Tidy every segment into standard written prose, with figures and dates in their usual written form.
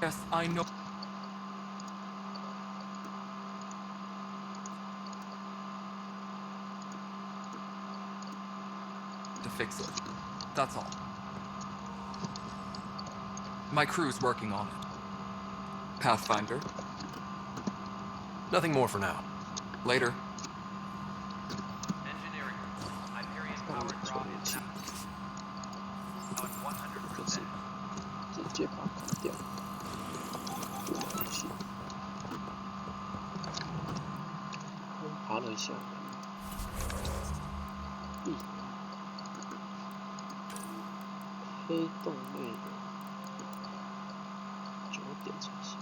Yes, I know. To fix it. That's all. My crew's working on it. Pathfinder. Nothing more for now. Later. Engineering. Hyperion power draw is now on 100%. 直接把它关掉。爬了一下，黑洞内容9点才行。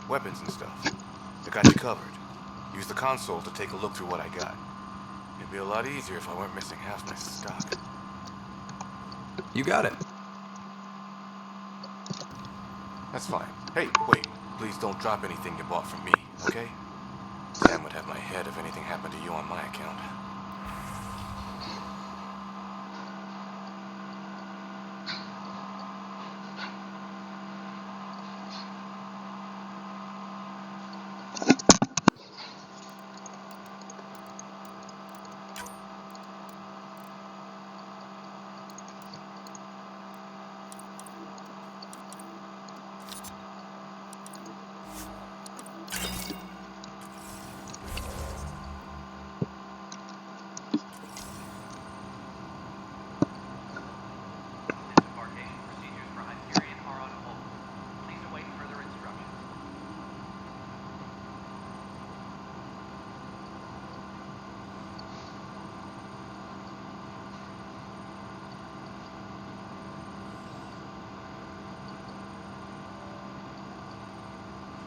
Weapons and stuff. I got you covered. Use the console to take a look through what I got. It'd be a lot easier if I weren't missing half my stock. You got it. That's fine. Hey, wait. Please don't drop anything you bought from me, okay? Sam would have my head if anything happened to you on my account. Disembarkation procedures for Hyperion are on hold. Please await further instructions.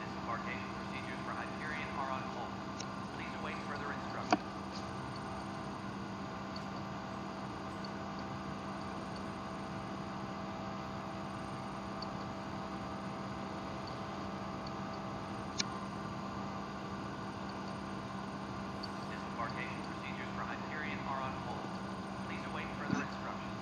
Disembarkation procedures for Hyperion are on hold. Please await further instructions. Disembarkation procedures for Hyperion are on hold. Please await further instructions.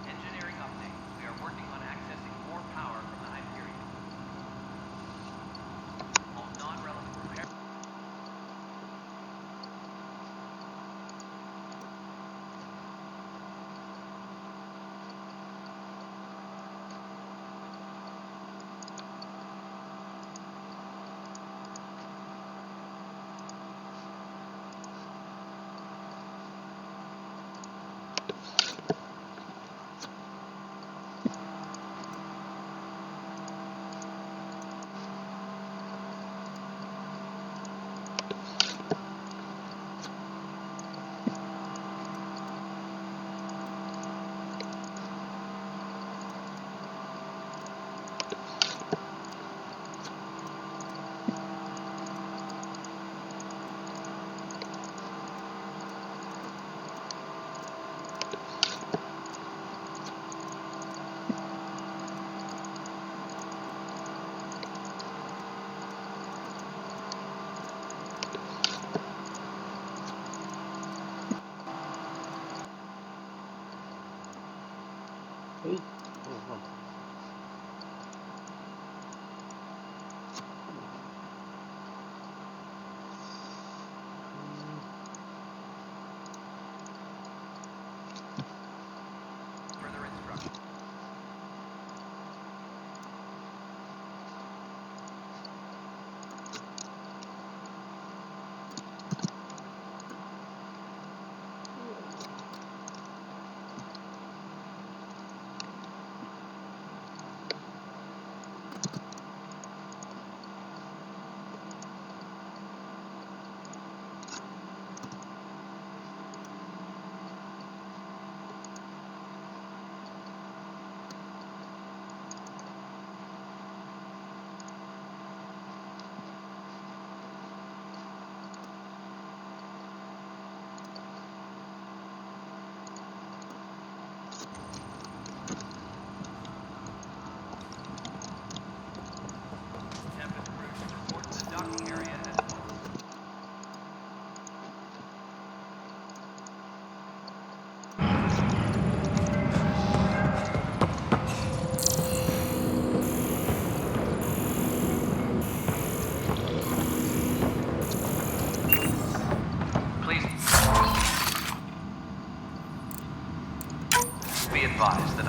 Engineering update. We are working on accessing more power from the Hyperion. All non-relevant repair. Further instructions.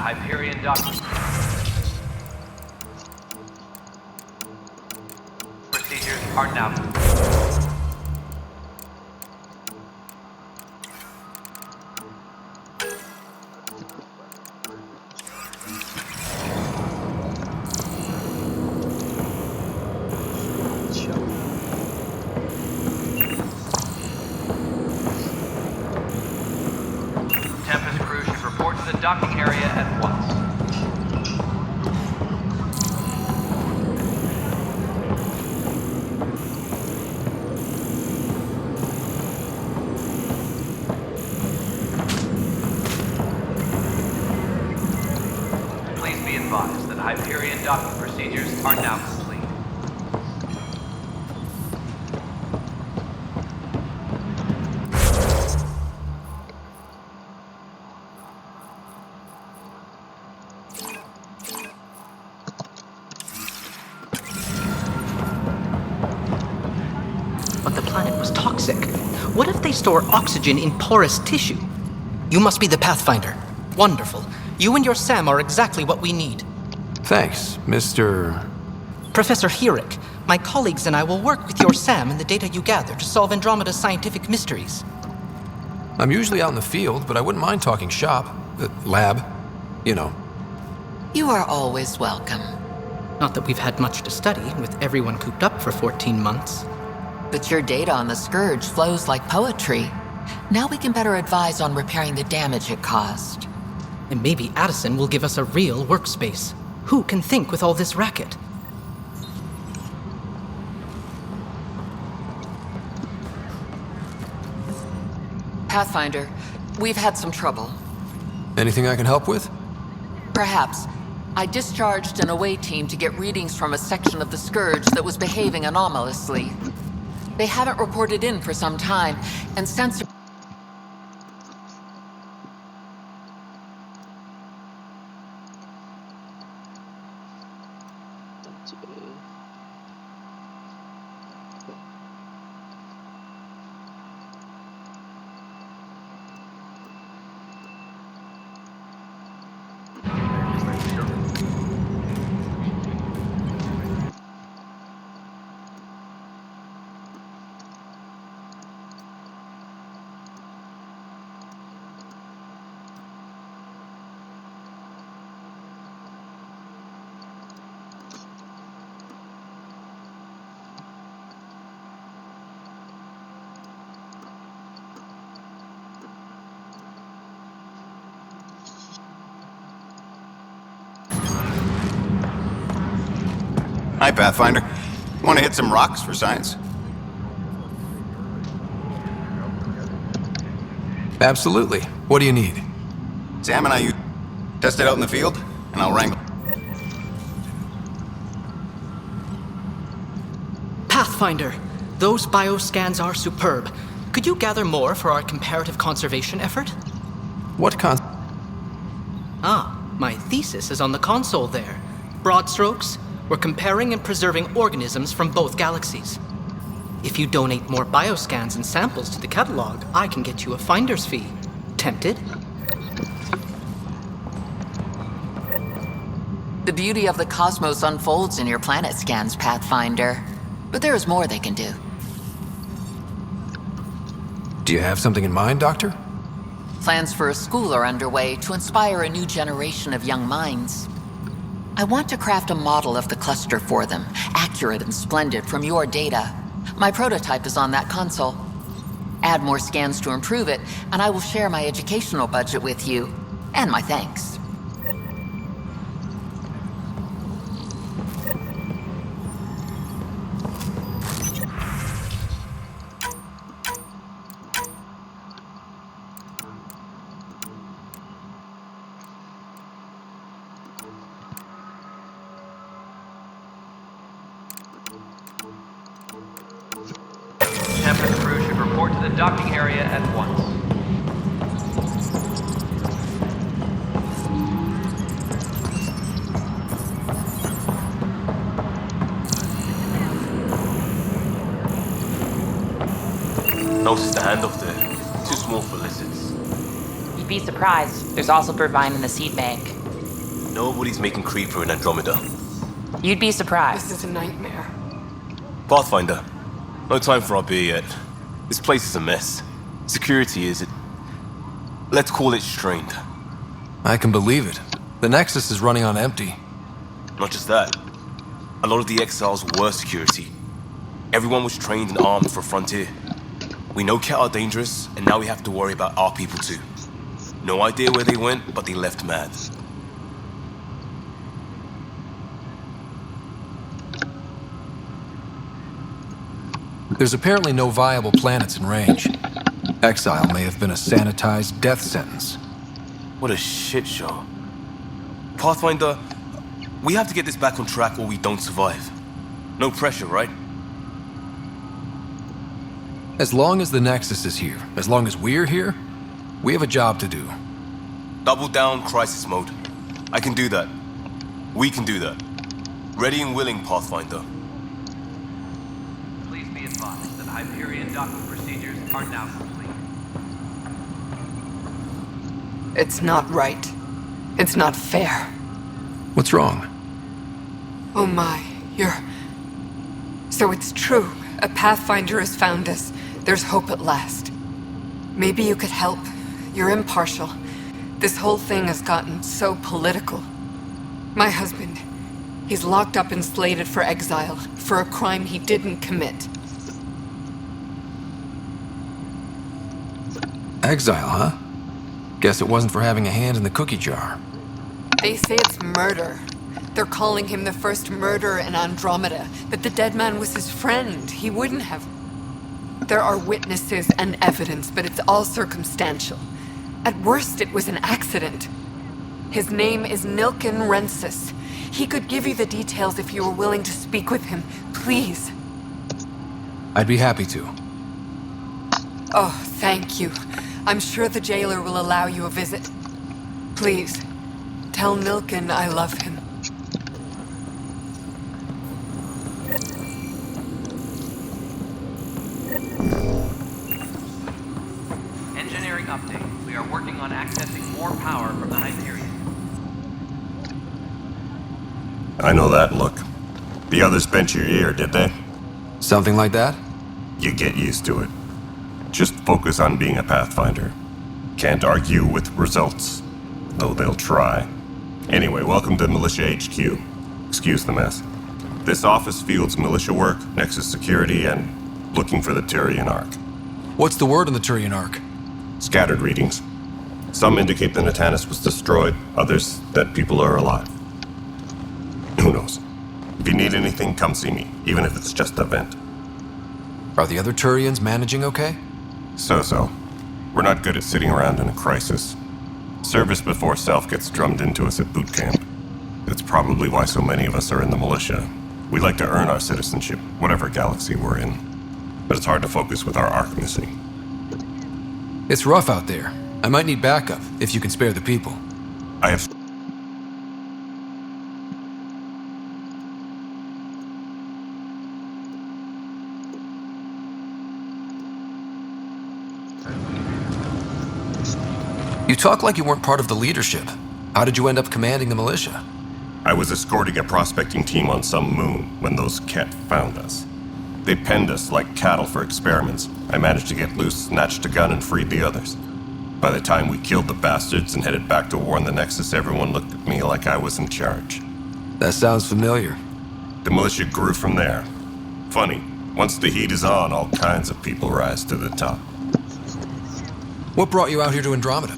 Hyperion docking procedures are now complete. Tempest crew should report to the docking area at once. Please be advised that Hyperion docking procedures are now complete. But the planet was toxic. What if they store oxygen in porous tissue? You must be the Pathfinder. Wonderful. You and your Sam are exactly what we need. Thanks, Mr. Professor Herrick, my colleagues and I will work with your Sam and the data you gather to solve Andromeda's scientific mysteries. I'm usually out in the field, but I wouldn't mind talking shop. Lab. You know. You are always welcome. Not that we've had much to study, with everyone cooped up for 14 months. But your data on the Scourge flows like poetry. Now we can better advise on repairing the damage it caused. And maybe Addison will give us a real workspace. Who can think with all this racket? Pathfinder, we've had some trouble. Anything I can help with? Perhaps. I discharged an away team to get readings from a section of the Scourge that was behaving anomalously. They haven't reported in for some time, and sensor... Hi, Pathfinder. Want to hit some rocks for science? Absolutely. What do you need? Sam and I test it out in the field, and I'll wrangle. Pathfinder, those bioscans are superb. Could you gather more for our comparative conservation effort? What Ah, my thesis is on the console there. Broad strokes, we're comparing and preserving organisms from both galaxies. If you donate more bioscans and samples to the catalog, I can get you a finder's fee. Tempted? The beauty of the cosmos unfolds in your planet scans, Pathfinder. But there is more they can do. Do you have something in mind, Doctor? Plans for a school are underway to inspire a new generation of young minds. I want to craft a model of the cluster for them, accurate and splendid from your data. My prototype is on that console. Add more scans to improve it, and I will share my educational budget with you, and my thanks. Tempest crew should report to the docking area at once. Notice the handoff there. Too small for lizards. You'd be surprised. There's also Burbine in the seed bank. Nobody's making Creeper in Andromeda. You'd be surprised. This is a nightmare. Pathfinder, no time for our beer yet. This place is a mess. Security is it? Let's call it strained. I can believe it. The Nexus is running on empty. Not just that. A lot of the exiles were security. Everyone was trained and armed for Frontier. We know Ket are dangerous, and now we have to worry about our people too. No idea where they went, but they left mad. There's apparently no viable planets in range. Exile may have been a sanitized death sentence. What a shit show. Pathfinder, we have to get this back on track or we don't survive. No pressure, right? As long as the Nexus is here, as long as we're here, we have a job to do. Double down crisis mode. I can do that. We can do that. Ready and willing, Pathfinder. Please be advised that Hyperion docking procedures are now complete. It's not right. It's not fair. What's wrong? Oh my, So it's true. A Pathfinder has found us. There's hope at last. Maybe you could help. You're impartial. This whole thing has gotten so political. My husband, he's locked up and slated for exile for a crime he didn't commit. Exile, huh? Guess it wasn't for having a hand in the cookie jar. They say it's murder. They're calling him the first murderer in Andromeda, but the dead man was his friend. He wouldn't have. There are witnesses and evidence, but it's all circumstantial. At worst, it was an accident. His name is Nilken Rensis. He could give you the details if you were willing to speak with him. Please. I'd be happy to. Oh, thank you. I'm sure the jailer will allow you a visit. Please, tell Nilken I love him. Engineering update. We are working on accessing more power from the Hyperion. I know that look. The others bent your ear, did they? Something like that? You get used to it. Just focus on being a Pathfinder. Can't argue with results, though they'll try. Anyway, welcome to Militia HQ. Excuse the mess. This office fields militia work, Nexus security, and looking for the Turian Ark. What's the word on the Turian Ark? Scattered readings. Some indicate the Natanus was destroyed, others that people are alive. Who knows? If you need anything, come see me, even if it's just a vent. Are the other Turians managing okay? So-so. We're not good at sitting around in a crisis. Service before self gets drummed into us at boot camp. That's probably why so many of us are in the militia. We like to earn our citizenship, whatever galaxy we're in. But it's hard to focus with our arc missing. It's rough out there. I might need backup, if you can spare the people. I have... You talk like you weren't part of the leadership. How did you end up commanding the militia? I was escorting a prospecting team on some moon when those Ket found us. They penned us like cattle for experiments. I managed to get loose, snatched a gun, and freed the others. By the time we killed the bastards and headed back to warn the Nexus, everyone looked at me like I was in charge. That sounds familiar. The militia grew from there. Funny, once the heat is on, all kinds of people rise to the top. What brought you out here to Andromeda?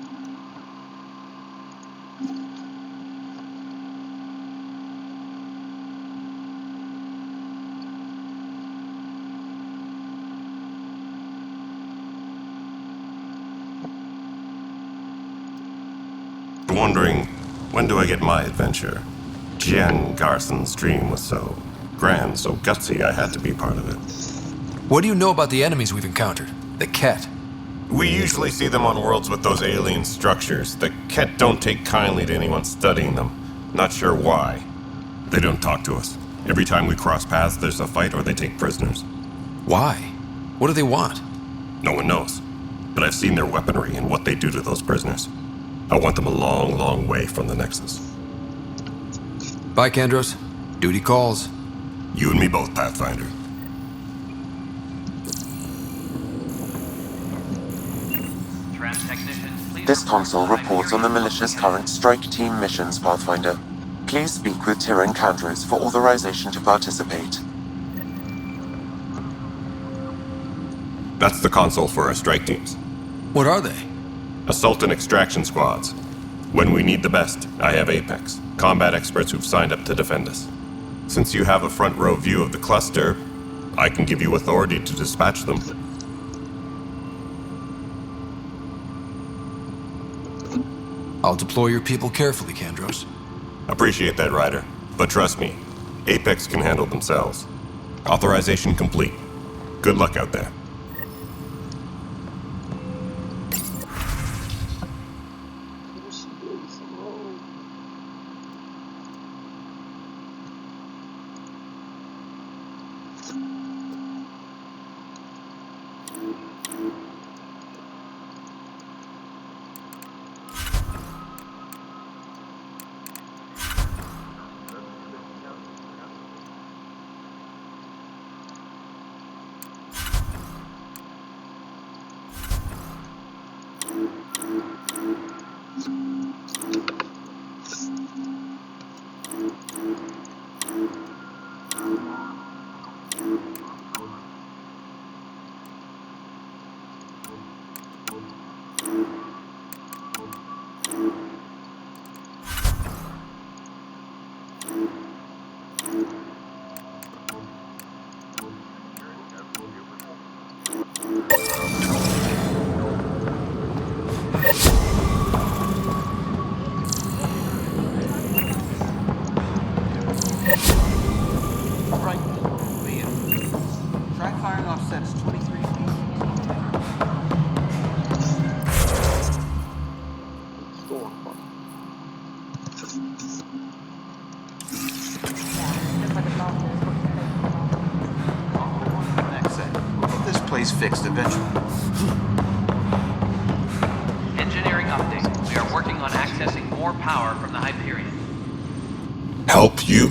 Wondering, when do I get my adventure? Jen Garson's dream was so grand, so gutsy, I had to be part of it. What do you know about the enemies we've encountered? The Ket? We usually see them on worlds with those alien structures. The Ket don't take kindly to anyone studying them. Not sure why. They don't talk to us. Every time we cross paths, there's a fight or they take prisoners. Why? What do they want? No one knows. But I've seen their weaponry and what they do to those prisoners. I want them a long, long way from the Nexus. Bye, Kandros. Duty calls. You and me both, Pathfinder. Tram technician, please This report console to reports on the Hyperion militia's Auto current strike team missions, Pathfinder. Please speak with Tyrion Kandros for authorization to participate. That's the console for our strike teams. What are they? Assault and extraction squads. When we need the best, I have Apex, combat experts who've signed up to defend us. Since you have a front row view of the cluster, I can give you authority to dispatch them. I'll deploy your people carefully, Kandros. Appreciate that, Ryder. But trust me, Apex can handle themselves. Authorization complete. Good luck out there. Fixed eventually. Engineering update. We are working on accessing more power from the Hyperion. Help you?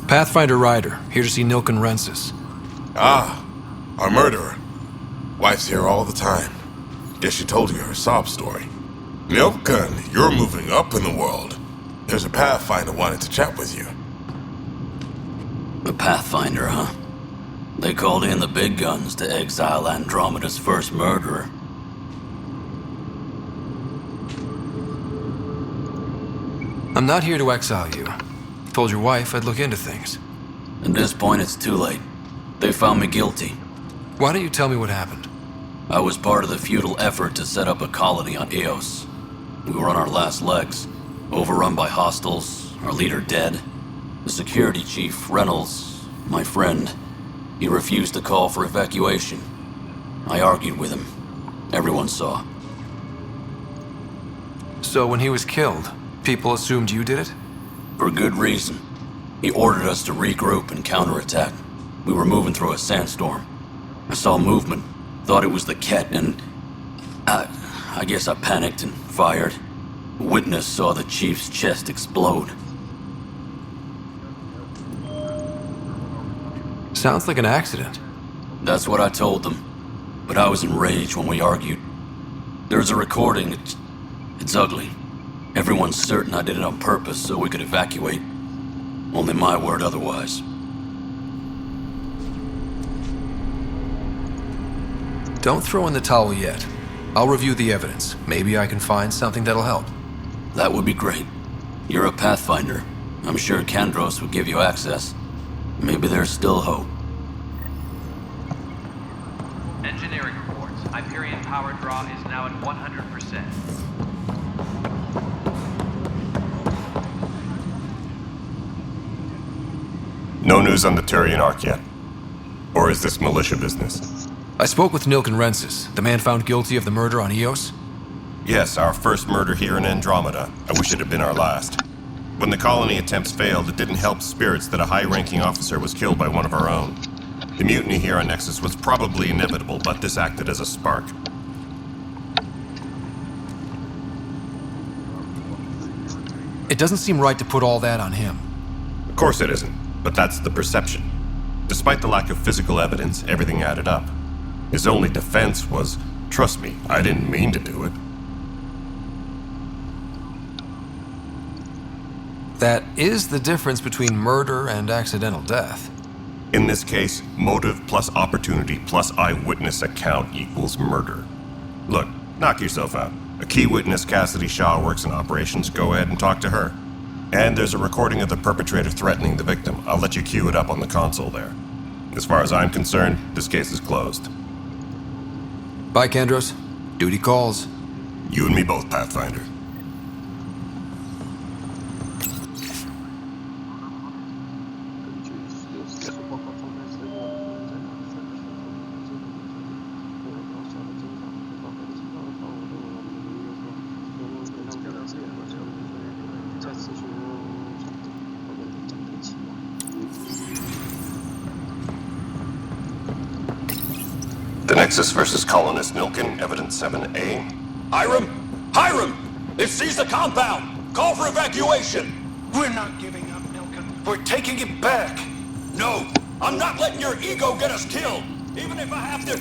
Pathfinder Ryder, here to see Nilken Rensis. Ah, our murderer. Wife's here all the time. Guess she told you her sob story. Nilken, you're moving up in the world. There's a Pathfinder wanted to chat with you. The Pathfinder, huh? They called in the big guns to exile Andromeda's first murderer. I'm not here to exile you. Told your wife I'd look into things. At this point, it's too late. They found me guilty. Why don't you tell me what happened? I was part of the futile effort to set up a colony on Eos. We were on our last legs, overrun by hostiles, our leader dead. The security chief, Reynolds, my friend, he refused to call for evacuation. I argued with him. Everyone saw. So when he was killed, people assumed you did it? For good reason. He ordered us to regroup and counterattack. We were moving through a sandstorm. I saw movement, thought it was the Ket, and I guess I panicked and fired. A witness saw the chief's chest explode. Sounds like an accident. That's what I told them. But I was enraged when we argued. There's a recording. It's ugly. Everyone's certain I did it on purpose so we could evacuate. Only my word otherwise. Don't throw in the towel yet. I'll review the evidence. Maybe I can find something that'll help. That would be great. You're a Pathfinder. I'm sure Kandros would give you access. Maybe there's still hope. Engineering reports. Hyperion power draw is now at 100%. No news on the Turian Ark yet? Or is this militia business? I spoke with Nilken Rensis, the man found guilty of the murder on Eos. Yes, our first murder here in Andromeda. I wish it had been our last. When the colony attempts failed, it didn't help spirits that a high-ranking officer was killed by one of our own. The mutiny here on Nexus was probably inevitable, but this acted as a spark. It doesn't seem right to put all that on him. course it isn't, but that's the perception. Despite the lack of physical evidence, everything added up. His only defense was, trust me, I didn't mean to do it. That is the difference between murder and accidental death. In this case, motive plus opportunity plus eyewitness account equals murder. Look, knock yourself out. A key witness, Cassidy Shaw, works in operations. Go ahead and talk to her. And there's a recording of the perpetrator threatening the victim. I'll let you cue it up on the console there. As far as I'm concerned, this case is closed. Bye, Kendros. Duty calls. You and me both, Pathfinder. The Nexus versus Colonist Milken, Evidence 7A. Hiram! Hiram! They've seized the compound! Call for evacuation! We're not giving up, Milken. We're taking it back. No! I'm not letting your ego get us killed! Even if I have to...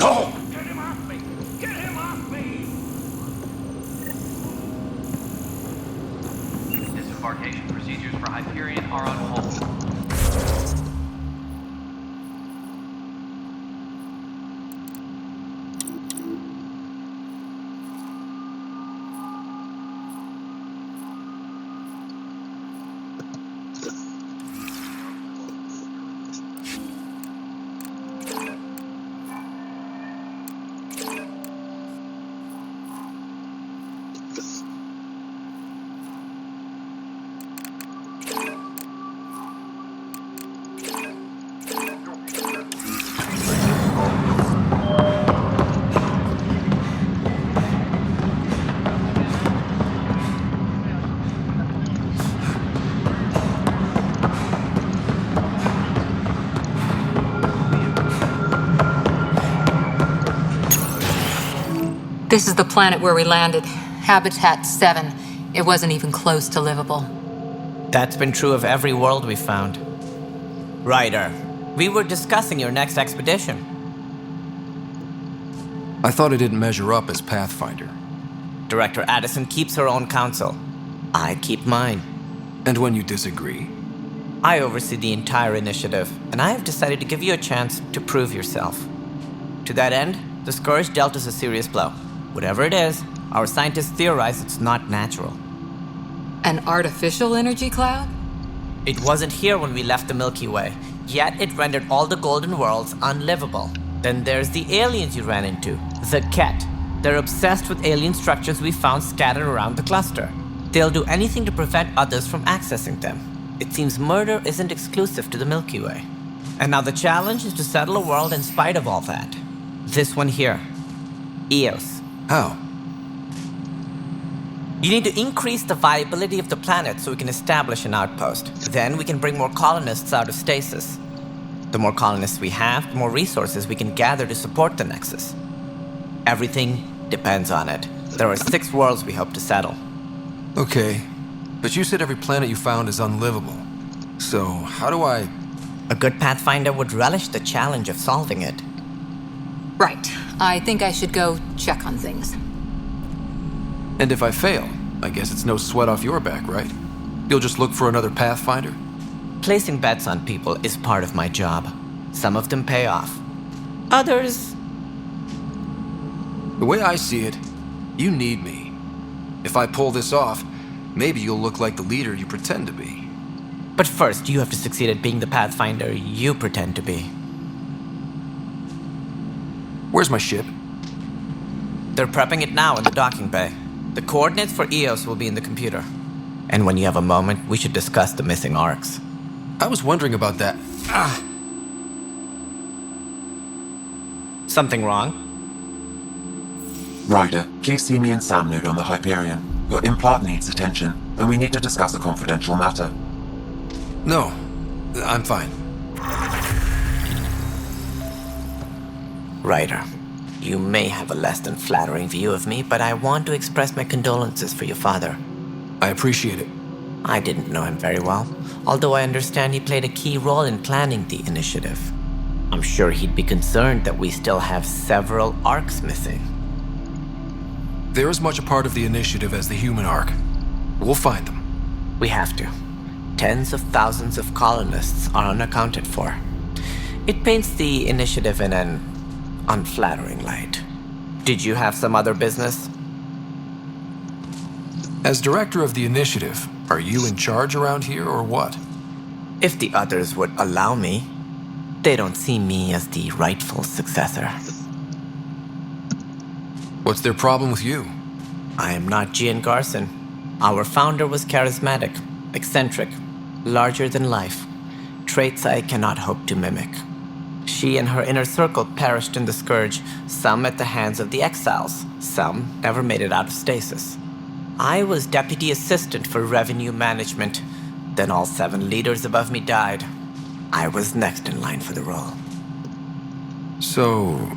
No! Get him off me! Get him off me! Disembarkation procedures for Hyperion are on hold. This is the planet where we landed. Habitat 7. It wasn't even close to livable. That's been true of every world we found. Ryder, we were discussing your next expedition. I thought it didn't measure up as Pathfinder. Director Addison keeps her own counsel. I keep mine. And when you disagree? I oversee the entire initiative, and I have decided to give you a chance to prove yourself. To that end, the Scourge dealt us a serious blow. Whatever it is, our scientists theorize it's not natural. An artificial energy cloud? It wasn't here when we left the Milky Way, yet it rendered all the golden worlds unlivable. Then there's the aliens you ran into, the Ket. They're obsessed with alien structures we found scattered around the cluster. They'll do anything to prevent others from accessing them. It seems murder isn't exclusive to the Milky Way. And now the challenge is to settle a world in spite of all that. This one here. Eos. How? You need to increase the viability of the planet so we can establish an outpost. Then we can bring more colonists out of stasis. The more colonists we have, the more resources we can gather to support the Nexus. Everything depends on it. There are 6 worlds we hope to settle. Okay, but you said every planet you found is unlivable. So, how do I... A good Pathfinder would relish the challenge of solving it. Right. I think I should go check on things. And if I fail, I guess it's no sweat off your back, right? You'll just look for another Pathfinder? Placing bets on people is part of my job. Some of them pay off. Others... The way I see it, you need me. If I pull this off, maybe you'll look like the leader you pretend to be. But first, you have to succeed at being the Pathfinder you pretend to be. Where's my ship? They're prepping it now in the docking bay. The coordinates for Eos will be in the computer. And when you have a moment, we should discuss the missing arcs. I was wondering about that. Something wrong? Ryder, please see me and Sam node on the Hyperion. Your implant needs attention, and we need to discuss a confidential matter. No, I'm fine. Ryder, You may have a less than flattering view of me, but I want to express my condolences for your father. I appreciate it. I didn't know him very well, although I understand he played a key role in planning the initiative. I'm sure he'd be concerned that we still have several arcs missing. They're as much a part of the initiative as the human arc. We'll find them. We have to. Tens of thousands of colonists are unaccounted for. It paints the initiative in an unflattering light. Did you have some other business? As director of the initiative, are you in charge around here or what? If the others would allow me. They don't see me as the rightful successor. What's their problem with you? I am not Gian Garson. Our founder was charismatic, eccentric, larger than life. Traits I cannot hope to mimic. She and her inner circle perished in the Scourge, some at the hands of the Exiles, some never made it out of stasis. I was deputy assistant for revenue management. Then all 7 leaders above me died. I was next in line for the role. So,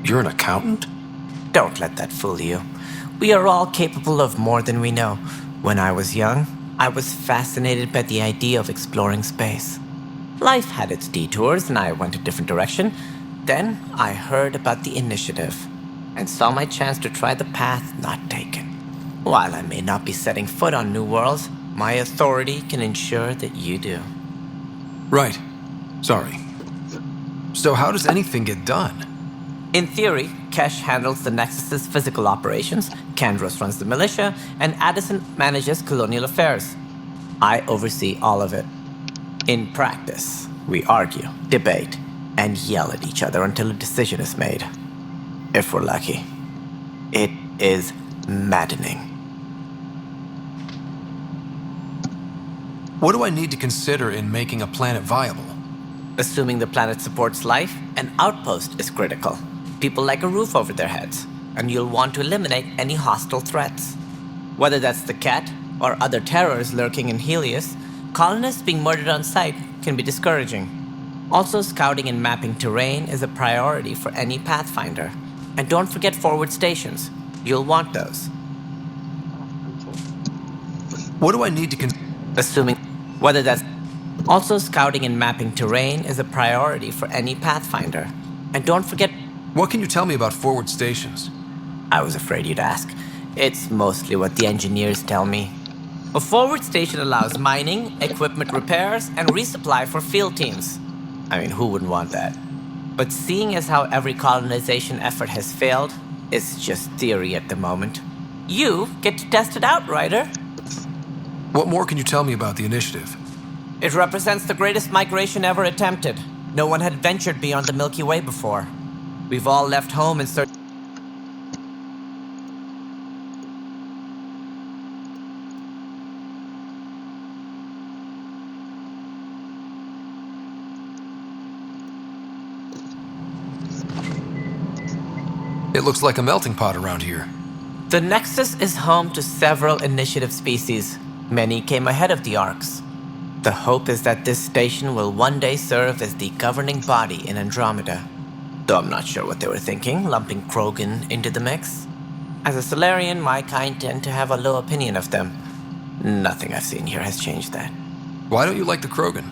you're an accountant? Don't let that fool you. We are all capable of more than we know. When I was young, I was fascinated by the idea of exploring space. Life had its detours and I went a different direction. Then I heard about the initiative and saw my chance to try the path not taken. While I may not be setting foot on new worlds, my authority can ensure that you do. Right. Sorry. So how does anything get done? In theory, Kesh handles the Nexus's physical operations, Kandros runs the militia, and Addison manages colonial affairs. I oversee all of it. In practice, we argue, debate, and yell at each other until a decision is made. If we're lucky. It is maddening. What do I need to consider in making a planet viable? Assuming the planet supports life, an outpost is critical. People like a roof over their heads, and you'll want to eliminate any hostile threats. Whether that's the cat or other terrors lurking in Helios, colonists being murdered on sight can be discouraging. Also, scouting and mapping terrain is a priority for any Pathfinder. And don't forget forward stations. You'll want those. What do I need to Assuming whether that's... Also, scouting and mapping terrain is a priority for any Pathfinder. And don't forget... What can you tell me about forward stations? I was afraid you'd ask. It's mostly what the engineers tell me. A forward station allows mining, equipment repairs, and resupply for field teams. I mean, who wouldn't want that? But seeing as how every colonization effort has failed, it's just theory at the moment. You get to test it out, Ryder. What more can you tell me about the initiative? It represents the greatest migration ever attempted. No one had ventured beyond the Milky Way before. We've all left home in search... It looks like a melting pot around here. The Nexus is home to several initiative species. Many came ahead of the Arcs. The hope is that this station will one day serve as the governing body in Andromeda. Though I'm not sure what they were thinking, lumping Krogan into the mix. As a Solarian, my kind tend to have a low opinion of them. Nothing I've seen here has changed that. Why don't you like the Krogan?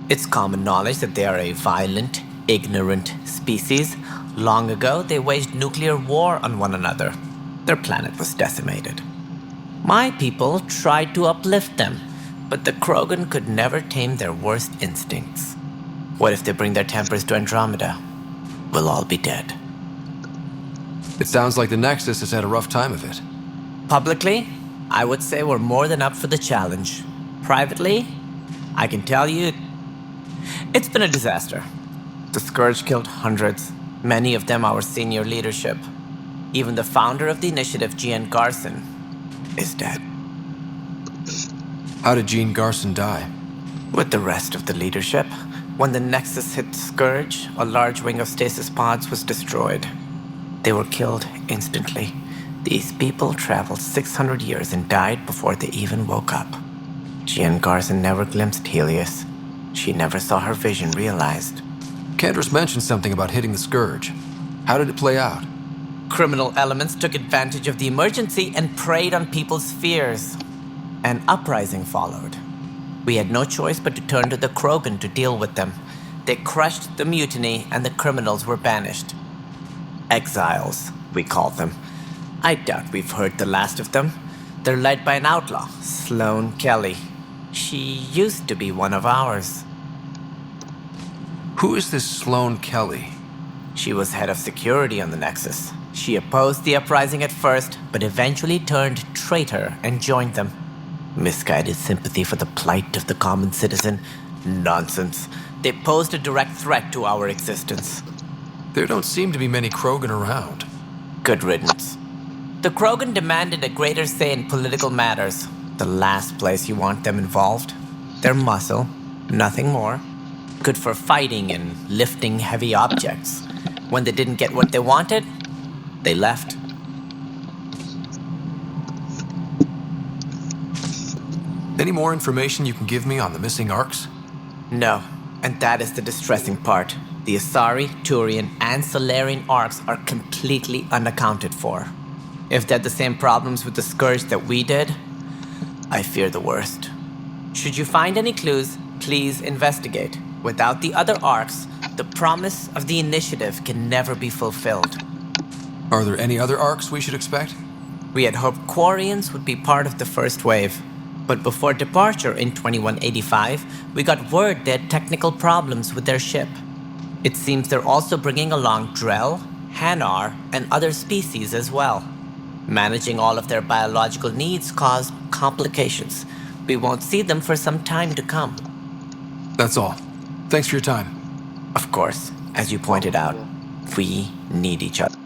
It's common knowledge that they are a violent, ignorant species. Long ago, they waged nuclear war on one another. Their planet was decimated. My people tried to uplift them, but the Krogan could never tame their worst instincts. What if they bring their tempers to Andromeda? We'll all be dead. It sounds like the Nexus has had a rough time of it. Publicly, I would say we're more than up for the challenge. Privately, I can tell you, it's been a disaster. The Scourge killed hundreds, many of them our senior leadership. Even the founder of the initiative, Gian Garson, is dead. How did Gian Garson die? With the rest of the leadership. When the Nexus hit Scourge, a large wing of stasis pods was destroyed. They were killed instantly. These people traveled 600 years and died before they even woke up. Gian Garson never glimpsed Helios. She never saw her vision realized. Kandros mentioned something about hitting the Scourge. How did it play out? Criminal elements took advantage of the emergency and preyed on people's fears. An uprising followed. We had no choice but to turn to the Krogan to deal with them. They crushed the mutiny and the criminals were banished. Exiles, we call them. I doubt we've heard the last of them. They're led by an outlaw, Sloane Kelly. She used to be one of ours. Who is this Sloane Kelly? She was head of security on the Nexus. She opposed the uprising at first, but eventually turned traitor and joined them. Misguided sympathy for the plight of the common citizen? Nonsense. They posed a direct threat to our existence. There don't seem to be many Krogan around. Good riddance. The Krogan demanded a greater say in political matters. The last place you want them involved. Their muscle, nothing more. Good for fighting and lifting heavy objects. When they didn't get what they wanted, they left. Any more information you can give me on the missing arcs? No, and that is the distressing part. The Asari, Turian, and Solarian arcs are completely unaccounted for. If they had the same problems with the Scourge that we did, I fear the worst. Should you find any clues, please investigate. Without the other arcs, the promise of the initiative can never be fulfilled. Are there any other arcs we should expect? We had hoped Quarians would be part of the first wave. But before departure in 2185, we got word they had technical problems with their ship. It seems they're also bringing along Drell, Hanar, and other species as well. Managing all of their biological needs caused complications. We won't see them for some time to come. That's all. Thanks for your time. Of course, as you pointed out, we need each other.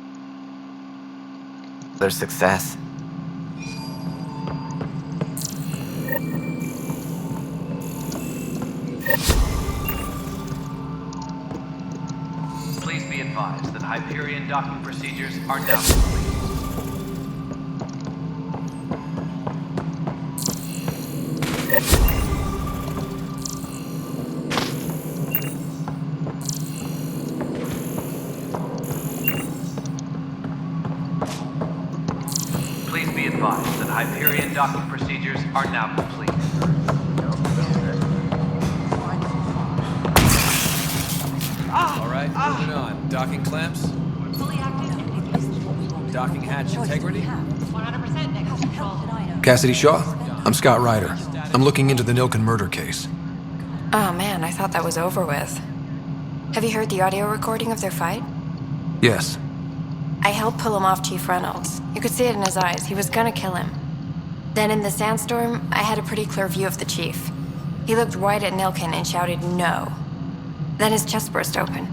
Their success. Please be advised that Hyperion docking procedures are now complete. Please be advised that Hyperion docking procedures are now complete. Alright, moving on. Docking clamps? Docking hatch integrity? 100% next control. Cassidy Shaw? I'm Scott Ryder. I'm looking into the Nilken murder case. Oh man, I thought that was over with. Have you heard the audio recording of their fight? Yes. I helped pull him off Chief Reynolds. You could see it in his eyes. He was gonna kill him. Then in the sandstorm, I had a pretty clear view of the chief. He looked right at Nilken and shouted no. Then his chest burst open.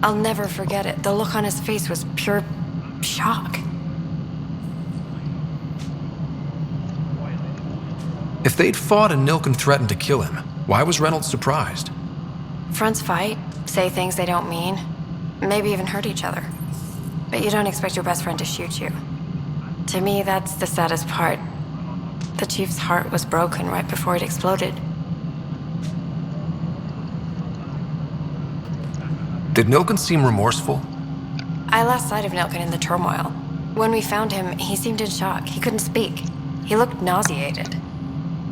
I'll never forget it. The look on his face was pure shock. If they'd fought and Nilken threatened to kill him, why was Reynolds surprised? Fronts fight, say things they don't mean, maybe even hurt each other. But you don't expect your best friend to shoot you. To me, that's the saddest part. The chief's heart was broken right before it exploded. Did Nilken seem remorseful? I lost sight of Nilken in the turmoil. When we found him, he seemed in shock. He couldn't speak. He looked nauseated.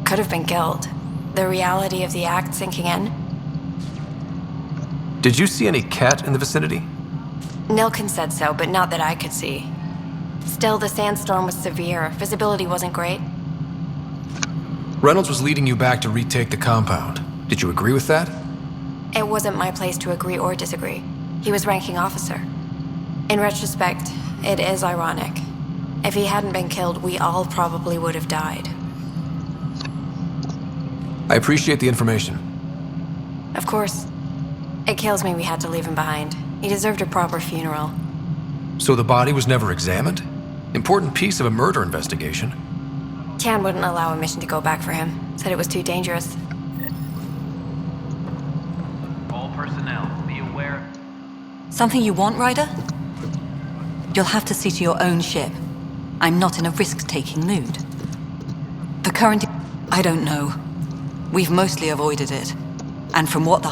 Could have been killed. The reality of the act sinking in. Did you see any cat in the vicinity? Nilken said so, but not that I could see. Still, the sandstorm was severe. Visibility wasn't great. Reynolds was leading you back to retake the compound. Did you agree with that? It wasn't my place to agree or disagree. He was ranking officer. In retrospect, it is ironic. If he hadn't been killed, we all probably would have died. I appreciate the information. Of course. It kills me we had to leave him behind. He deserved a proper funeral. So the body was never examined? Important piece of a murder investigation. Tian wouldn't allow a mission to go back for him. Said it was too dangerous. All personnel, be aware. Something you want, Ryder? You'll have to see to your own ship. I'm not in a risk-taking mood. The current... I don't know. We've mostly avoided it. And from what the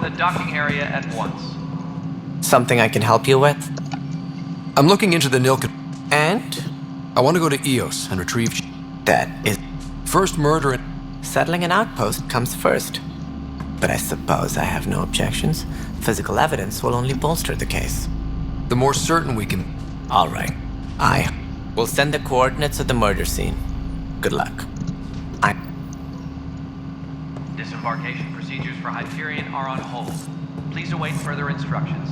to the docking area at once. Something I can help you with? I'm looking into the Nilka. And? I want to go to Eos and retrieve. That is. First murder and. Settling an outpost comes first. But I suppose I have no objections. Physical evidence will only bolster the case. The more certain we can. All right. I will send the coordinates of the murder scene. Good luck. Disembarkation procedures for Hyperion are on hold. Please await further instructions.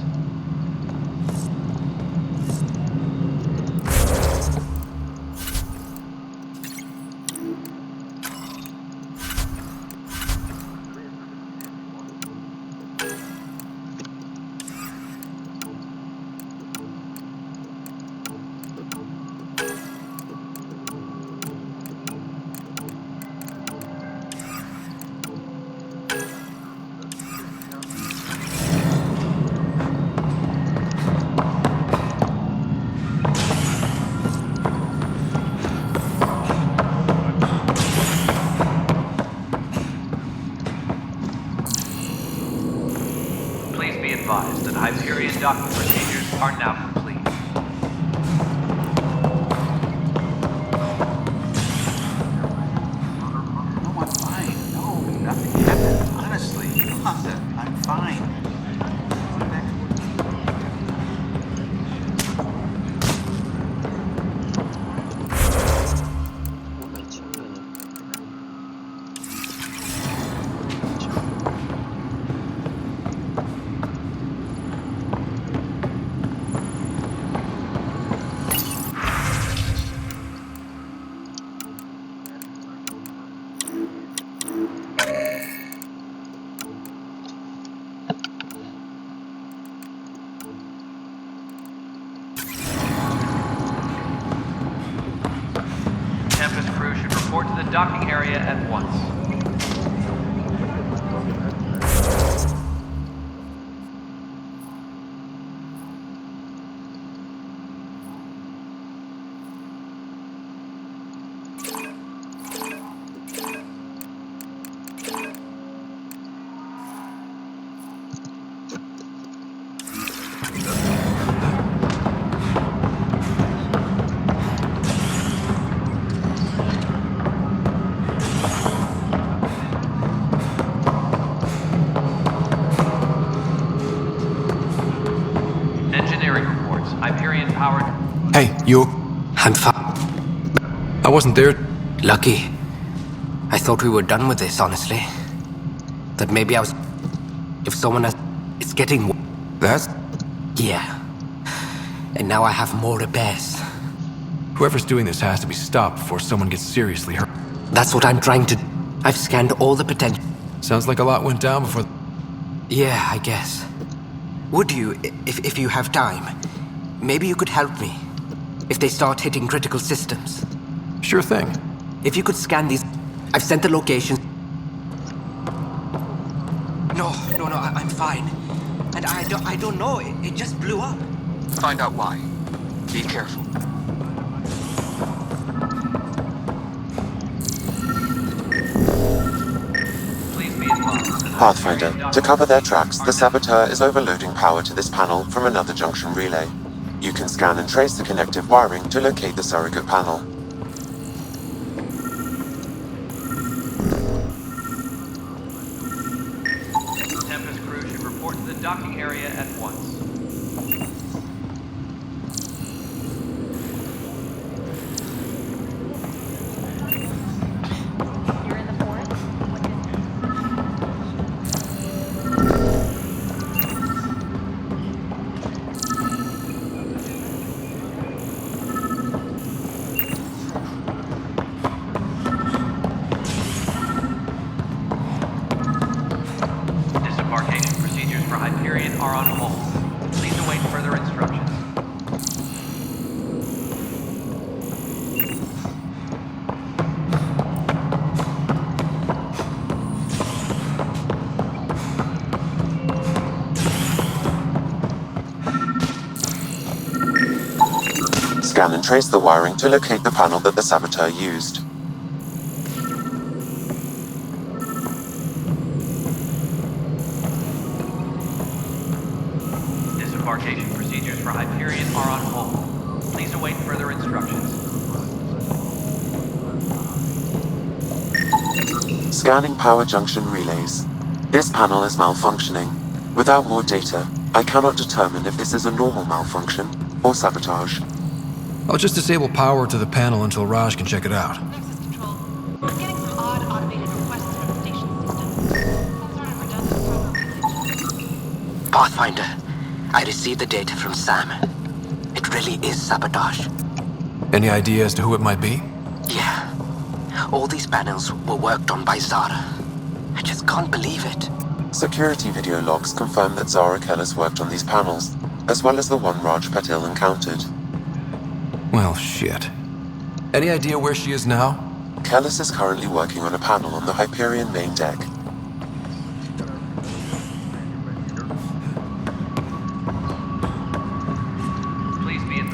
Advised that Hyperion docking procedures are now complete. No, I'm fine. No, nothing happened. Honestly, I'm fine. Report to the docking area at once. Hyperion powered. Hey, you. I'm fine. I wasn't there. Lucky. I thought we were done with this, honestly. That maybe I was. If someone has. It's getting. That's. Yeah. And now I have more repairs. Whoever's doing this has to be stopped before someone gets seriously hurt. That's what I'm trying to. I've scanned all the potential. Sounds like a lot went down before. Yeah, I guess. Would you, if you have time? Maybe you could help me. If they start hitting critical systems. Sure thing. If you could scan these... I've sent the locations. No, I'm fine. And I don't know, it just blew up. Find out why. Be careful. Pathfinder, to cover their tracks, the saboteur is overloading power to this panel from another junction relay. You can scan and trace the connective wiring to locate the surrogate panel. Tempest crew should report to the docking area at once. Hyperion are on hold. Please await further instructions. Scan and trace the wiring to locate the panel that the saboteur used. Disembarkation procedures for Hyperion are on hold. Please await further instructions. Scanning power junction relays. This panel is malfunctioning. Without more data, I cannot determine if this is a normal malfunction or sabotage. I'll just disable power to the panel until Raj can check it out. We're getting some odd automated requests from the station system. Some sort of redundant program. Pathfinder, I received the data from Sam. It really is sabotage. Any idea as to who it might be? Yeah. All these panels were worked on by Zara. I just can't believe it. Security video logs confirm that Zara Kellis worked on these panels, as well as the one Raj Patil encountered. Well, shit. Any idea where she is now? Kellis is currently working on a panel on the Hyperion main deck. Please be in.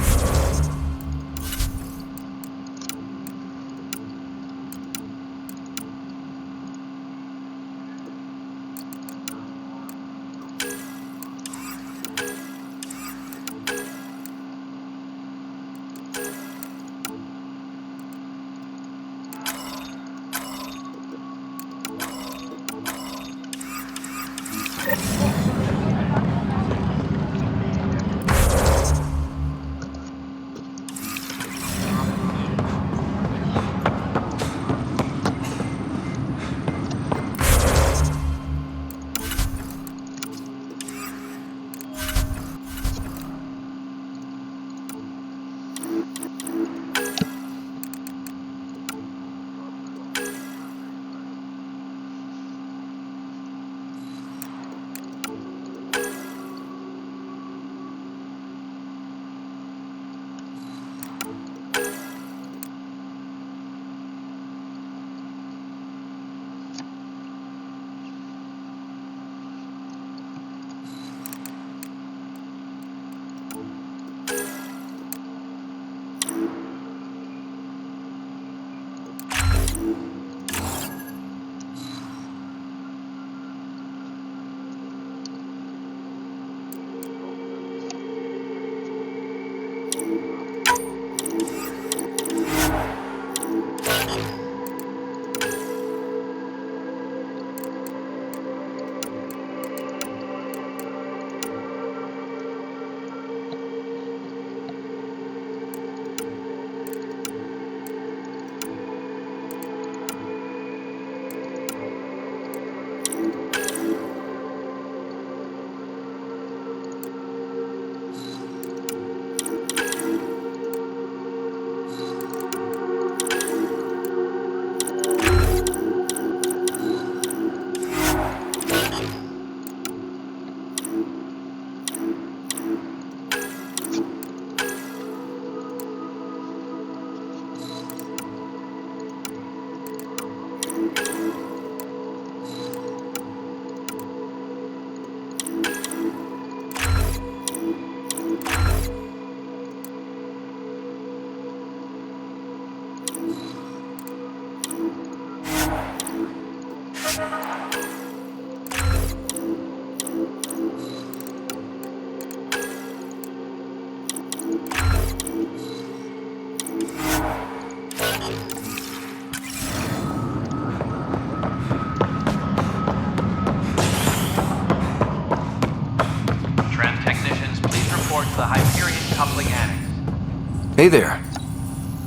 to the Hyperion coupling annex. Hey there.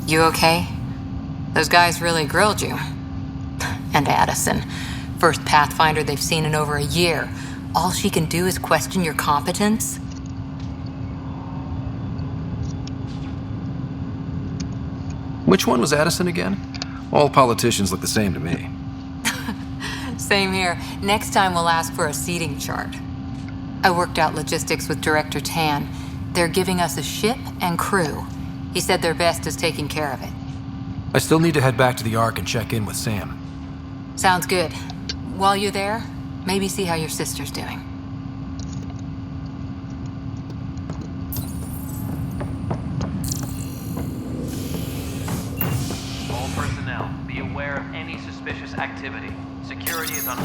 You okay? Those guys really grilled you. And Addison. First Pathfinder they've seen in over a year. All she can do is question your competence? Which one was Addison again? All politicians look the same to me. Same here. Next time we'll ask for a seating chart. I worked out logistics with Director Tan. They're giving us a ship and crew. He said their best is taking care of it. I still need to head back to the Ark and check in with Sam. Sounds good. While you're there, maybe see how your sister's doing. All personnel, be aware of any suspicious activity. Security is on.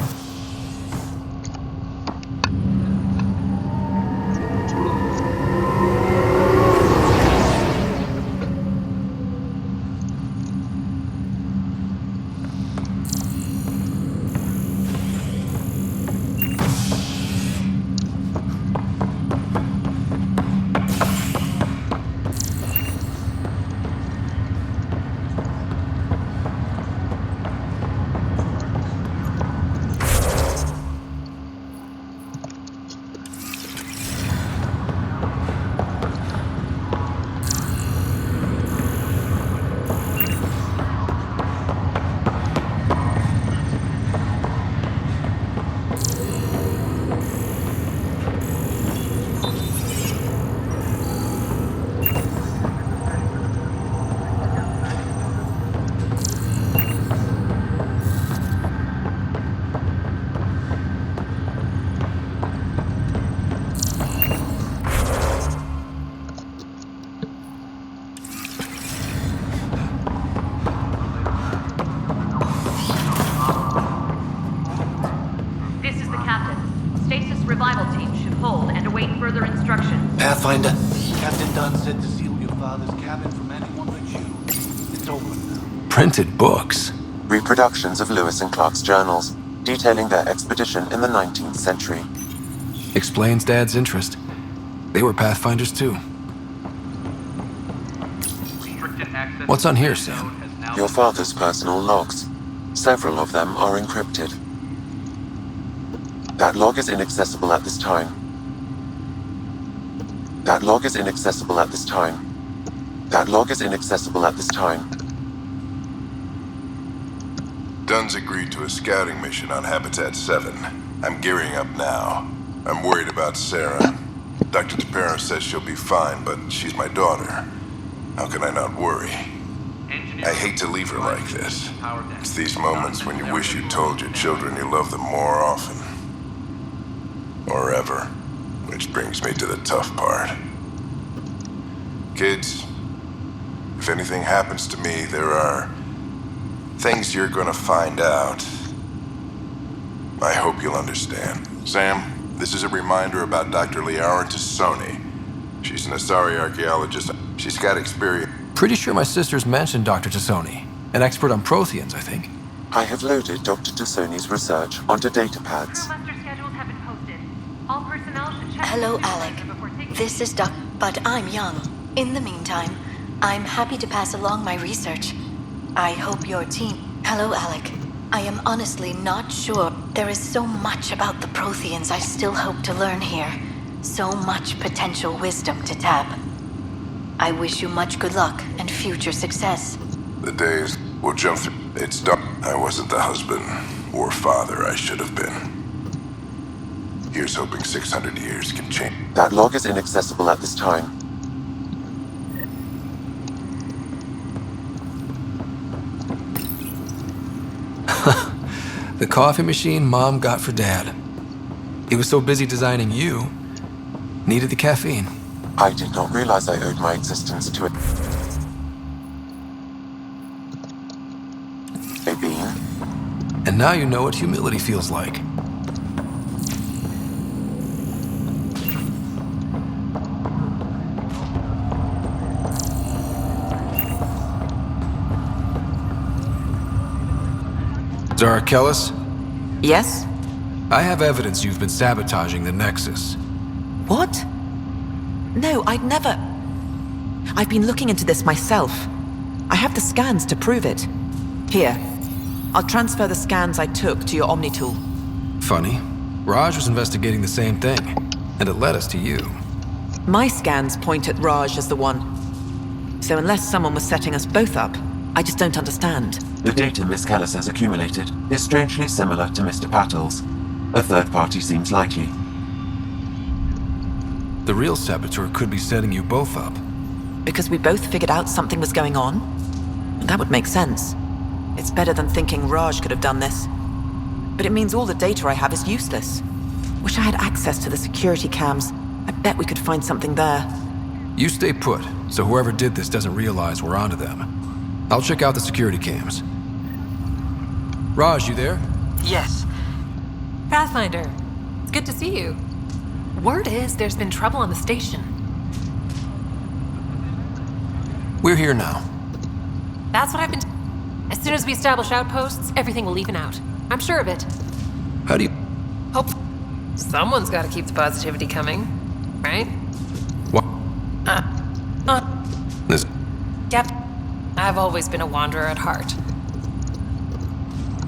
further instructions. Pathfinder. Captain Dunn said to seal your father's cabin from anyone but you. It's open now. Printed books. Reproductions of Lewis and Clark's journals, detailing their expedition in the 19th century. Explains Dad's interest. They were Pathfinders too. What's on here, Sam? Your father's personal logs. Several of them are encrypted. That log is inaccessible at this time. That log is inaccessible at this time. That log is inaccessible at this time. Dunn's agreed to a scouting mission on Habitat 7. I'm gearing up now. I'm worried about Sarah. Dr. Tapero says she'll be fine, but she's my daughter. How can I not worry? I hate to leave her like this. It's these moments when you wish you told your children you love them more often. Or ever. Which brings me to the tough part. Kids, if anything happens to me, there are things you're gonna find out. I hope you'll understand. Sam, this is a reminder about Dr. Liara Tassoni. She's an Asari archaeologist. She's got experience. Pretty sure my sisters mentioned Dr. Tassoni. An expert on Protheans, I think. I have loaded Dr. Tassoni's research onto datapads. Hello, Alec. This is Doc, but I'm young. In the meantime, I'm happy to pass along my research. I hope your team... Hello, Alec. I am honestly not sure. There is so much about the Protheans I still hope to learn here. So much potential wisdom to tap. I wish you much good luck and future success. The days will jump through. It's done. I wasn't the husband or father I should have been. Here's hoping 600 years can change. That log is inaccessible at this time. The coffee machine Mom got for Dad. He was so busy designing you, needed the caffeine. I did not realize I owed my existence to it. A bean. And now you know what humility feels like. Zara Kellis? Yes? I have evidence you've been sabotaging the Nexus. What? No, I'd never... I've been looking into this myself. I have the scans to prove it. Here. I'll transfer the scans I took to your Omni tool. Funny. Raj was investigating the same thing, and it led us to you. My scans point at Raj as the one. So unless someone was setting us both up, I just don't understand. The data Miss Callis has accumulated is strangely similar to Mr. Pattle's. A third party seems likely. The real saboteur could be setting you both up. Because we both figured out something was going on? That would make sense. It's better than thinking Raj could have done this. But it means all the data I have is useless. Wish I had access to the security cams. I bet we could find something there. You stay put, so whoever did this doesn't realize we're onto them. I'll check out the security cams. Raj, you there? Yes. Pathfinder, it's good to see you. Word is there's been trouble on the station. We're here now. That's what I've been... As soon as we establish outposts, everything will even out. I'm sure of it. How do you... Hope... Someone's got to keep the positivity coming, right? What? This... Yep. I've always been a wanderer at heart.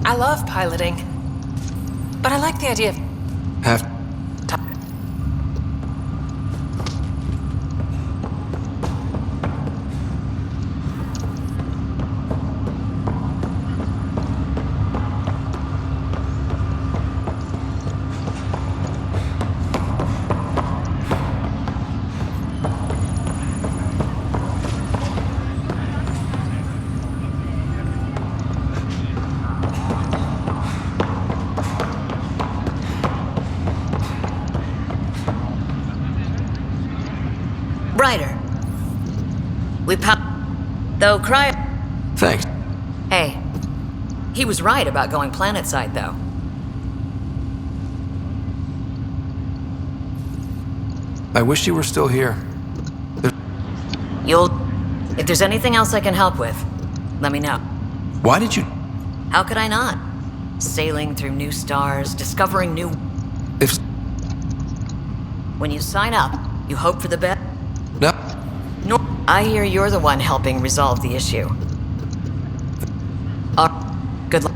I love piloting. But I like the idea of... Have... Ryder. We pop... Though Cryo... Thanks. Hey. He was right about going planetside, though. I wish you were still here. If there's anything else I can help with, let me know. Why did you... How could I not? Sailing through new stars, discovering new... If... When you sign up, you hope for the best. No. I hear you're the one helping resolve the issue. Good luck.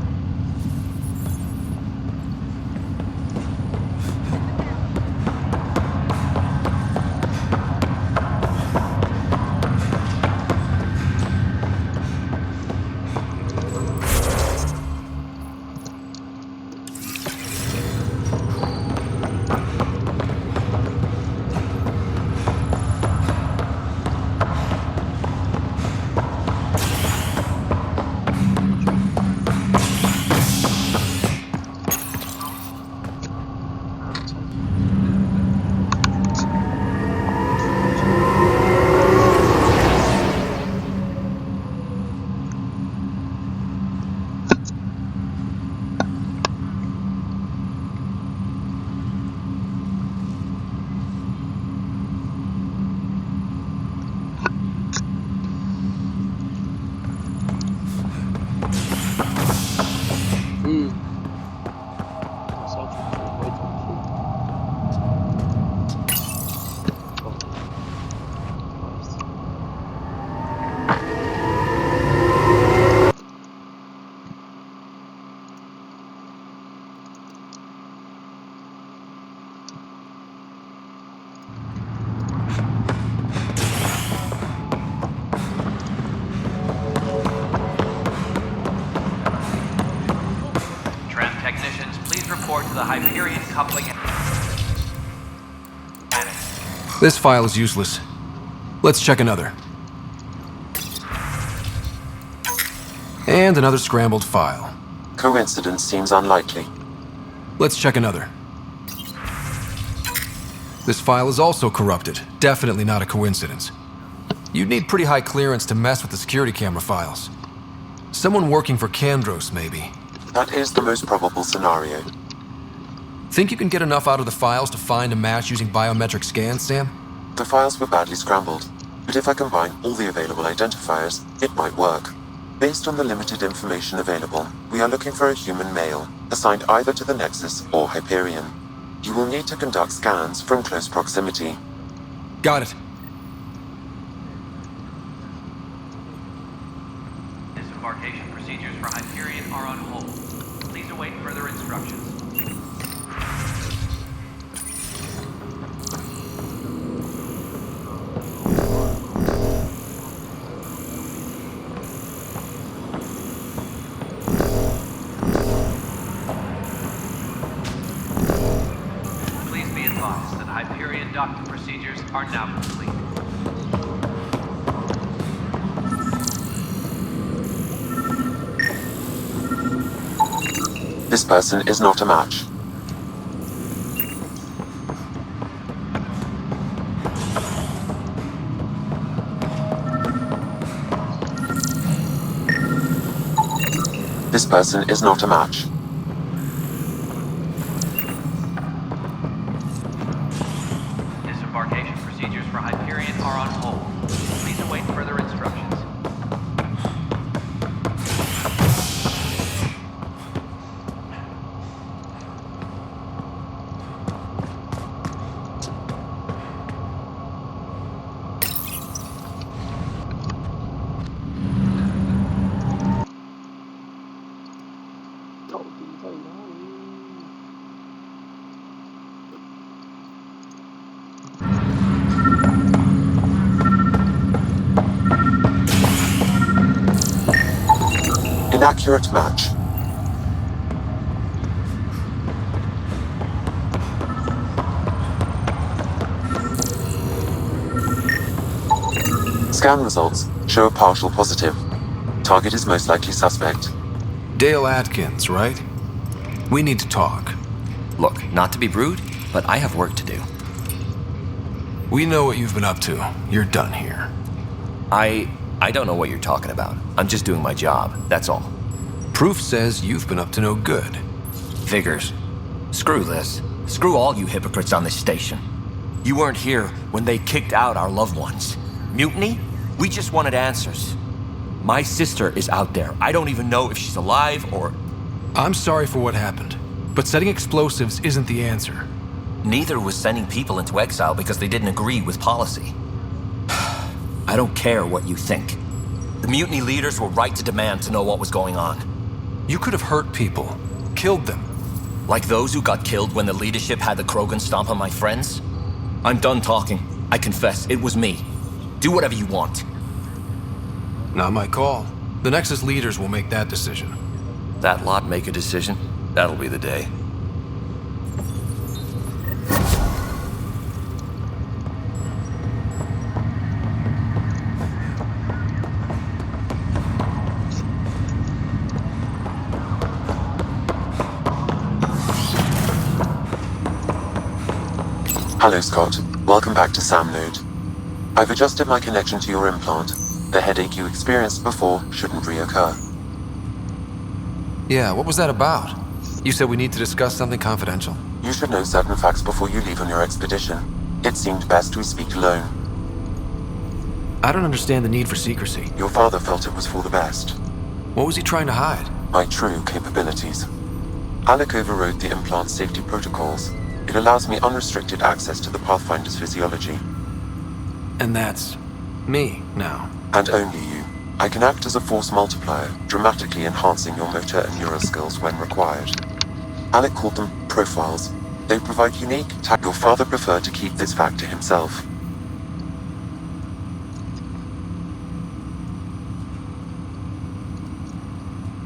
Technicians, please report to the Hyperion coupling. This file is useless. Let's check another. And another scrambled file. Coincidence seems unlikely. Let's check another. This file is also corrupted. Definitely not a coincidence. You'd need pretty high clearance to mess with the security camera files. Someone working for Kandros, maybe. That is the most probable scenario. Think you can get enough out of the files to find a match using biometric scans, Sam? The files were badly scrambled, but if I combine all the available identifiers, it might work. Based on the limited information available, we are looking for a human male, assigned either to the Nexus or Hyperion. You will need to conduct scans from close proximity. Got it. Disembarkation procedures for Hyperion are on hold. Please await further instructions. Please be advised that Hyperion docking procedures are now complete. This person is not a match. This person is not a match. Disembarkation procedures for Hyperion are on hold. Please await further instructions. Inaccurate match. Scan results show a partial positive. Target is most likely suspect. Dale Atkins, right? We need to talk. Look, not to be rude, but I have work to do. We know what you've been up to. You're done here. I don't know what you're talking about. I'm just doing my job, that's all. Proof says you've been up to no good. Figures. Screw this. Screw all you hypocrites on this station. You weren't here when they kicked out our loved ones. Mutiny? We just wanted answers. My sister is out there. I don't even know if she's alive or... I'm sorry for what happened, but setting explosives isn't the answer. Neither was sending people into exile because they didn't agree with policy. I don't care what you think. The mutiny leaders were right to demand to know what was going on. You could have hurt people, killed them. Like those who got killed when the leadership had the Krogan stomp on my friends? I'm done talking. I confess, it was me. Do whatever you want. Not my call. The Nexus leaders will make that decision. That lot make a decision? That'll be the day. Hello, Scott. Welcome back to Sam Node. I've adjusted my connection to your implant. The headache you experienced before shouldn't reoccur. Yeah, what was that about? You said we need to discuss something confidential. You should know certain facts before you leave on your expedition. It seemed best we speak alone. I don't understand the need for secrecy. Your father felt it was for the best. What was he trying to hide? My true capabilities. Alec overrode the implant's safety protocols. It allows me unrestricted access to the Pathfinder's physiology. And that's me now. And only you. I can act as a force multiplier, dramatically enhancing your motor and neural skills when required. Alec called them profiles. They provide unique Your father preferred to keep this fact to himself.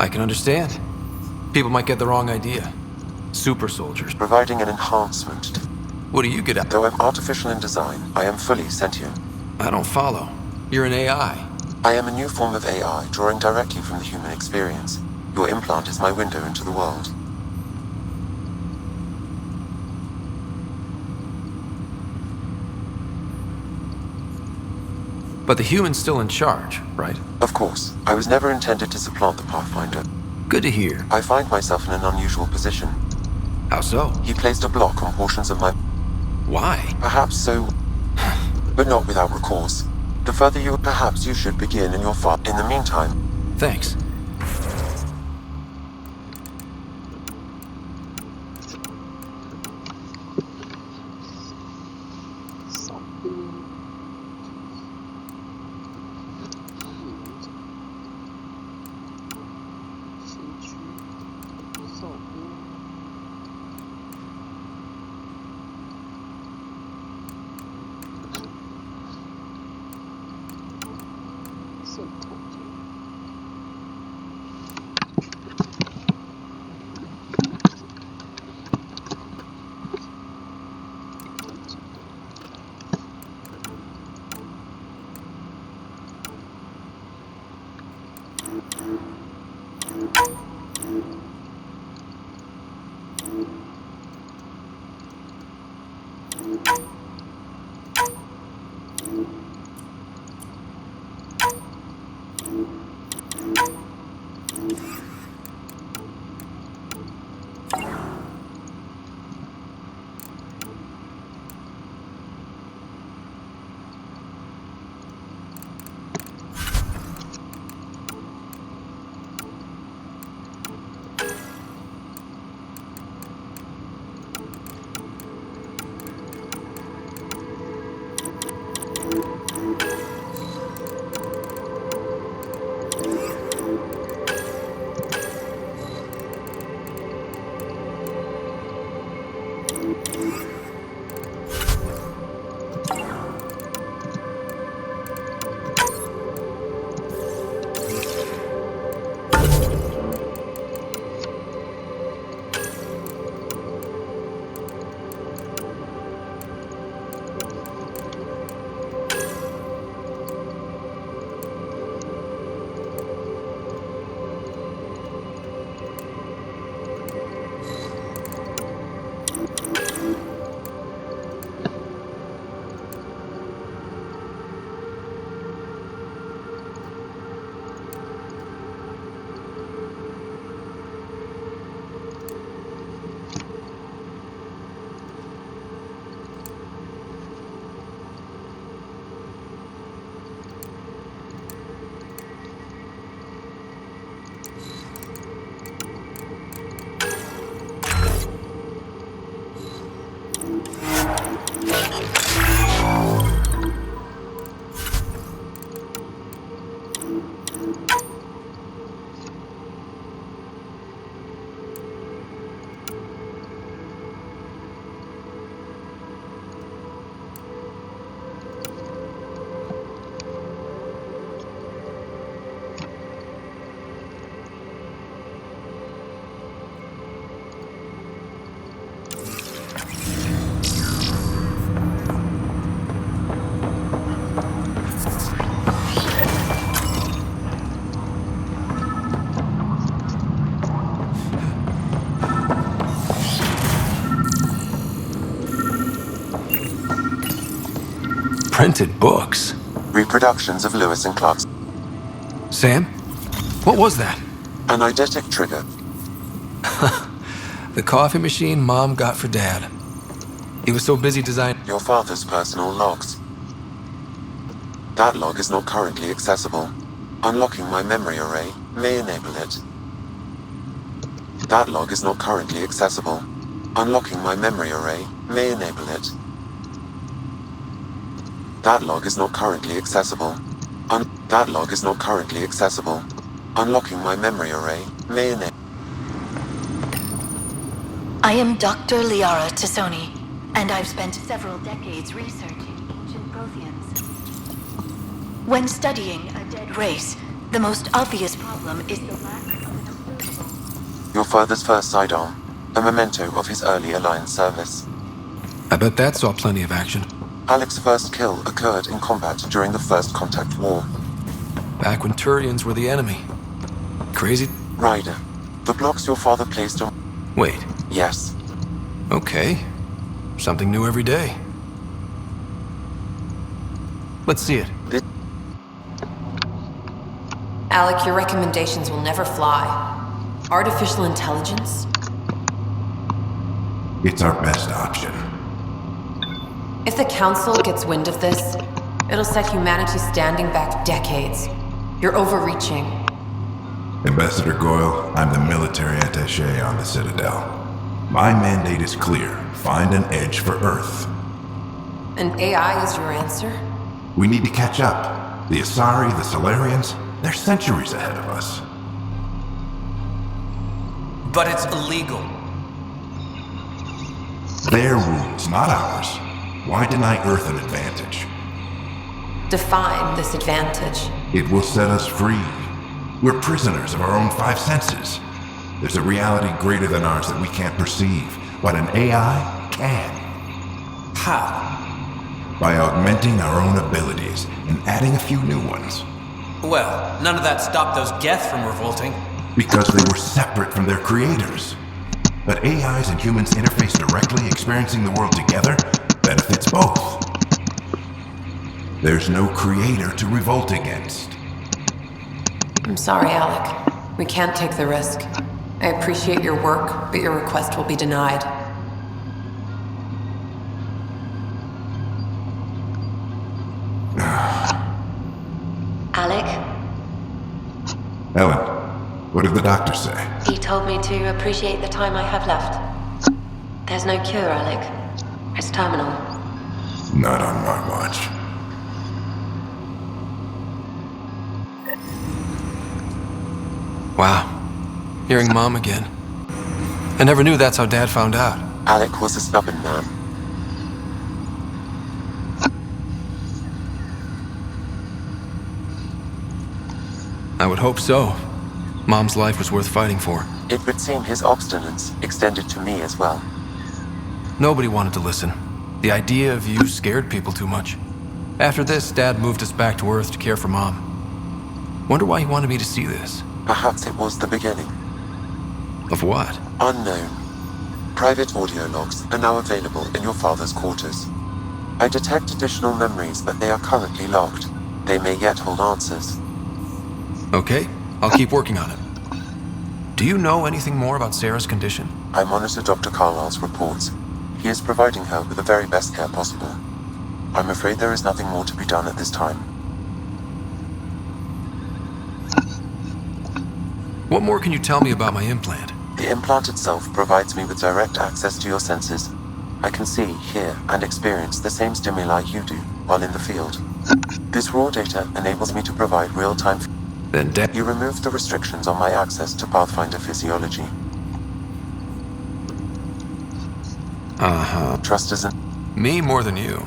I can understand. People might get the wrong idea. Super soldiers. Providing an enhancement. What do you get at? Though I'm artificial in design, I am fully sentient. I don't follow. You're an AI. I am a new form of AI, drawing directly from the human experience. Your implant is my window into the world. But the human's still in charge, right? Of course. I was never intended to supplant the Pathfinder. Good to hear. I find myself in an unusual position. How so? He placed a block on portions of my... Why? Perhaps so... but not without recourse. The further you... Perhaps you should begin in your farm. In the meantime... Thanks. Printed books. Reproductions of Lewis and Clark's. Sam? What was that? An eidetic trigger. The coffee machine Mom got for Dad. He was so busy designing... Your father's personal logs. That log is not currently accessible. Unlocking my memory array may enable it. That log is not currently accessible. Unlocking my memory array may enable it. That log is not currently accessible. That log is not currently accessible. Unlocking my memory array may enable... I am Dr. Liara Tassoni, and I've spent several decades researching ancient Protheans. When studying a dead race, the most obvious problem is the lack of an observable... Your father's first sidearm, a memento of his early Alliance service. I bet that saw plenty of action. Alec's first kill occurred in combat during the First Contact War. Back when Turians were the enemy. Crazy... Ryder, the blocks your father placed on... Wait. Yes. Okay. Something new every day. Let's see it. Alec, your recommendations will never fly. Artificial intelligence? It's our best option. If the Council gets wind of this, it'll set humanity standing back decades. You're overreaching. Ambassador Goyle, I'm the military attaché on the Citadel. My mandate is clear. Find an edge for Earth. And AI is your answer? We need to catch up. The Asari, the Solarians, they're centuries ahead of us. But it's illegal. Their rules, not ours. Why deny Earth an advantage? Define this advantage. It will set us free. We're prisoners of our own five senses. There's a reality greater than ours that we can't perceive, but an AI can. How? By augmenting our own abilities and adding a few new ones. Well, none of that stopped those Geth from revolting. Because they were separate from their creators. But AIs and humans interface directly, experiencing the world together, benefits both. There's no creator to revolt against. I'm sorry, Alec. We can't take the risk. I appreciate your work, but your request will be denied. Alec? Ellen, what did the doctor say? He told me to appreciate the time I have left. There's no cure, Alec. It's terminal. Not on my watch. Wow. Hearing Mom again. I never knew that's how Dad found out. Alec was a stubborn man. I would hope so. Mom's life was worth fighting for. It would seem his obstinance extended to me as well. Nobody wanted to listen. The idea of you scared people too much. After this, Dad moved us back to Earth to care for Mom. Wonder why he wanted me to see this. Perhaps it was the beginning. Of what? Unknown. Private audio logs are now available in your father's quarters. I detect additional memories, but they are currently locked. They may yet hold answers. Okay, I'll keep working on it. Do you know anything more about Sarah's condition? I monitor Dr. Carlisle's reports. He is providing her with the very best care possible. I'm afraid there is nothing more to be done at this time. What more can you tell me about my implant? The implant itself provides me with direct access to your senses. I can see, hear, and experience the same stimuli you do while in the field. This raw data enables me to provide real-time... Then you removed the restrictions on my access to Pathfinder physiology. Uh-huh. Trust isn't... Me more than you.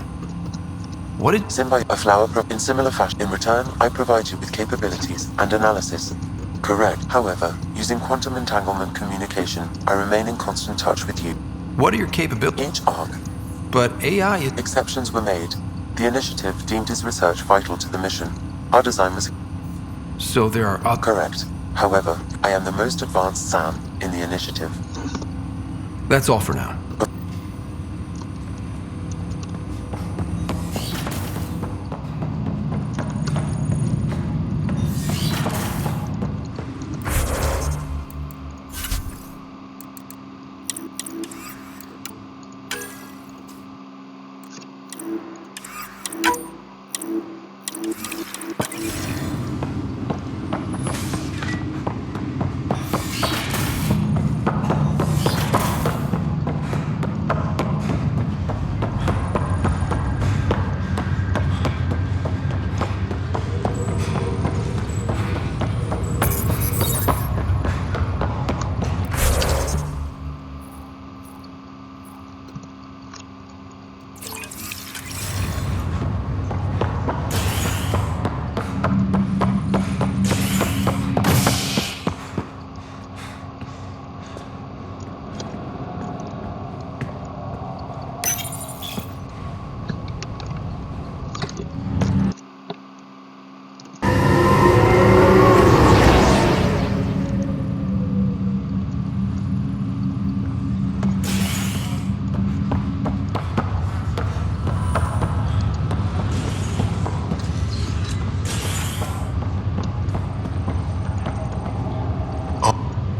What did... a flower in similar fashion. In return, I provide you with capabilities and analysis. Correct. However, using quantum entanglement communication, I remain in constant touch with you. What are your capabilities? Each arc. But AI is... Exceptions were made. The initiative deemed his research vital to the mission. Our design was... So there are... Correct. However, I am the most advanced SAM in the initiative. That's all for now.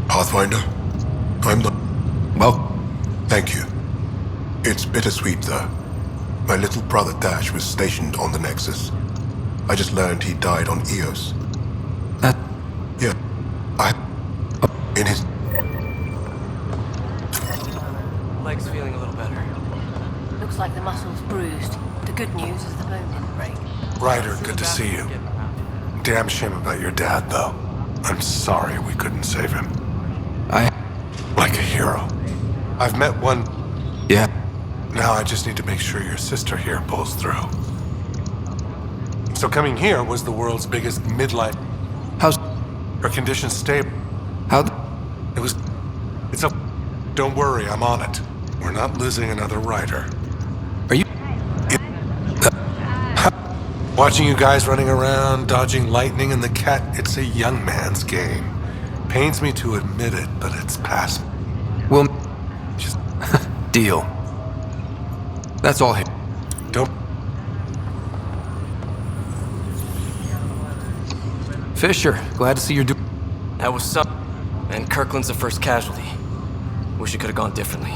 Pathfinder, I'm the... Well, thank you. It's bittersweet, though. My little brother Dash was stationed on the Nexus. I just learned he died on Eos. Yeah. In his... Leg's feeling a little better. Looks like the muscle's bruised. The good news is the bone didn't break. Ryder, good to see you. Damn shame about your dad, though. I'm sorry we couldn't save him. Like a hero. I've met one... Yeah. Now I just need to make sure your sister here pulls through. So coming here was the world's biggest midlife... How's... Her condition's stable. How... It was... It's a... Don't worry, I'm on it. We're not losing another Ryder. Are you... Watching you guys running around, dodging lightning and the cat, it's a young man's game. Pains me to admit it, but it's past. Well, just... Deal. That's all him. Don't... Fisher, glad to see you're doing... That was some... And Kirkland's the first casualty. Wish it could have gone differently.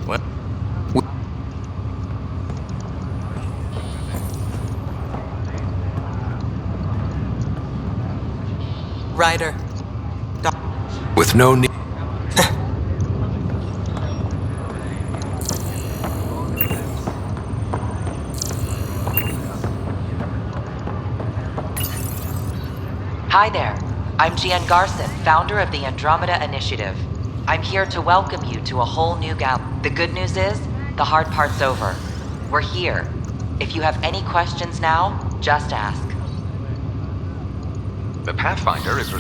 What? Ryder. With no need... Hi there. I'm Gian Garson, founder of the Andromeda Initiative. I'm here to welcome you to a whole new The good news is, the hard part's over. We're here. If you have any questions now, just ask. The Pathfinder is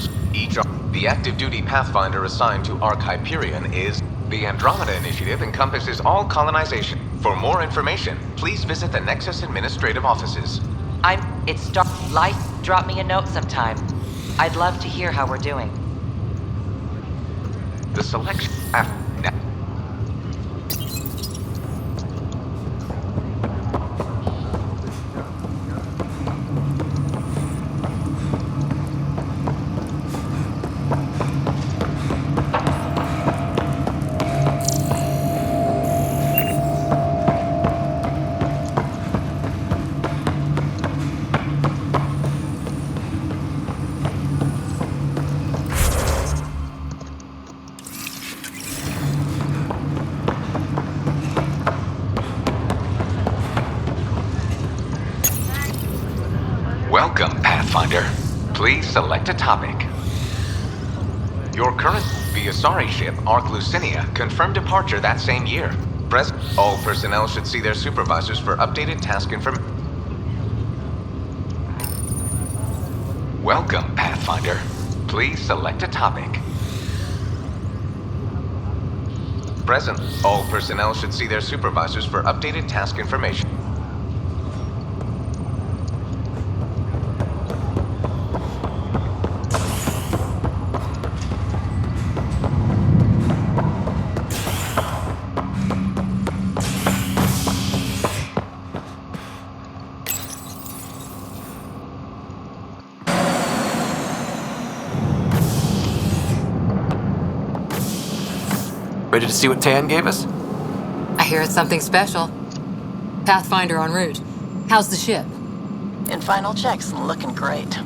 the active duty Pathfinder assigned to Ark Hyperion is the Andromeda Initiative encompasses all colonization. For more information, please visit the Nexus Administrative Offices. Life, drop me a note sometime. I'd love to hear how we're doing. The selection Welcome, Pathfinder. Please select a topic. Your current Asari ship, Ark Lucinia, confirmed departure that same year. All personnel should see their supervisors for updated task information. Welcome, Pathfinder. Please select a topic. Present, all personnel should see their supervisors for updated task information. Ready to see what Tan gave us? I hear it's something special. Pathfinder en route. How's the ship? In final checks and looking great.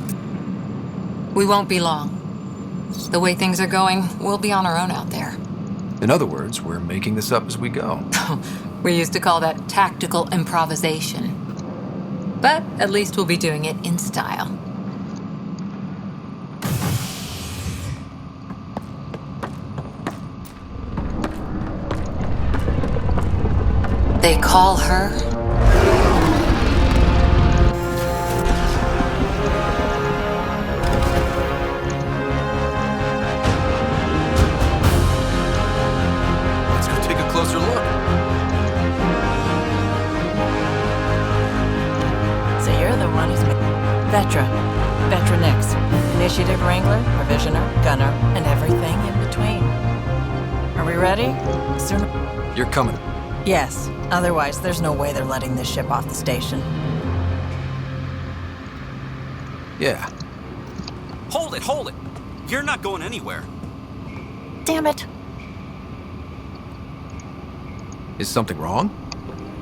We won't be long. The way things are going, we'll be on our own out there. In other words, we're making this up as we go. We used to call that tactical improvisation. But at least we'll be doing it in style. They call her... Let's go take a closer look. So you're the one who's... Vetra. Vetra Nix. Initiative Wrangler, Provisioner, Gunner, and everything in between. Are we ready? Sooner... You're coming. Yes. Otherwise, there's no way they're letting this ship off the station. Yeah. Hold it! You're not going anywhere. Damn it. Is something wrong?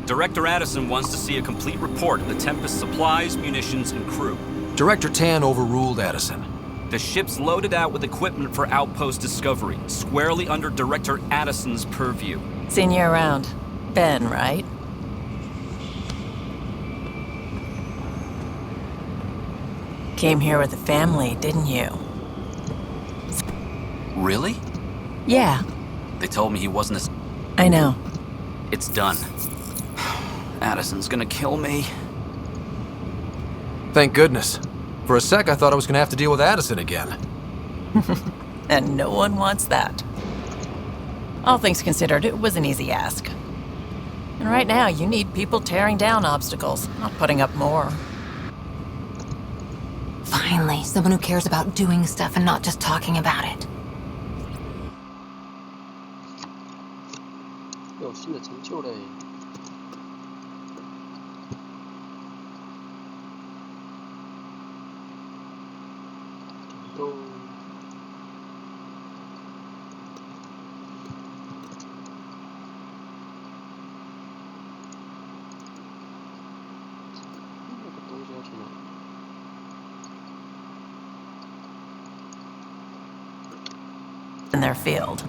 Director Addison wants to see a complete report of the Tempest's supplies, munitions, and crew. Director Tan overruled Addison. The ship's loaded out with equipment for outpost discovery, squarely under Director Addison's purview. Seen you around. Ben, right? Came here with a family, didn't you? Really? Yeah, They told me he wasn't as... I know. It's done. Addison's gonna kill me. Thank goodness. For a sec, I thought I was going to have to deal with Addison again. And no one wants that. All things considered, it was an easy ask. And right now, you need people tearing down obstacles, not putting up more. Finally, someone who cares about doing stuff and not just talking about it. 有新的成就嘞！都。 In their field.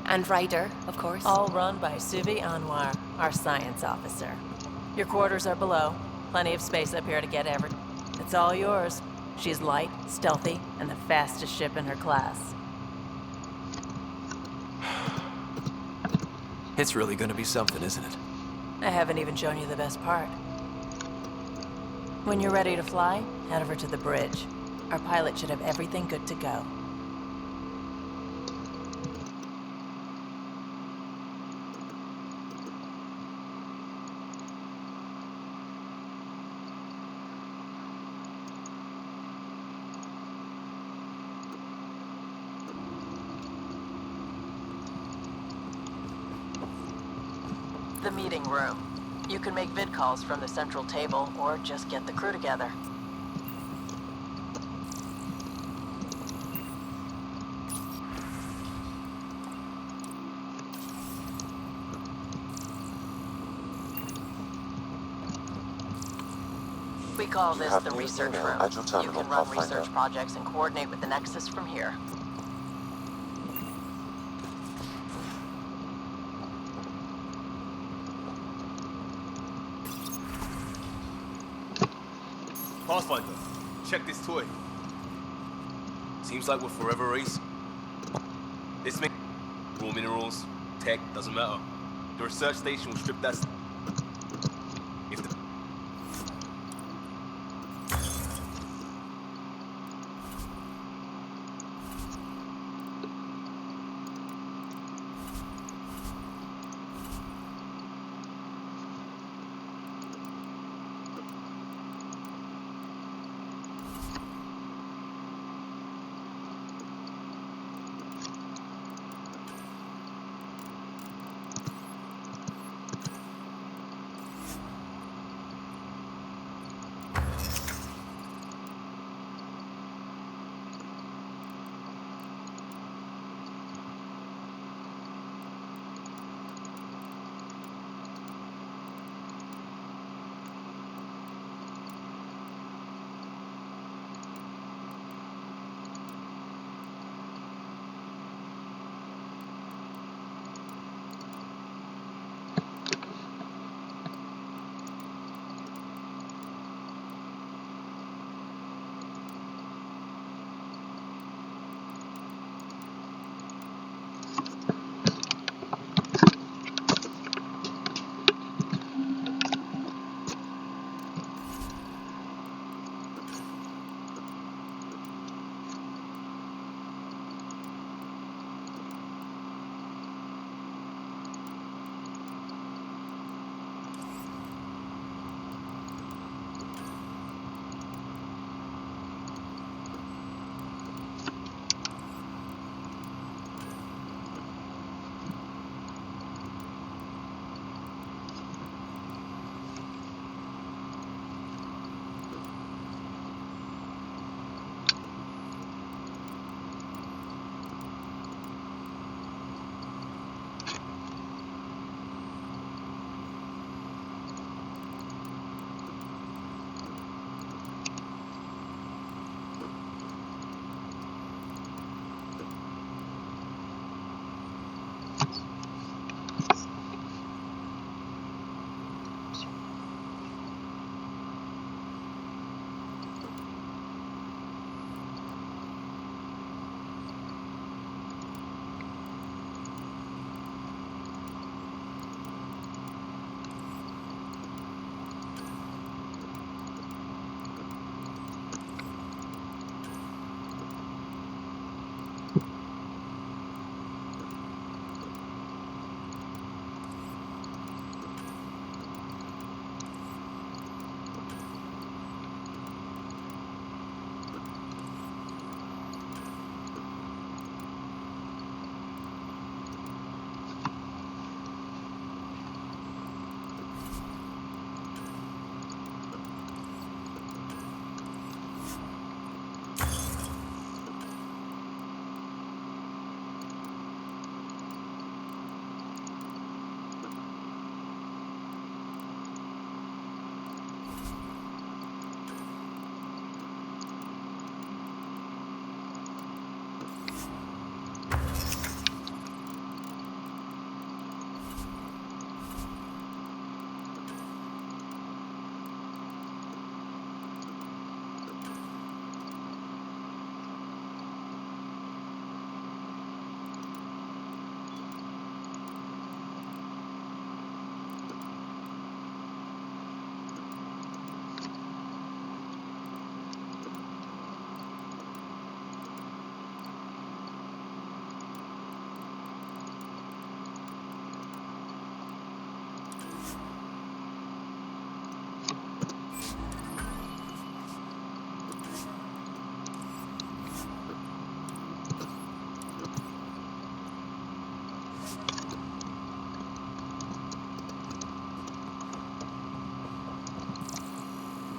And Ryder, of course. All run by Suvi Anwar, our science officer. Your quarters are below. Plenty of space up here to get every... It's all yours. She's light, stealthy, and the fastest ship in her class. It's really going to be something, isn't it? I haven't even shown you the best part. When you're ready to fly, head over to the bridge. Our pilot should have everything good to go. The meeting room. You can make vid calls from the central table, or just get the crew together. We call this the research room. You can run research projects and coordinate with the Nexus from here. Pathfinder, check this toy. Seems like we're forever racing. This makes raw minerals, tech, doesn't matter. The research station will strip that. If the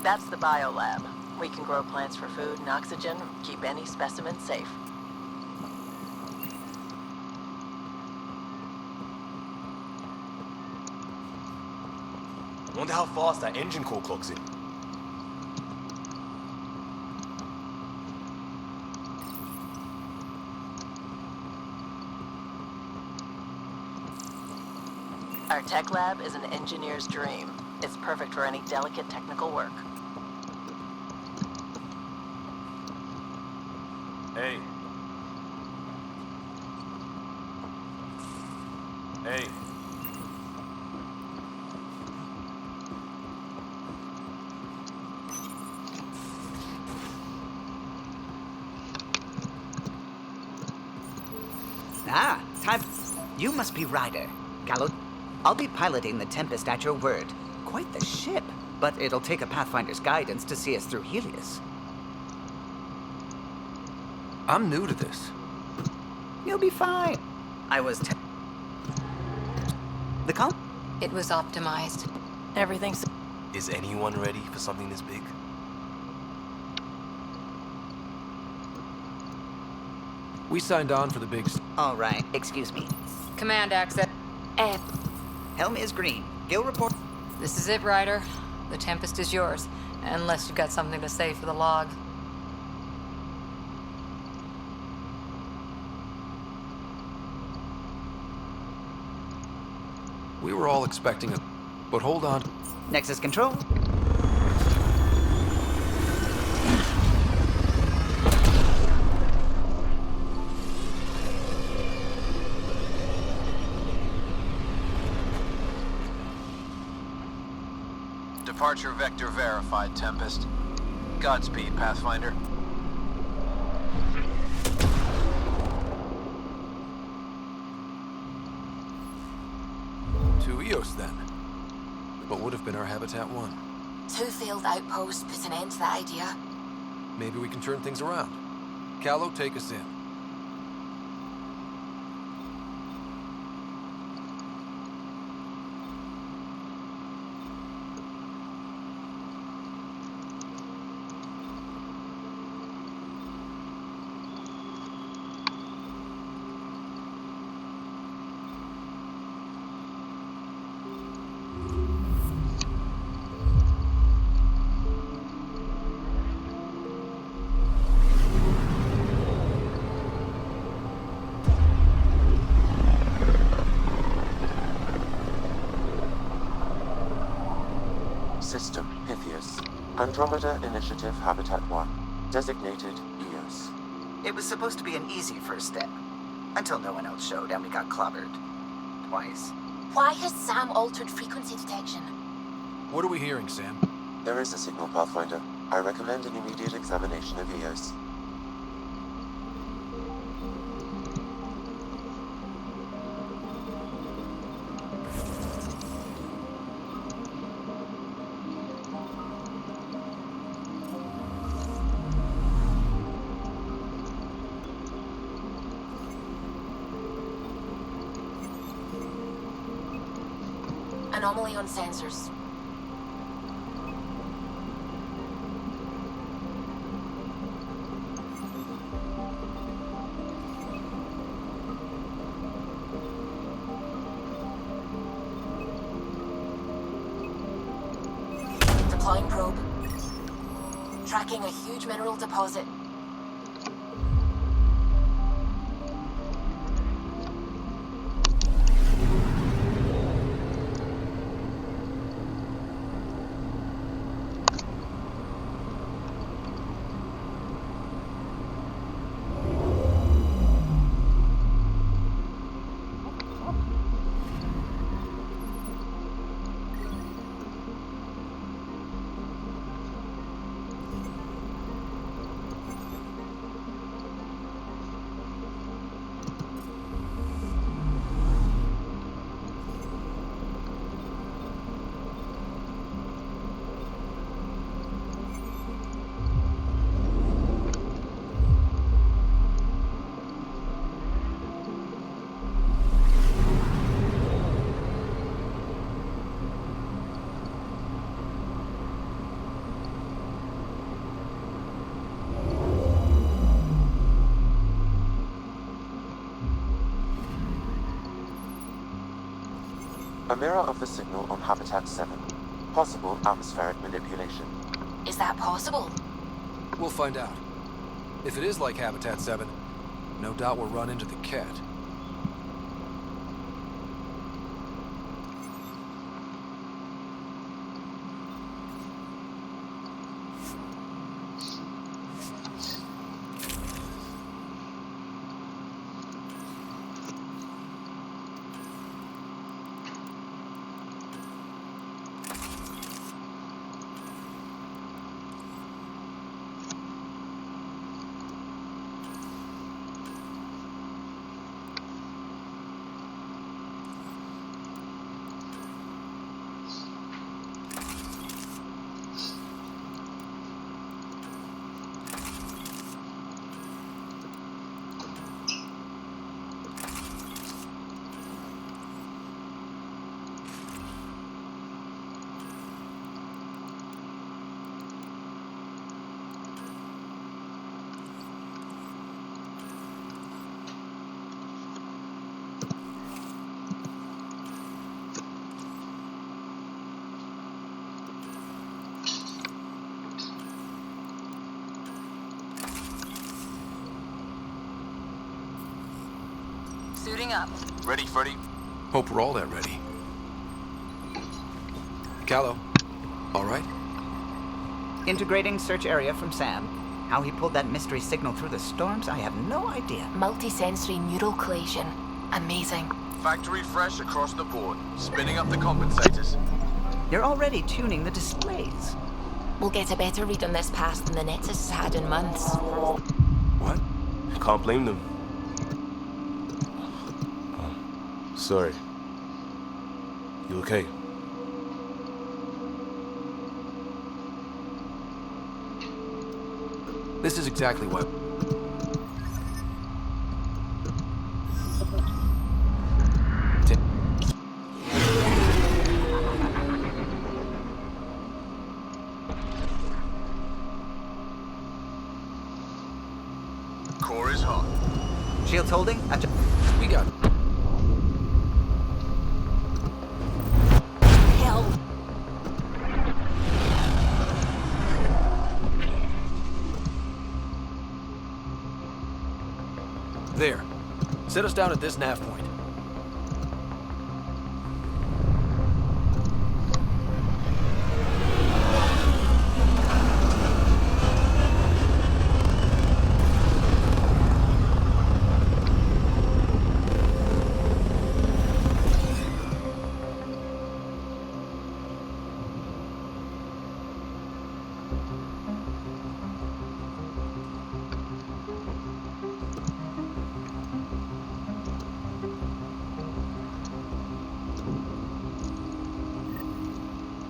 That's the biolab. We can grow plants for food and oxygen, keep any specimen safe. Wonder how fast that engine core clocks in. Our tech lab is an engineer's dream. It's perfect for any delicate technical work. Hey. Hey. Ah, time. You must be Ryder. Gallo, I'll be piloting the Tempest at your word. Quite the ship, but it'll take a Pathfinder's guidance to see us through Helios. I'm new to this. You'll be fine. I was the call? It was optimized. Everything's... Is anyone ready for something this big? We signed on for the big... All right, excuse me. Command access. Helm is green. Gil report. This is it, Ryder. The Tempest is yours, unless you've got something to say for the log. We were all expecting a... But hold on. Nexus control. Departure vector verified, Tempest. Godspeed, Pathfinder. To Eos, then. What would have been our Habitat 1? 2 failed outposts put an end to that idea. Maybe we can turn things around. Callow, take us in. System Pythias. Andromeda Initiative Habitat 1. Designated Eos. It was supposed to be an easy first step. Until no one else showed and we got clobbered. Twice. Why has Sam altered frequency detection? What are we hearing, Sam? There is a signal, Pathfinder. I recommend an immediate examination of Eos. Anomaly on sensors. Deploying probe. Tracking a huge mineral deposit. A mirror of the signal on Habitat 7. Possible atmospheric manipulation. Is that possible? We'll find out. If it is like Habitat 7, no doubt we'll run into the cat. Moving up. Ready, Freddy? Hope we're all that ready. Callow, all right? Integrating search area from Sam. How he pulled that mystery signal through the storms, I have no idea. Multisensory neural collision. Amazing. Factory fresh across the board. Spinning up the compensators. You're already tuning the displays. We'll get a better read on this pass than the Nexus has had in months. What? Can't blame them. Sorry. You okay? This is exactly what... Core is hot. Shields holding? We got it. Hell. There. Set us down at this nav point.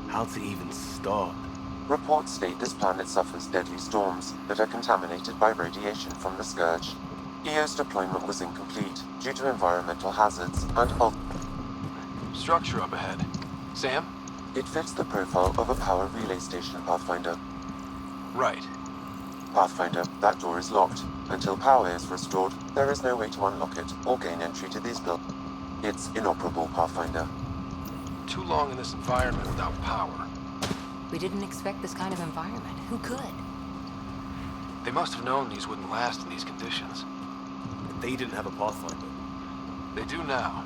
How to even start? Reports state this planet suffers deadly storms that are contaminated by radiation from the Scourge. EO's deployment was incomplete due to environmental hazards and structure up ahead. Sam? It fits the profile of a power relay station, Pathfinder. Right. Pathfinder, that door is locked. Until power is restored, there is no way to unlock it or gain entry to these buildings. It's inoperable, Pathfinder. Too long in this environment without power. We didn't expect this kind of environment. Who could? They must have known these wouldn't last in these conditions. They didn't have a Pathfinder. They do now.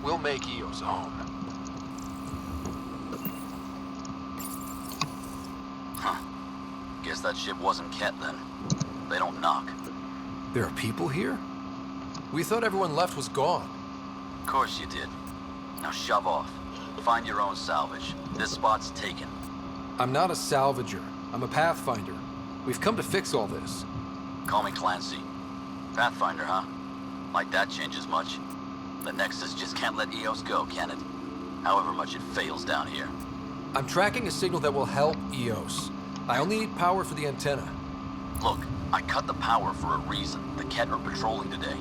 We'll make Eos a home. Huh. Guess that ship wasn't Ket then. They don't knock. There are people here? We thought everyone left was gone. Of course you did. Now shove off. Find your own salvage. This spot's taken. I'm not a salvager. I'm a Pathfinder. We've come to fix all this. Call me Clancy. Pathfinder, huh? Like that changes much. The Nexus just can't let Eos go, can it? However much it fails down here. I'm tracking a signal that will help Eos. I only need power for the antenna. Look, I cut the power for a reason. The Ket are patrolling today.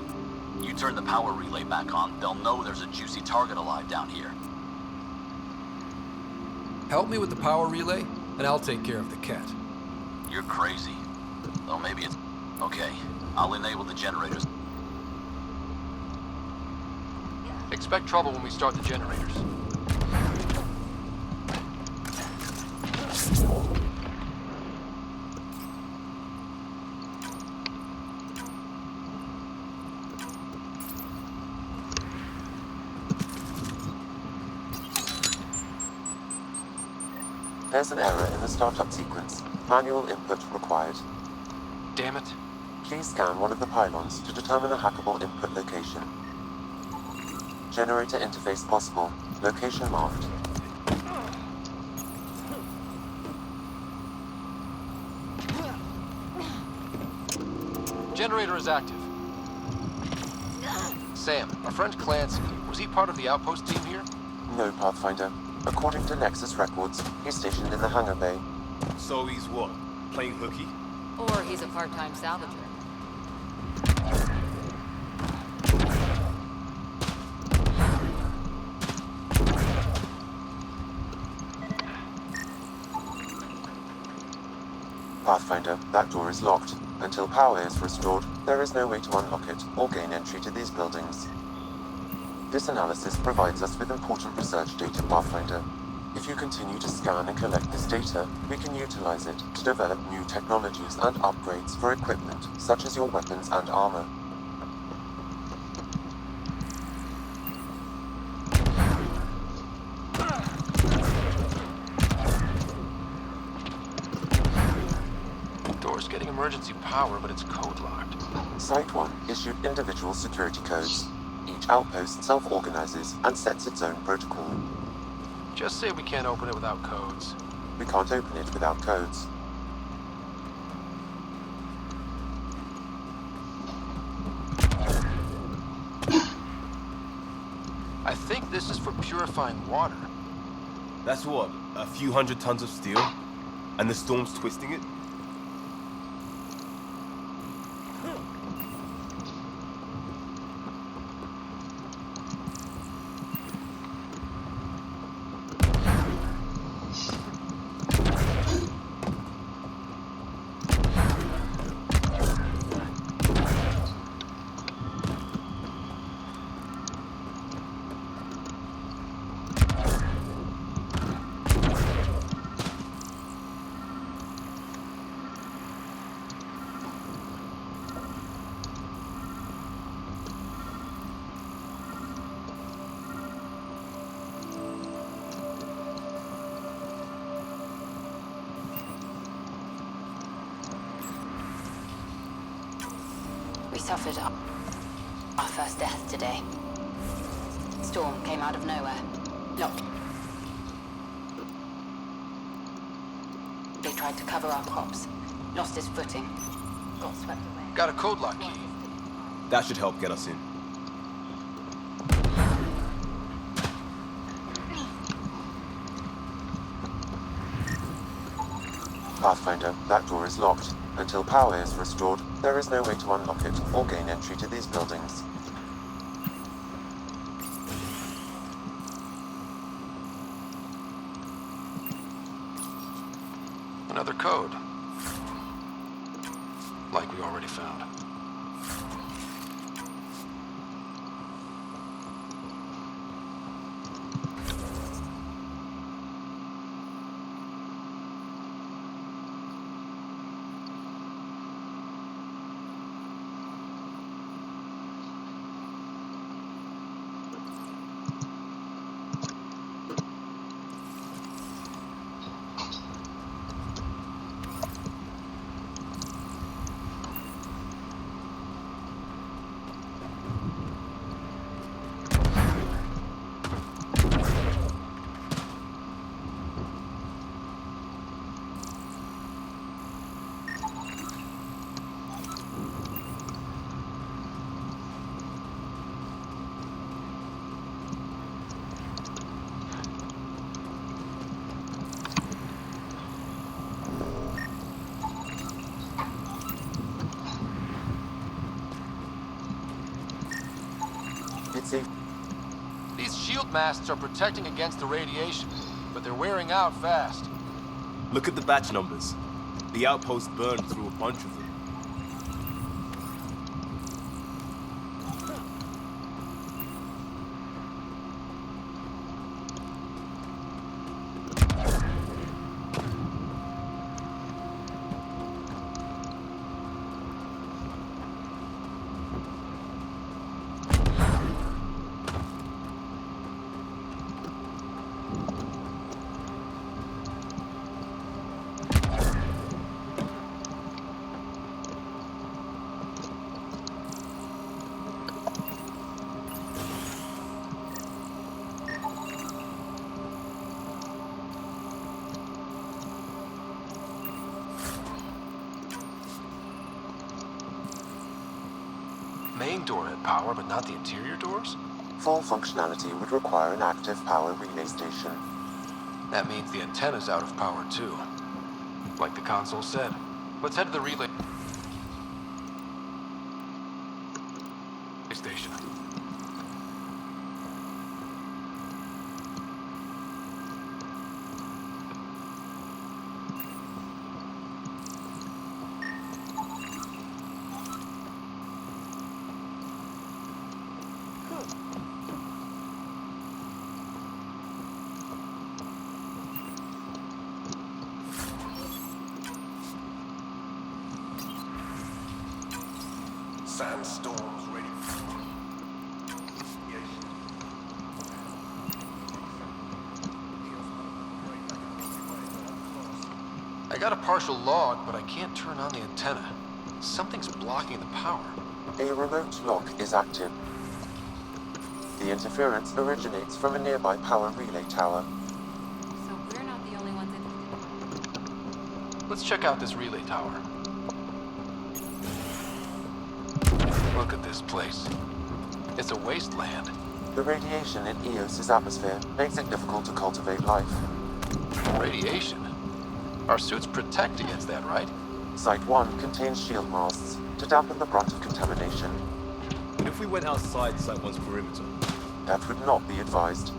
You turn the power relay back on, they'll know there's a juicy target alive down here. Help me with the power relay, and I'll take care of the Ket. You're crazy. Though maybe it's... Okay, I'll enable the generators. Expect trouble when we start the generators. There's an error in the startup sequence. Manual input required. Damn it. Please scan one of the pylons to determine a hackable input location. Generator interface possible. Location marked. Generator is active. Sam, our friend Clancy, was he part of the outpost team here? No, Pathfinder. According to Nexus records, he's stationed in the hangar bay. So he's what? Playing hooky? Or he's a part-time salvager. Pathfinder, that door is locked. Until power is restored, there is no way to unlock it or gain entry to these buildings. This analysis provides us with important research data, Pathfinder. If you continue to scan and collect this data, we can utilize it to develop new technologies and upgrades for equipment, such as your weapons and armor. emergency power, but it's code locked. Site 1 issued individual security codes. Each outpost self-organizes and sets its own protocol. Just say we can't open it without codes. We can't open it without codes. I think this is for purifying water. That's what, a few hundred tons of steel? And the storm's twisting it? We suffered our first death today. Storm came out of nowhere. Locked. They tried to cover our crops. Lost his footing. Got swept away. Got a code lock key. That should help get us in. Pathfinder, that door is locked. Until power is restored, there is no way to unlock it or gain entry to these buildings. Another code. Like we already found. These shield masts are protecting against the radiation, but they're wearing out fast. Look at the batch numbers. The outpost burned through a bunch of them. Main door had power, but not the interior doors? Full functionality would require an active power relay station. That means the antenna's out of power too. Like the console said. Let's head to the relay station. Sandstorms ready. I got a partial log, but I can't turn on the antenna. Something's blocking the power. A remote lock is active. The interference originates from a nearby power relay tower. So we're not the only ones interested. Let's check out this relay tower. Look at this place. It's a wasteland. The radiation in Eos's atmosphere makes it difficult to cultivate life. Radiation? Our suits protect against that, right? Site 1 contains shield masts to dampen the brunt of contamination. And if we went outside Site 1's perimeter? That would not be advised.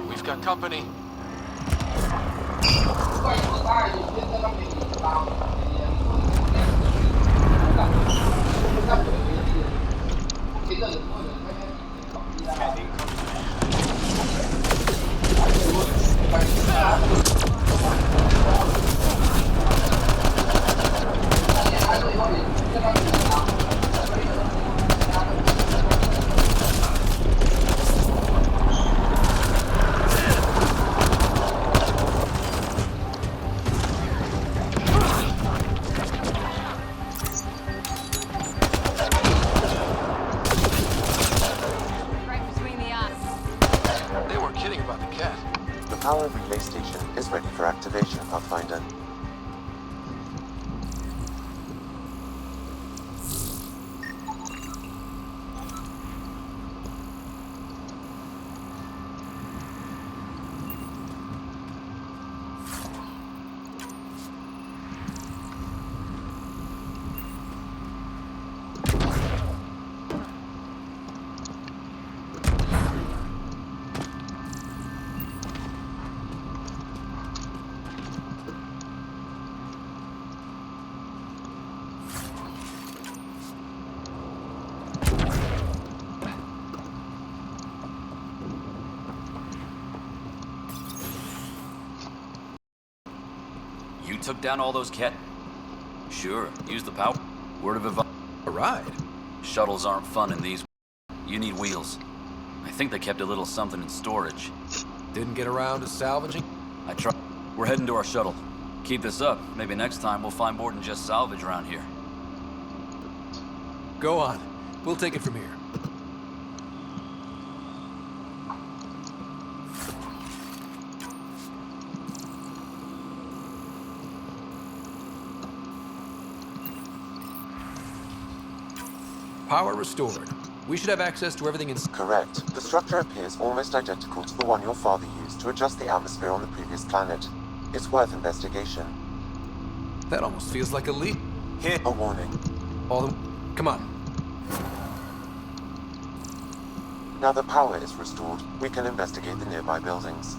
We've got company. The power relay station is ready for activation, Pathfinder. You took down all those cat... Sure, use the power. Word of advice. A ride? Shuttles aren't fun in these. You need wheels. I think they kept a little something in storage. Didn't get around to salvaging? I tried. We're heading to our shuttle. Keep this up. Maybe next time we'll find more than just salvage around here. Go on. We'll take it from here. Power restored. We should have access to everything in... Correct. The structure appears almost identical to the one your father used to adjust the atmosphere on the previous planet. It's worth investigation. That almost feels like a leap. Here, a warning. All the... Come on. Now that power is restored, we can investigate the nearby buildings.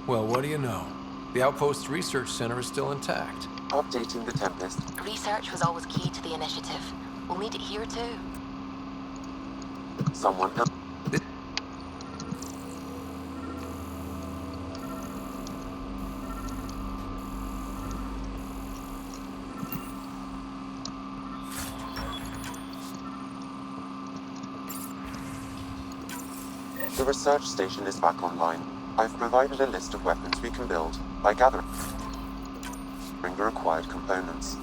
Well, what do you know? The Outpost Research Center is still intact. Updating the Tempest. Research was always key to the initiative. We'll need it here too. Someone else. The research station is back online. I've provided a list of weapons we can build by gathering the required components.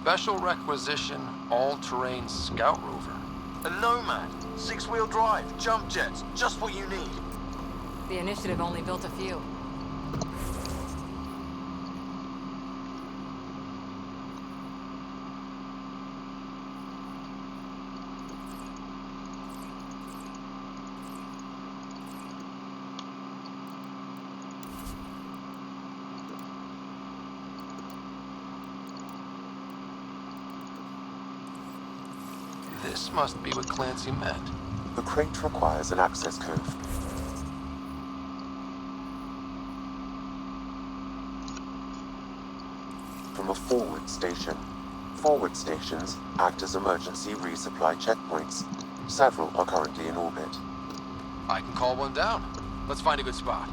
Special requisition, all-terrain scout rover. A Nomad, 6-wheel drive, jump jets, just what you need. The initiative only built a few. This must be what Clancy meant. The crate requires an access code. From a forward station. Forward stations act as emergency resupply checkpoints. Several are currently in orbit. I can call one down. Let's find a good spot.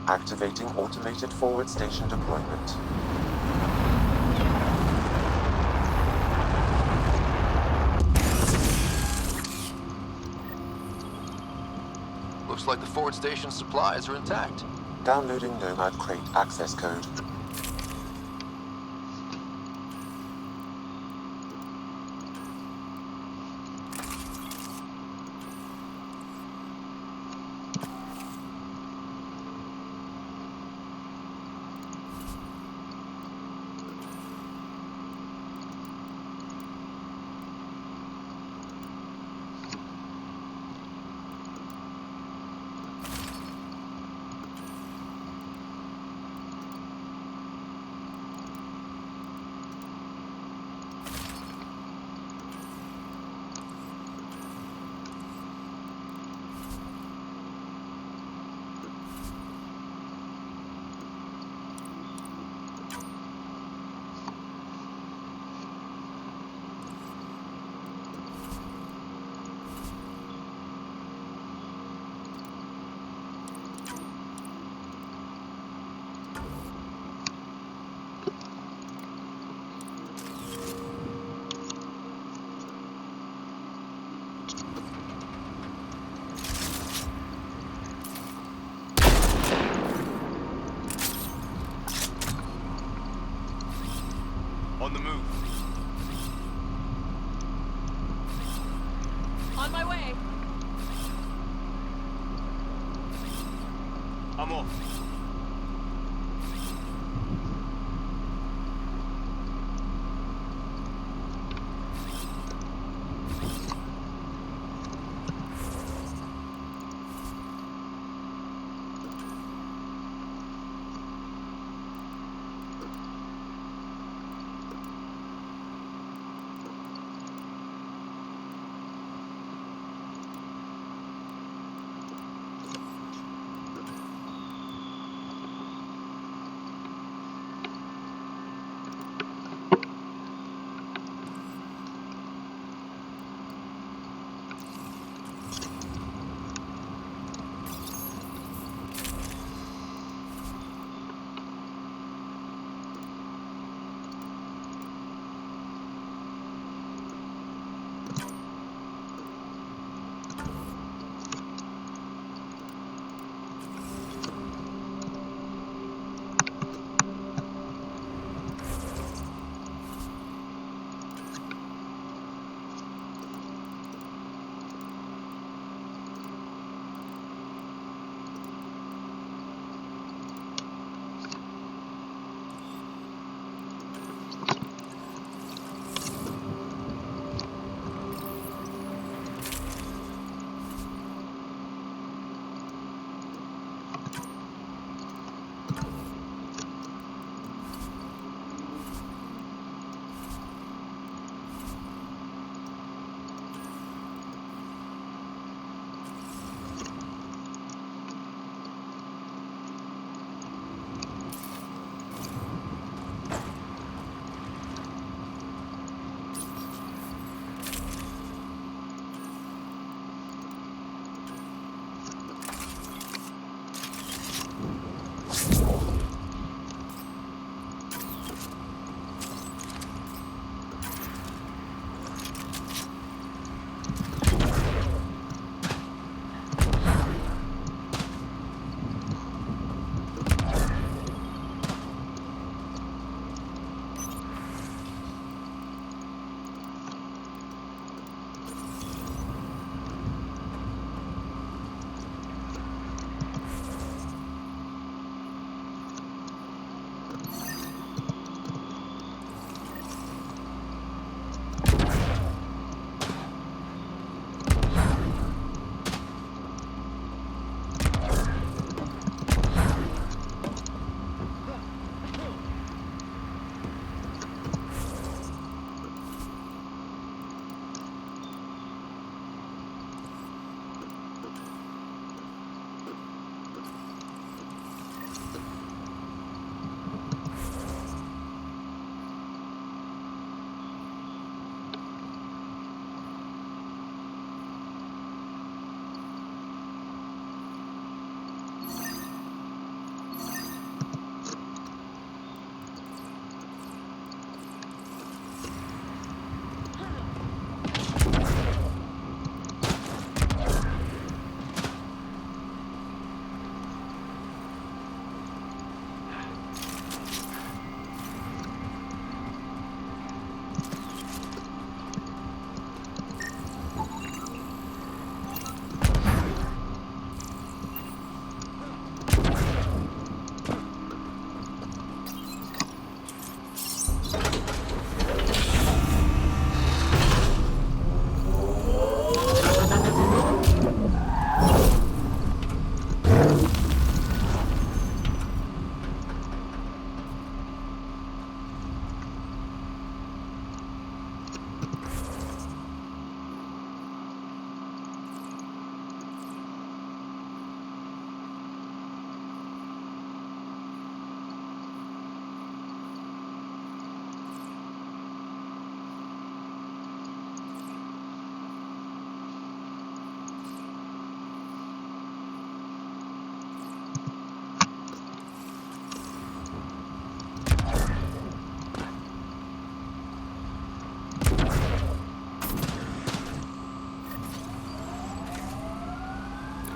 Activating automated forward station deployment. Looks like the forward station supplies are intact. Downloading Nomad crate access code. On the move. On my way. I'm off.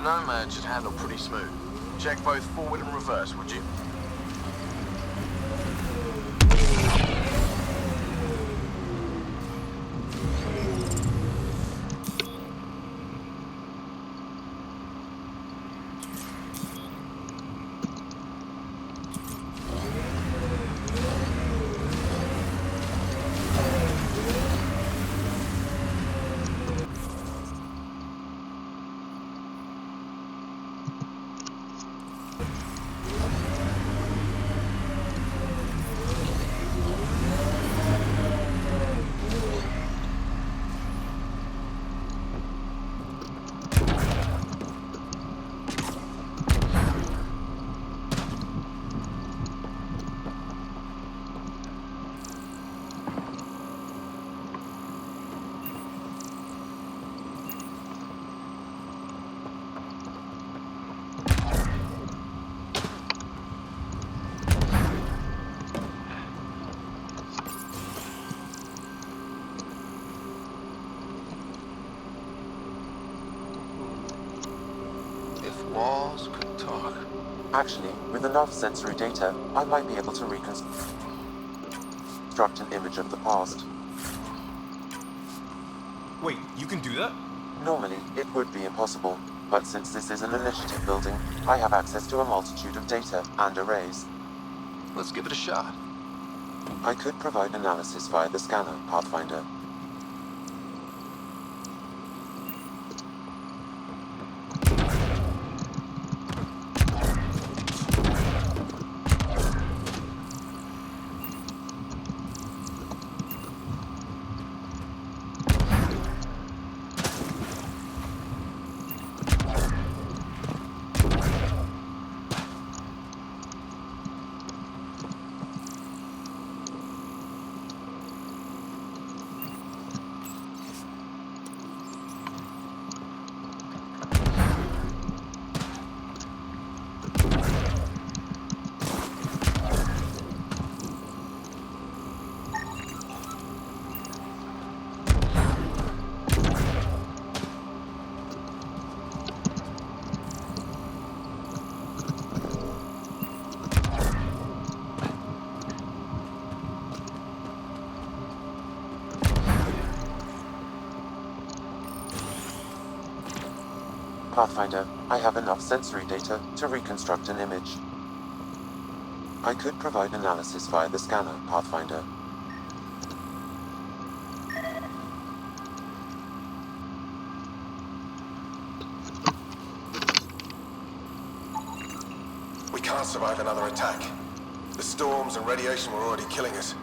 Nomad should handle pretty smooth. Check both forward and reverse, would you? Walls could talk. Actually, with enough sensory data, I might be able to reconstruct an image of the past. Wait, you can do that? Normally, it would be impossible, but since this is an initiative building, I have access to a multitude of data and arrays. Let's give it a shot. I could provide analysis via the scanner, Pathfinder. Pathfinder, I have enough sensory data to reconstruct an image. I could provide analysis via the scanner, Pathfinder. We can't survive another attack. The storms and radiation were already killing us.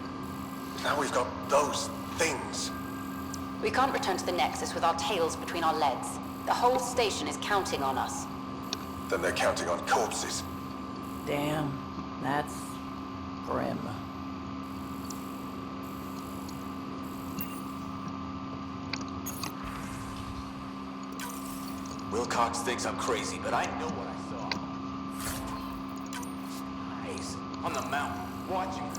Now we've got those things. We can't return to the Nexus with our tails between our legs. The whole station is counting on us. Then they're counting on corpses. Damn, that's grim. Wilcox thinks I'm crazy, but I know what I saw. Nice. On the mountain, watching.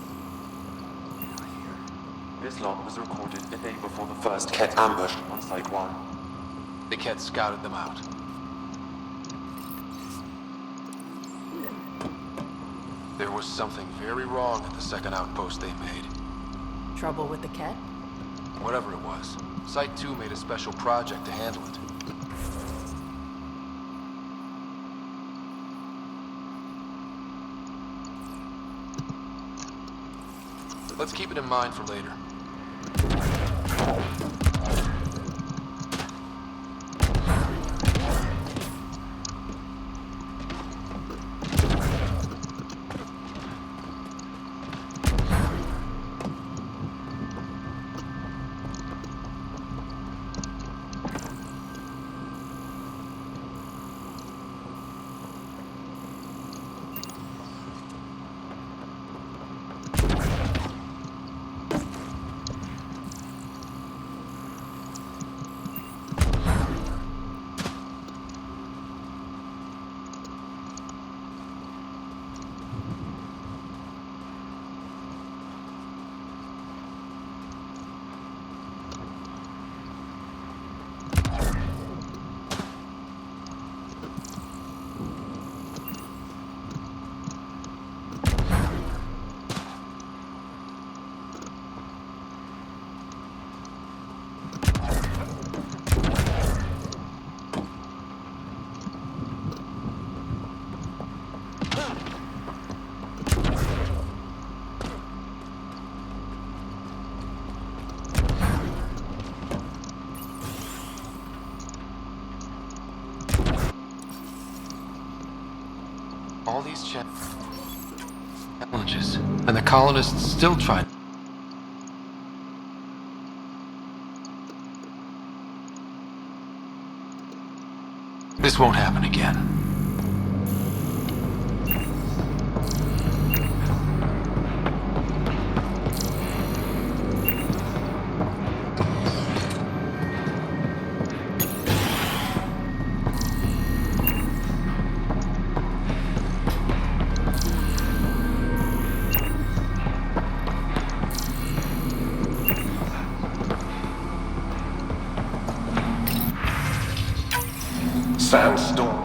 This log was recorded the day before the first Ket ambush on Site 1. The Ket scouted them out. There was something very wrong at the second outpost they made. Trouble with the Ket? Whatever it was, Site 2 made a special project to handle it. Let's keep it in mind for later. All these challenges, and the colonists still try. This won't happen again. Sandstorm.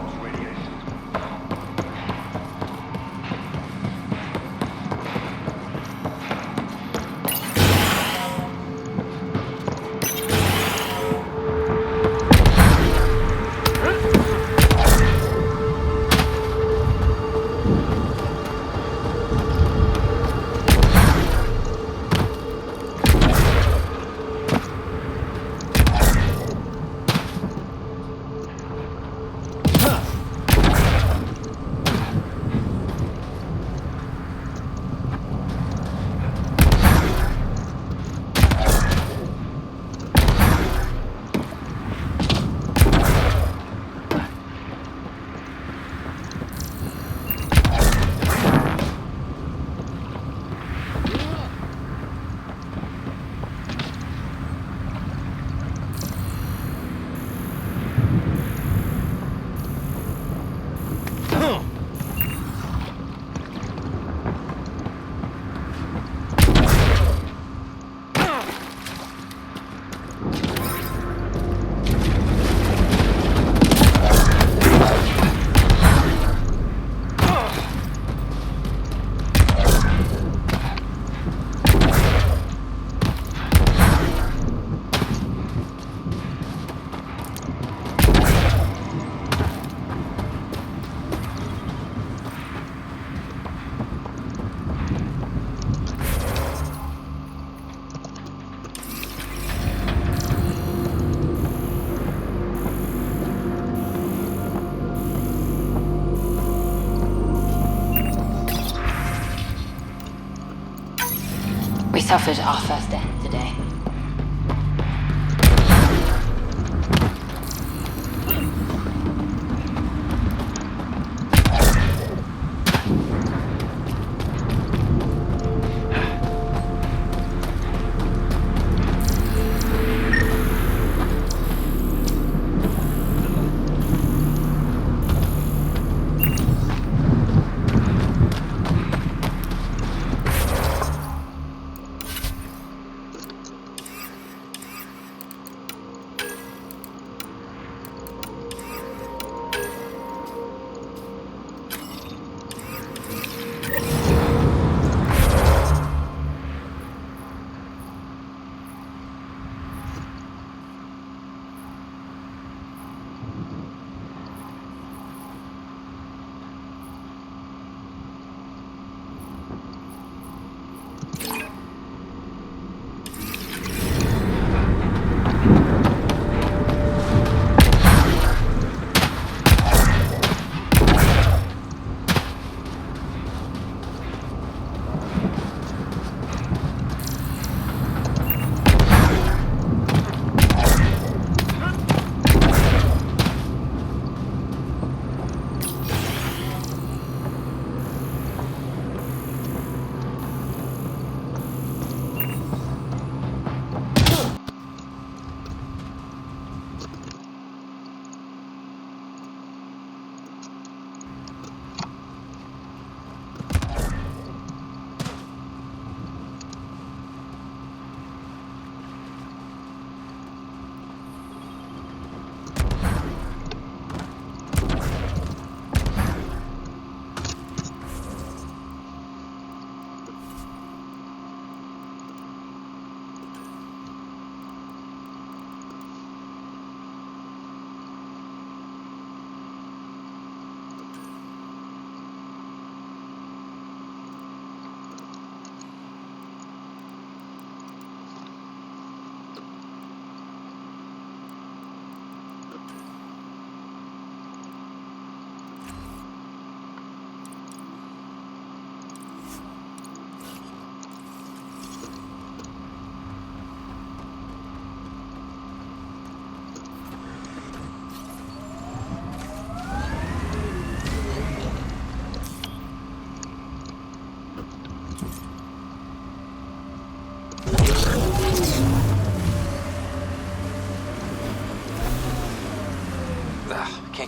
We suffered our first death today.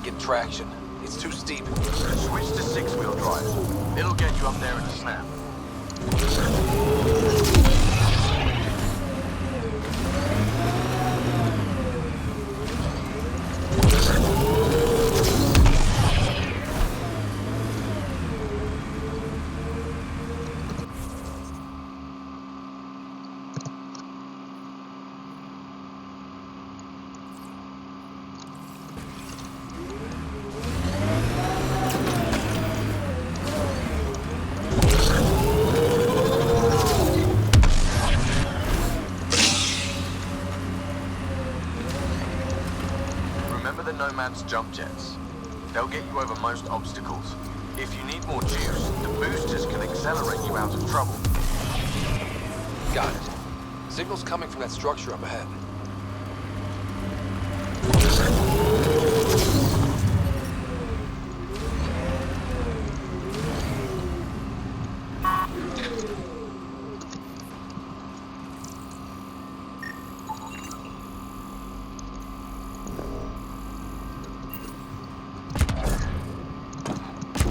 can't get traction. It's too steep. Switch to six-wheel drive. It'll get you up there in a snap. Nomad's jump jets. They'll get you over most obstacles. If you need more juice, the boosters can accelerate you out of trouble. Got it. Signal's coming from that structure up ahead.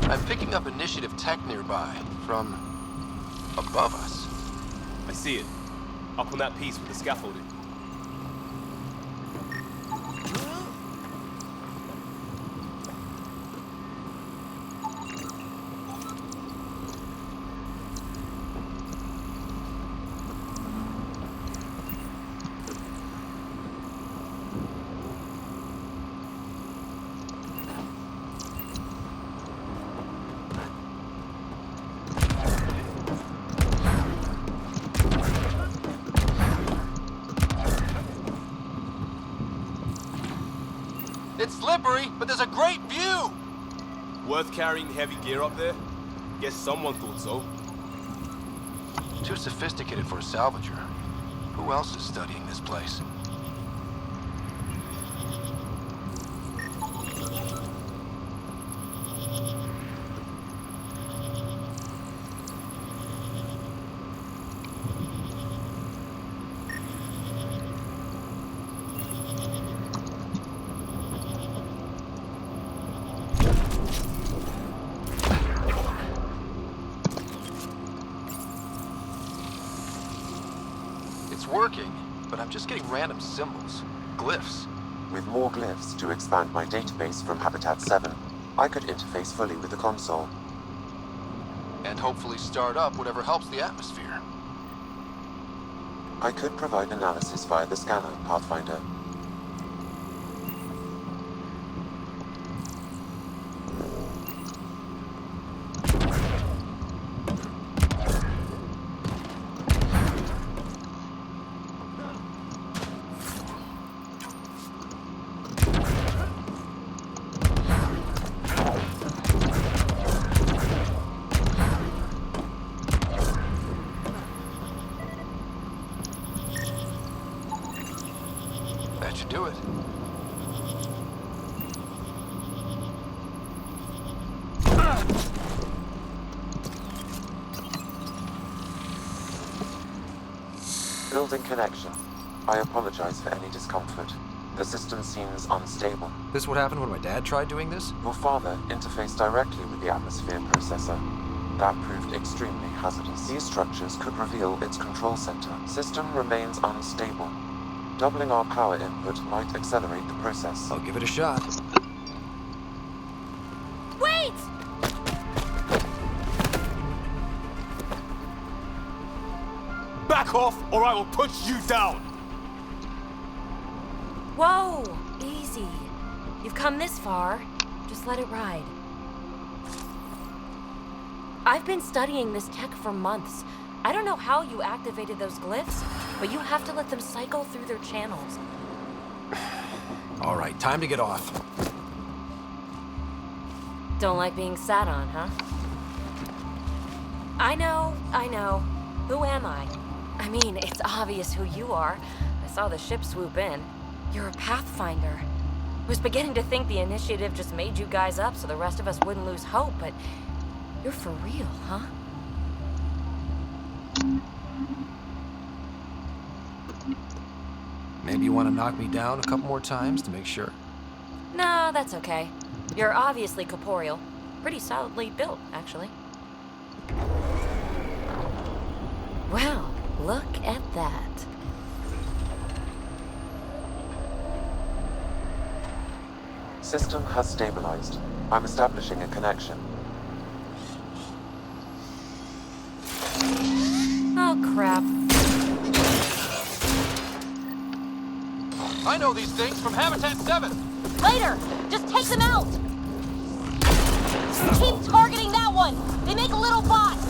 I'm picking up initiative tech nearby, from above us. I see it. Up on that piece with the scaffolding. It's slippery, but there's a great view! Worth carrying heavy gear up there? Guess someone thought so. Too sophisticated for a salvager. Who else is studying this place? It's working, but I'm just getting random symbols. Glyphs. With more glyphs to expand my database from Habitat 7, I could interface fully with the console. And hopefully start up whatever helps the atmosphere. I could provide analysis via the scanner, Pathfinder. That should do it. Building connection. I apologize for any discomfort. The system seems unstable. This what happened when my dad tried doing this? Your father interfaced directly with the atmosphere processor. That proved extremely hazardous. These structures could reveal its control center. System remains unstable. Doubling our power input might accelerate the process. I'll give it a shot. Wait! Back off, or I will punch you down! Whoa! Easy. You've come this far. Just let it ride. I've been studying this tech for months. I don't know how you activated those glyphs, but you have to let them cycle through their channels. All right, time to get off. Don't like being sat on, huh? I know. Who am I? I mean, it's obvious who you are. I saw the ship swoop in. You're a Pathfinder. I was beginning to think the initiative just made you guys up so the rest of us wouldn't lose hope, but you're for real, huh? Maybe you want to knock me down a couple more times to make sure? No, that's okay. You're obviously corporeal. Pretty solidly built, actually. Wow, look at that. System has stabilized. I'm establishing a connection. Oh, crap. I know these things from Habitat 7! Later! Just take them out! Keep targeting that one! They make little bots!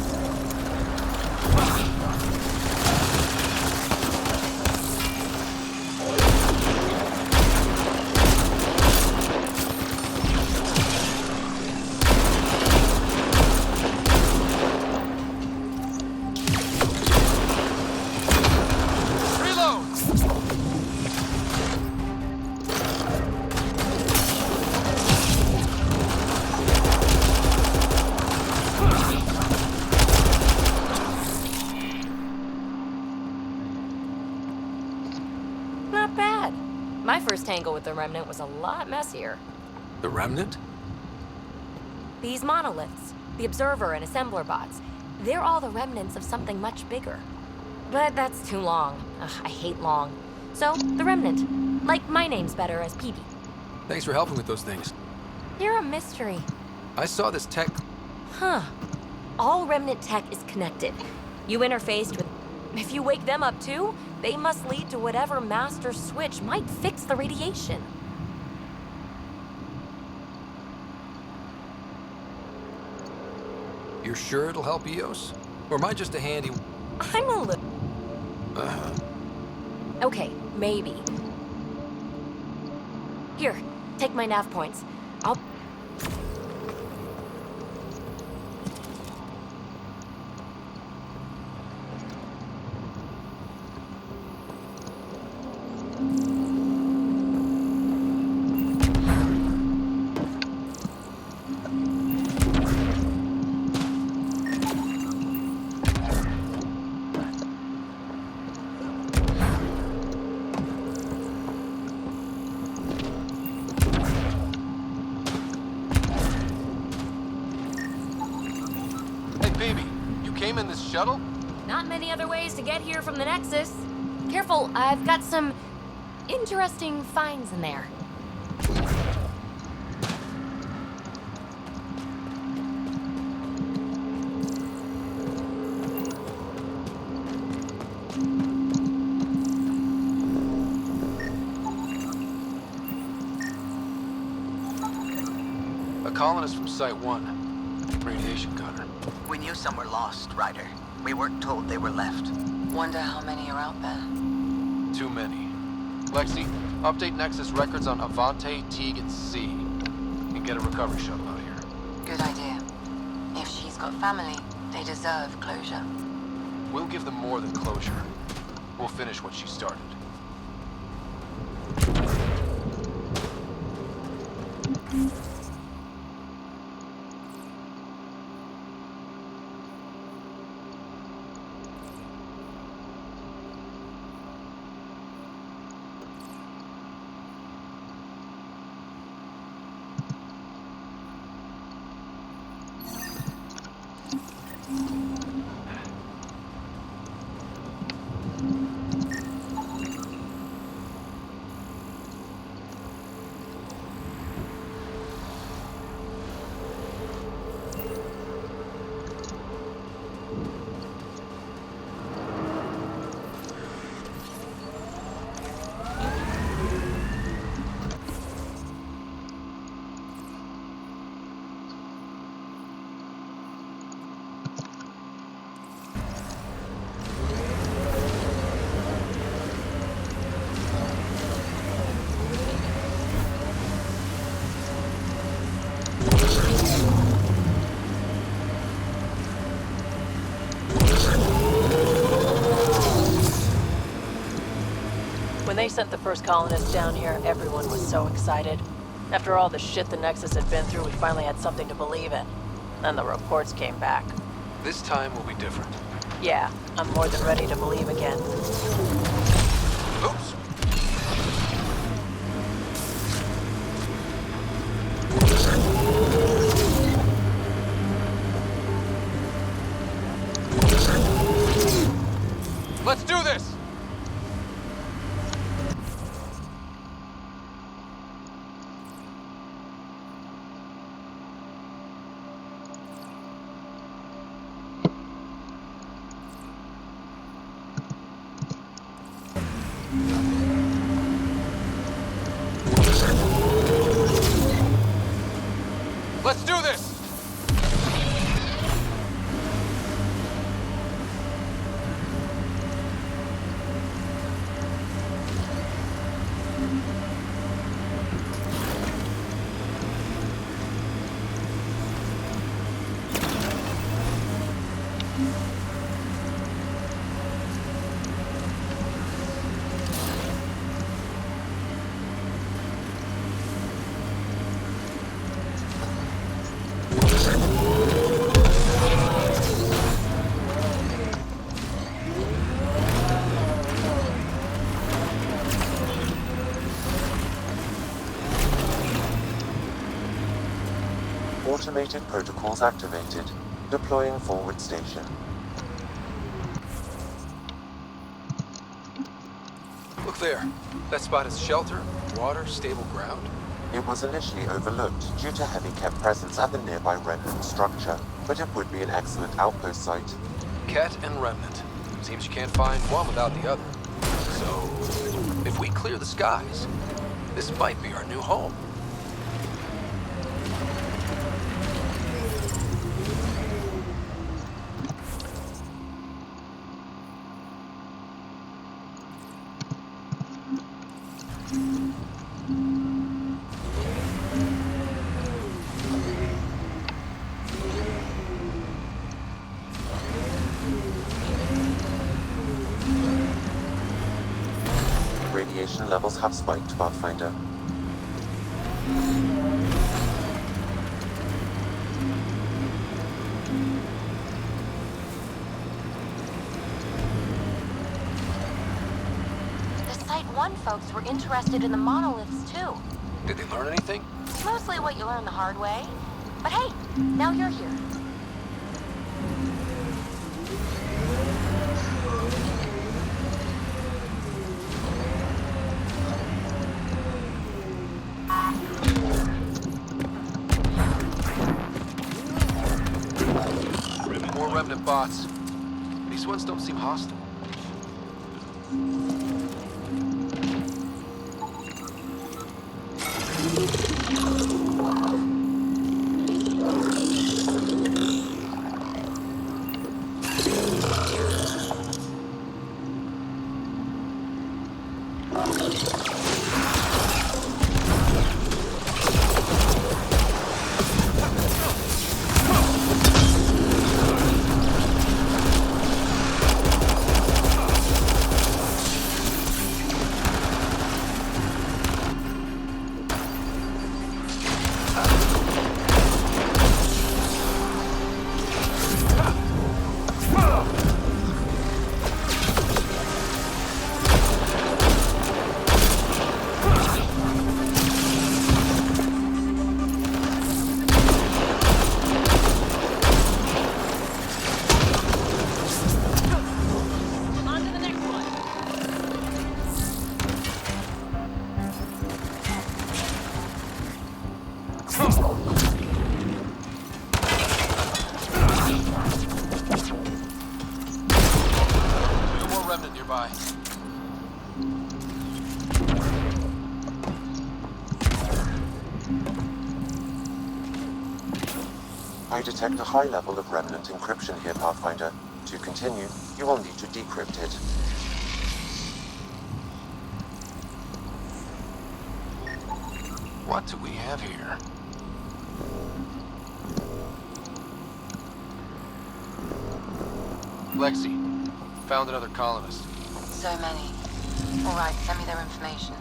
Not bad. My first tangle with the Remnant was a lot messier. The Remnant? These monoliths, the Observer and Assembler bots, they're all the remnants of something much bigger. But that's too long. Ugh, I hate long. So, the Remnant. Like my name's better as PB. Thanks for helping with those things. You're a mystery. I saw this tech... Huh. All Remnant tech is connected. You interfaced with... If you wake them up too, they must lead to whatever master switch might fix the radiation. You're sure it'll help EOS? Or am I just a handy... I'm a little... Okay, maybe. Here, take my nav points. I'll... In this shuttle? Not many other ways to get here from the Nexus. Careful, I've got some interesting finds in there. A colonist from Site 1. Radiation gunner. We knew some were lost, Ryder. We weren't told they were left. Wonder how many are out there. Too many. Lexi, update Nexus records on Avante, Teague, and C. And get a recovery shuttle out of here. Good idea. If she's got family, they deserve closure. We'll give them more than closure. We'll finish what she started. When they sent the first colonists down here, everyone was so excited. After all the shit the Nexus had been through, we finally had something to believe in. Then the reports came back. This time will be different. Yeah, I'm more than ready to believe again. Oops! Automated protocols activated. Deploying forward station. Look there. That spot is shelter, water, stable ground. It was initially overlooked due to heavy kept presence at the nearby remnant structure, but it would be an excellent outpost site. Ket and remnant. Seems you can't find one without the other. So, if we clear the skies, this might be our new home. Radiation levels have spiked, Pathfinder. The Site 1 folks were interested in the monoliths, too. Did they learn anything? Mostly what you learn the hard way. But hey, now you're here. More remnant bots. These ones don't seem hostile. I detect a high level of remnant encryption here, Pathfinder. To continue, you will need to decrypt it. What do we have here? Lexi, found another colonist. So many. All right, send me their information.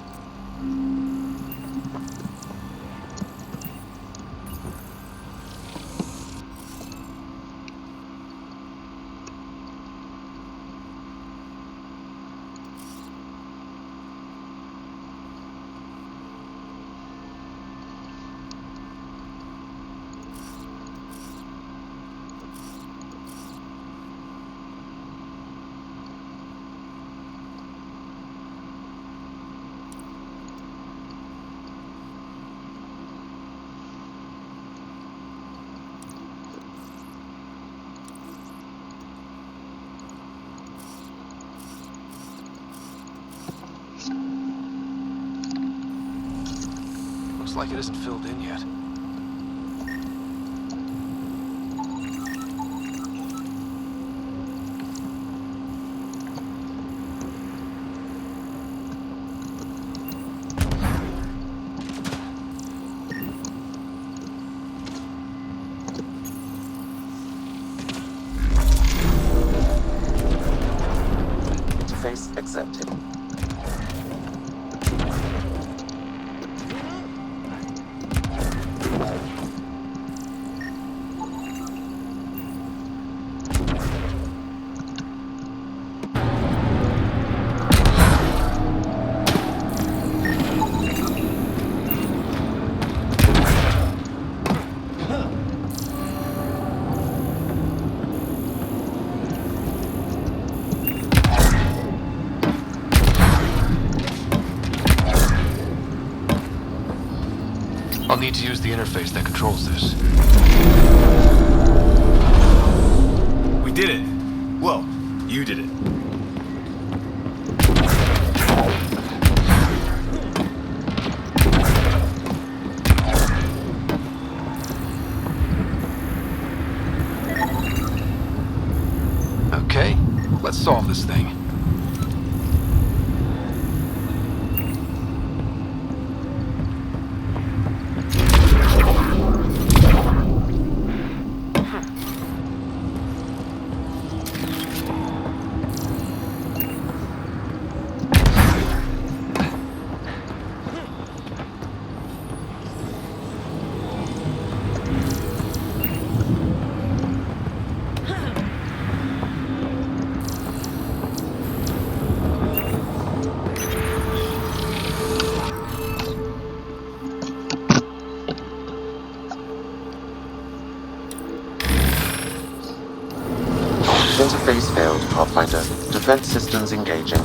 Looks like it isn't filled in yet. Interface accepted. I'll need to use the interface that controls this. We did it. Well, you did it. Okay, let's solve this thing. Interface failed, Pathfinder. Defense systems engaging.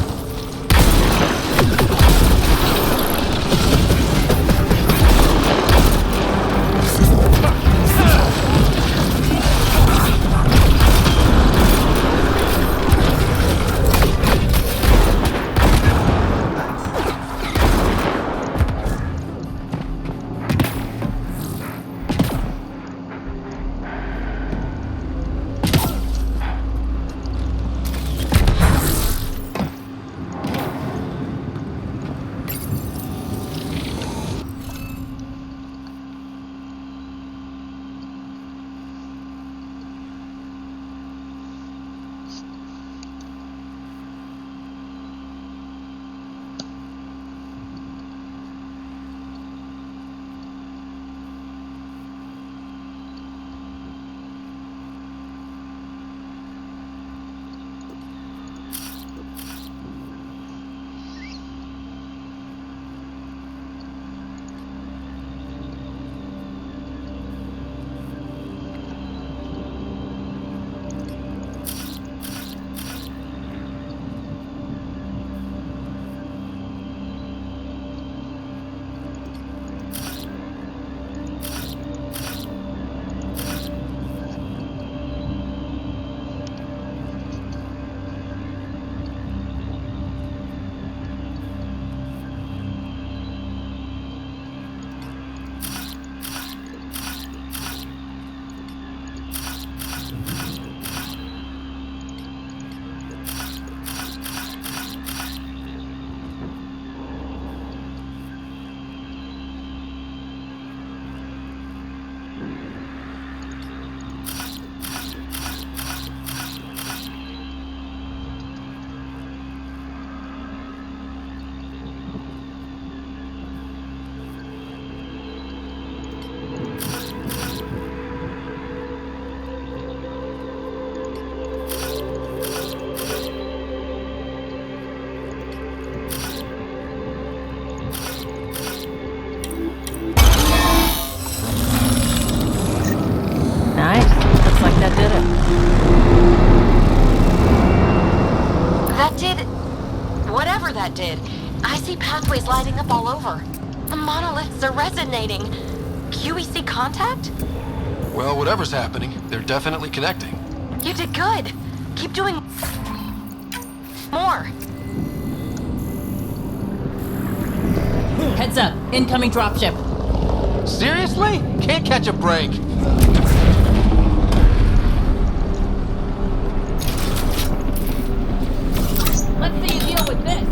that did. I see pathways lighting up all over. The monoliths are resonating. QEC contact? Well, whatever's happening, they're definitely connecting. You did good. Keep doing more. Heads up. Incoming dropship. Seriously? Can't catch a break. Let's see you deal with this.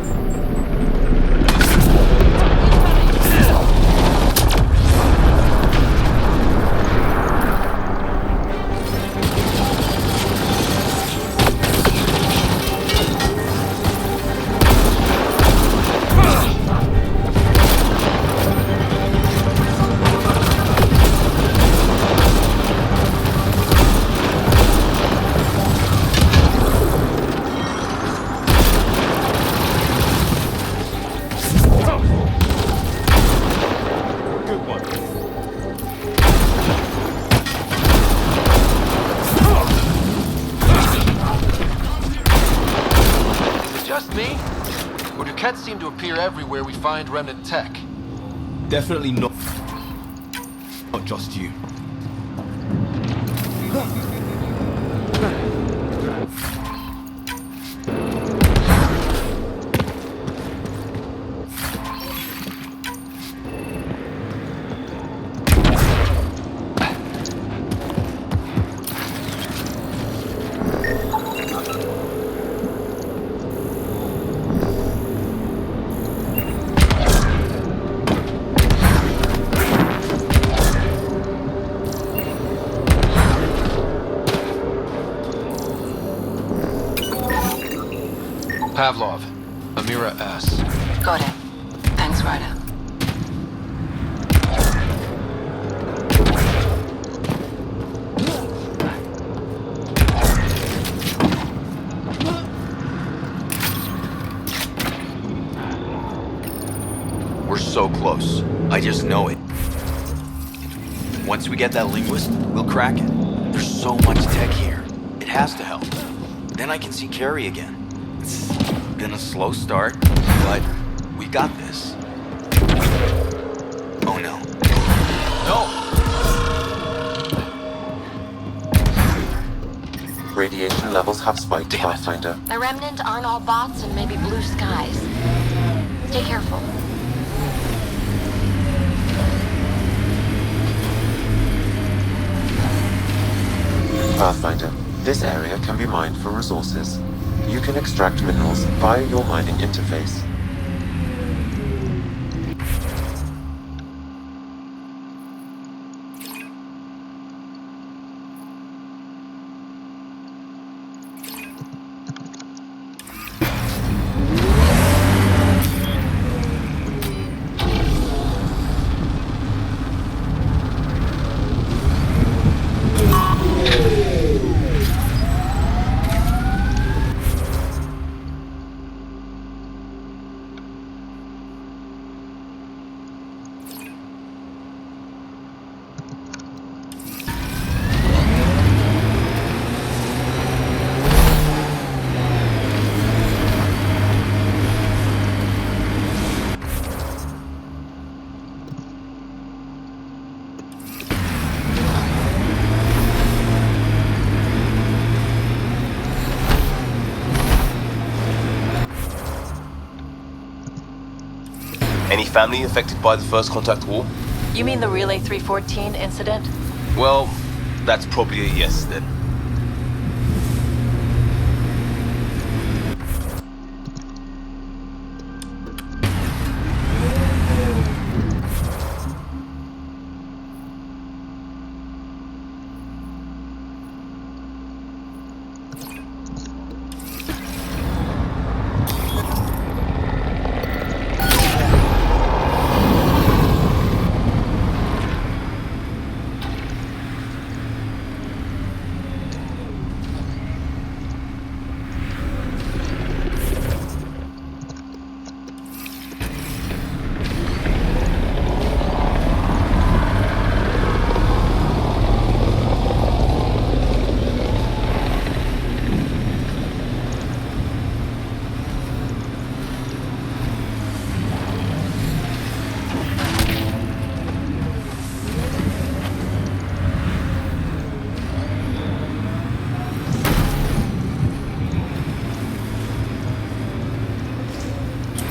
Seem to appear everywhere we find remnant tech. Definitely not. Not just you. Pavlov, Amira S. Got it. Thanks, Ryder. We're so close. I just know it. Once we get that linguist, we'll crack it. There's so much tech here. It has to help. Then I can see Carrie again. It's been a slow start, but we got this. Oh no. No! Radiation levels have spiked, Pathfinder. The Remnant aren't all bots and maybe blue skies. Stay careful. Pathfinder, this area can be mined for resources. You can extract minerals via your mining interface. Any family affected by the First Contact War? You mean the Relay 314 incident? Well, that's probably a yes then.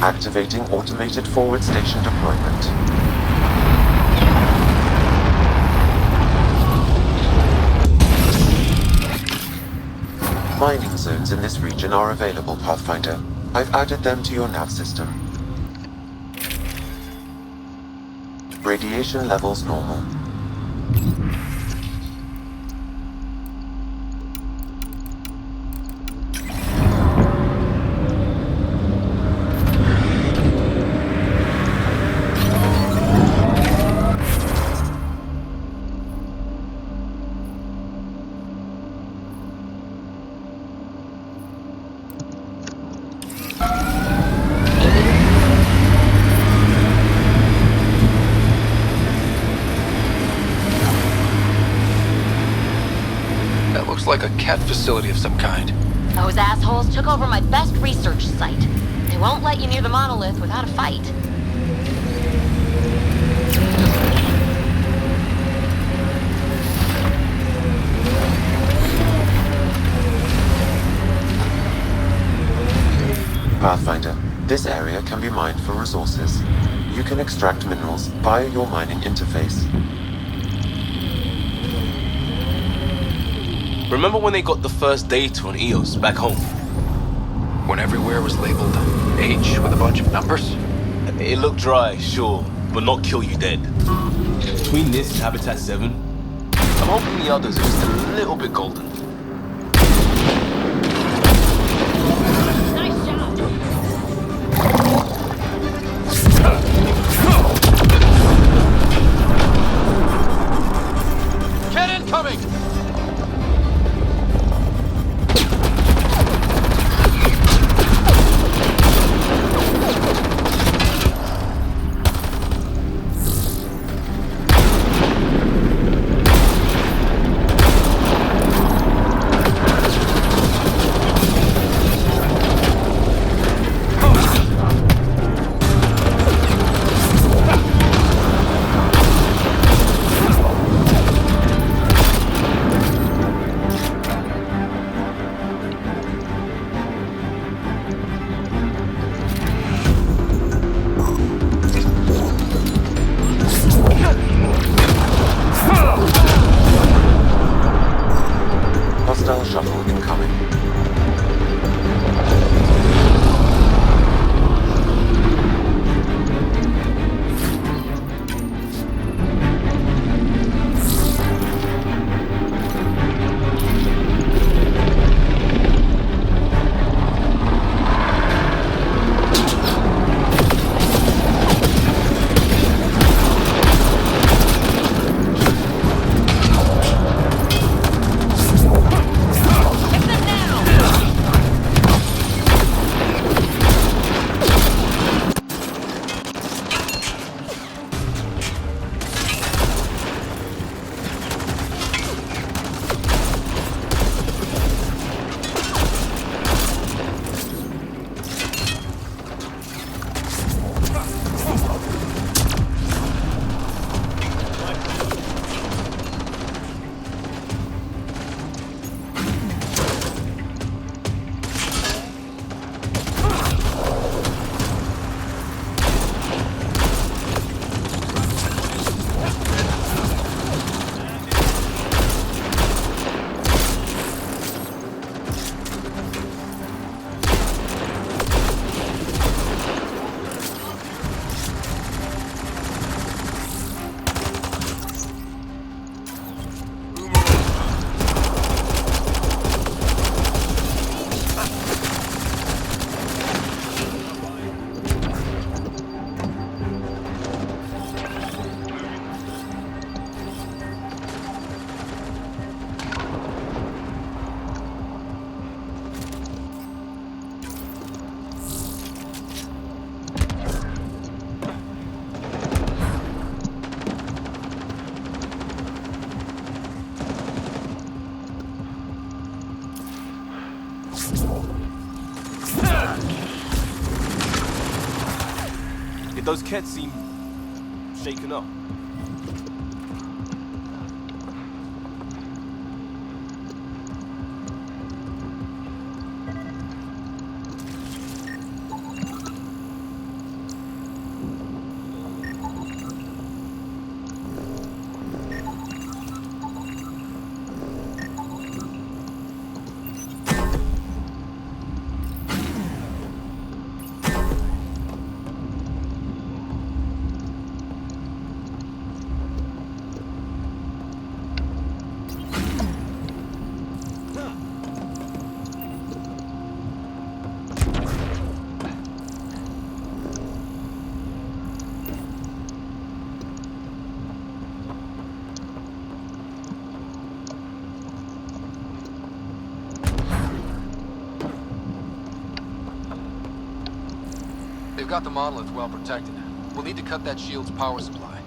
Activating automated forward station deployment. Mining zones in this region are available, Pathfinder. I've added them to your nav system. Radiation levels normal. Like a cat facility of some kind. Those assholes took over my best research site. They won't let you near the monolith without a fight. This area can be mined for resources. You can extract minerals via your mining interface. Remember when they got the first data on EOS back home? When everywhere was labeled H with a bunch of numbers? It looked dry, sure, but not kill you dead. Between this and Habitat 7, I'm hoping the others are just a little bit golden. Cannon coming! Hostile shuttle incoming. Those kids seem shaken up. They've got the monolith well protected. We'll need to cut that shield's power supply.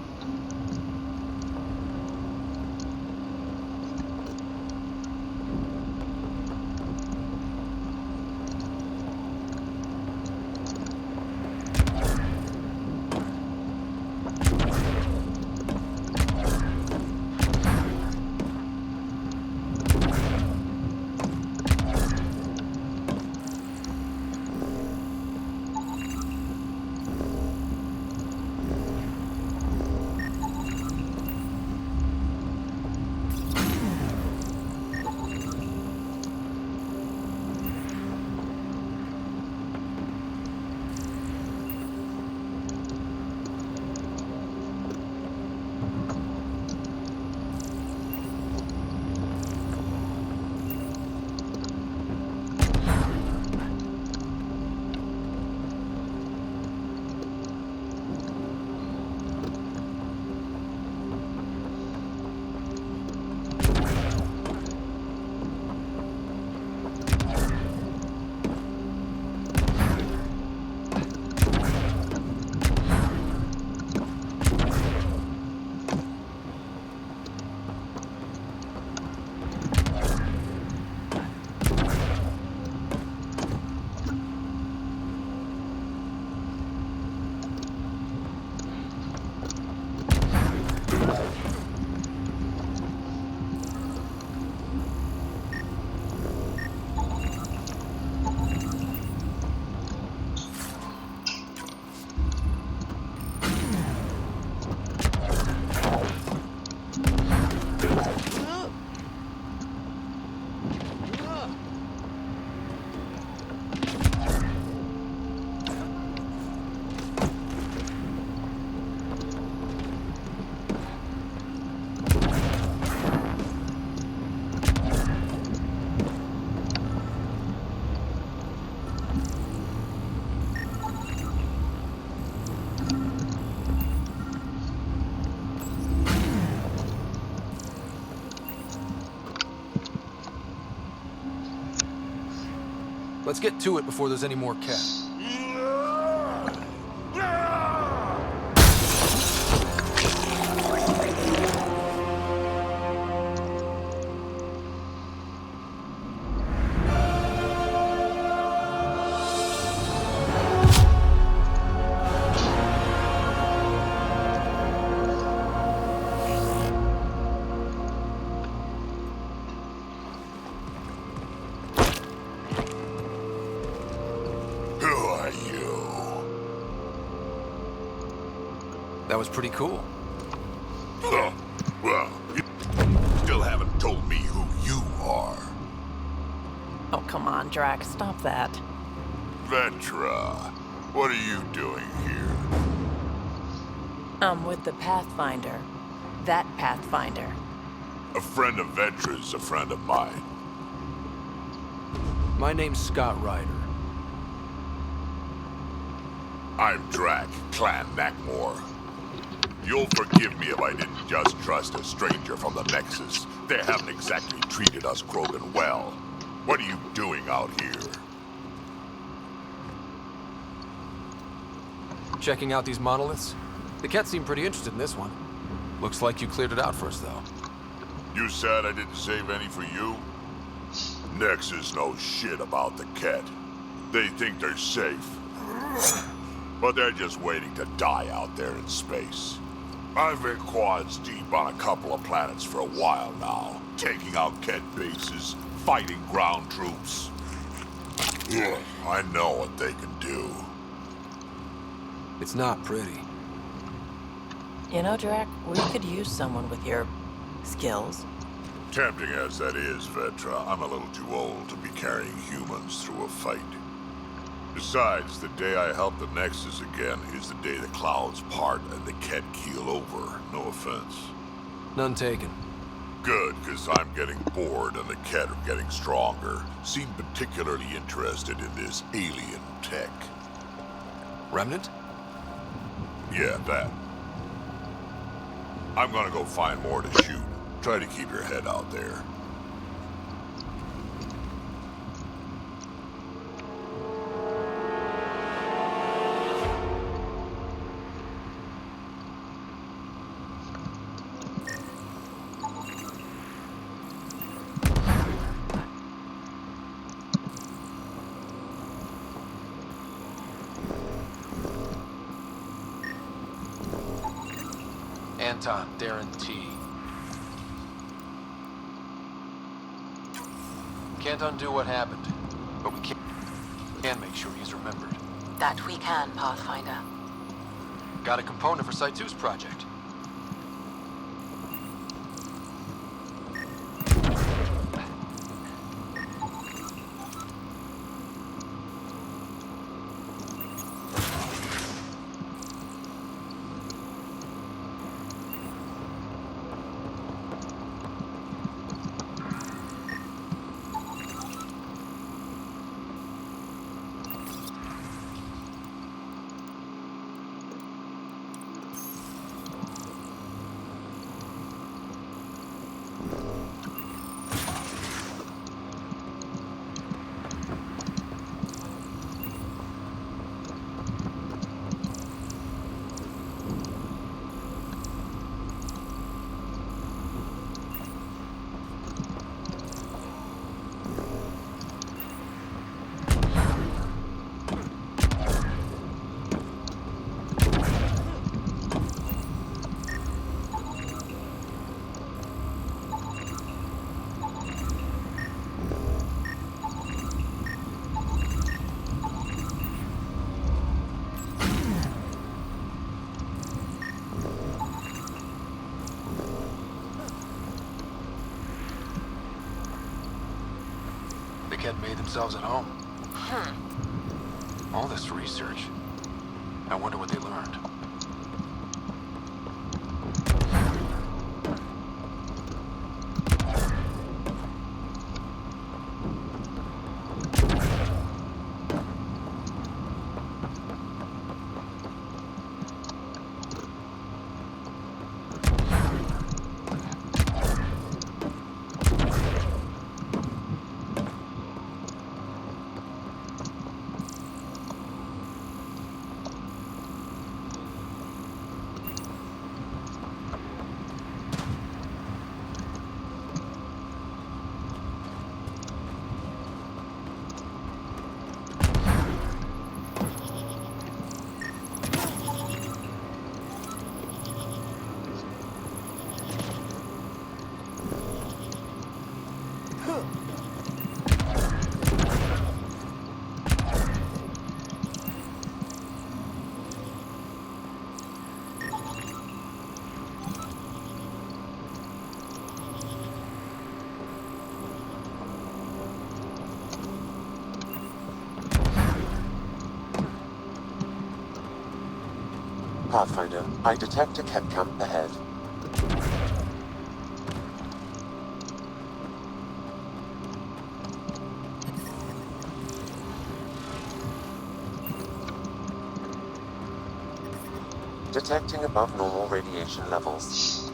Let's get to it before there's any more cat. That was pretty cool. Huh. Well, you still haven't told me who you are. Oh, come on, Drax. Stop that. Vetra, what are you doing here? I'm with the Pathfinder. That Pathfinder. A friend of Vetra's a friend of mine. My name's Scott Ryder. I'm Drac, Clan Nakmor. You'll forgive me if I didn't just trust a stranger from the Nexus. They haven't exactly treated us Krogan well. What are you doing out here? Checking out these monoliths? The cat seemed pretty interested in this one. Looks like you cleared it out for us, though. You said I didn't save any for you? Nexus knows shit about the Ket. They think they're safe. But they're just waiting to die out there in space. I've been quads deep on a couple of planets for a while now, taking out Ket bases, fighting ground troops. I know what they can do. It's not pretty. You know, Drac, we could use someone with your skills. Tempting as that is, Vetra, I'm a little too old to be carrying humans through a fight. Besides, the day I help the Nexus again is the day the clouds part and the Ket keel over. No offense. None taken. Good, because I'm getting bored and the Ket are getting stronger. Seem particularly interested in this alien tech. Remnant? Yeah, that. I'm gonna go find more to shoot. Try to keep your head out there. Anton, Darren T. Can't undo what happened, but we can make sure he's remembered. That we can, Pathfinder. Got a component for Site 2's project. Had made themselves at home. All this research. I wonder what they learned. Pathfinder, I detect a Ket camp ahead. Detecting above normal radiation levels.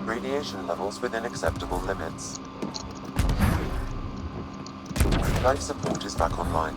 Radiation levels within acceptable limits. Life support is back online.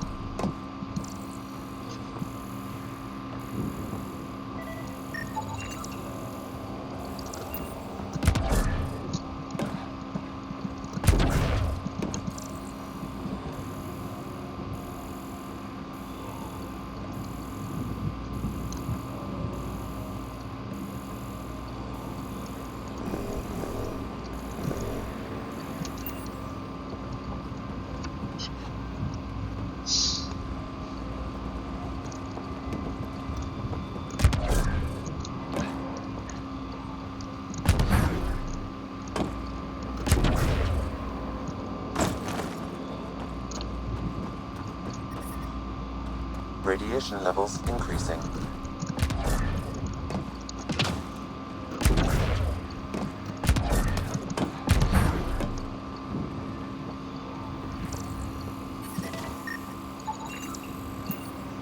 Radiation levels increasing.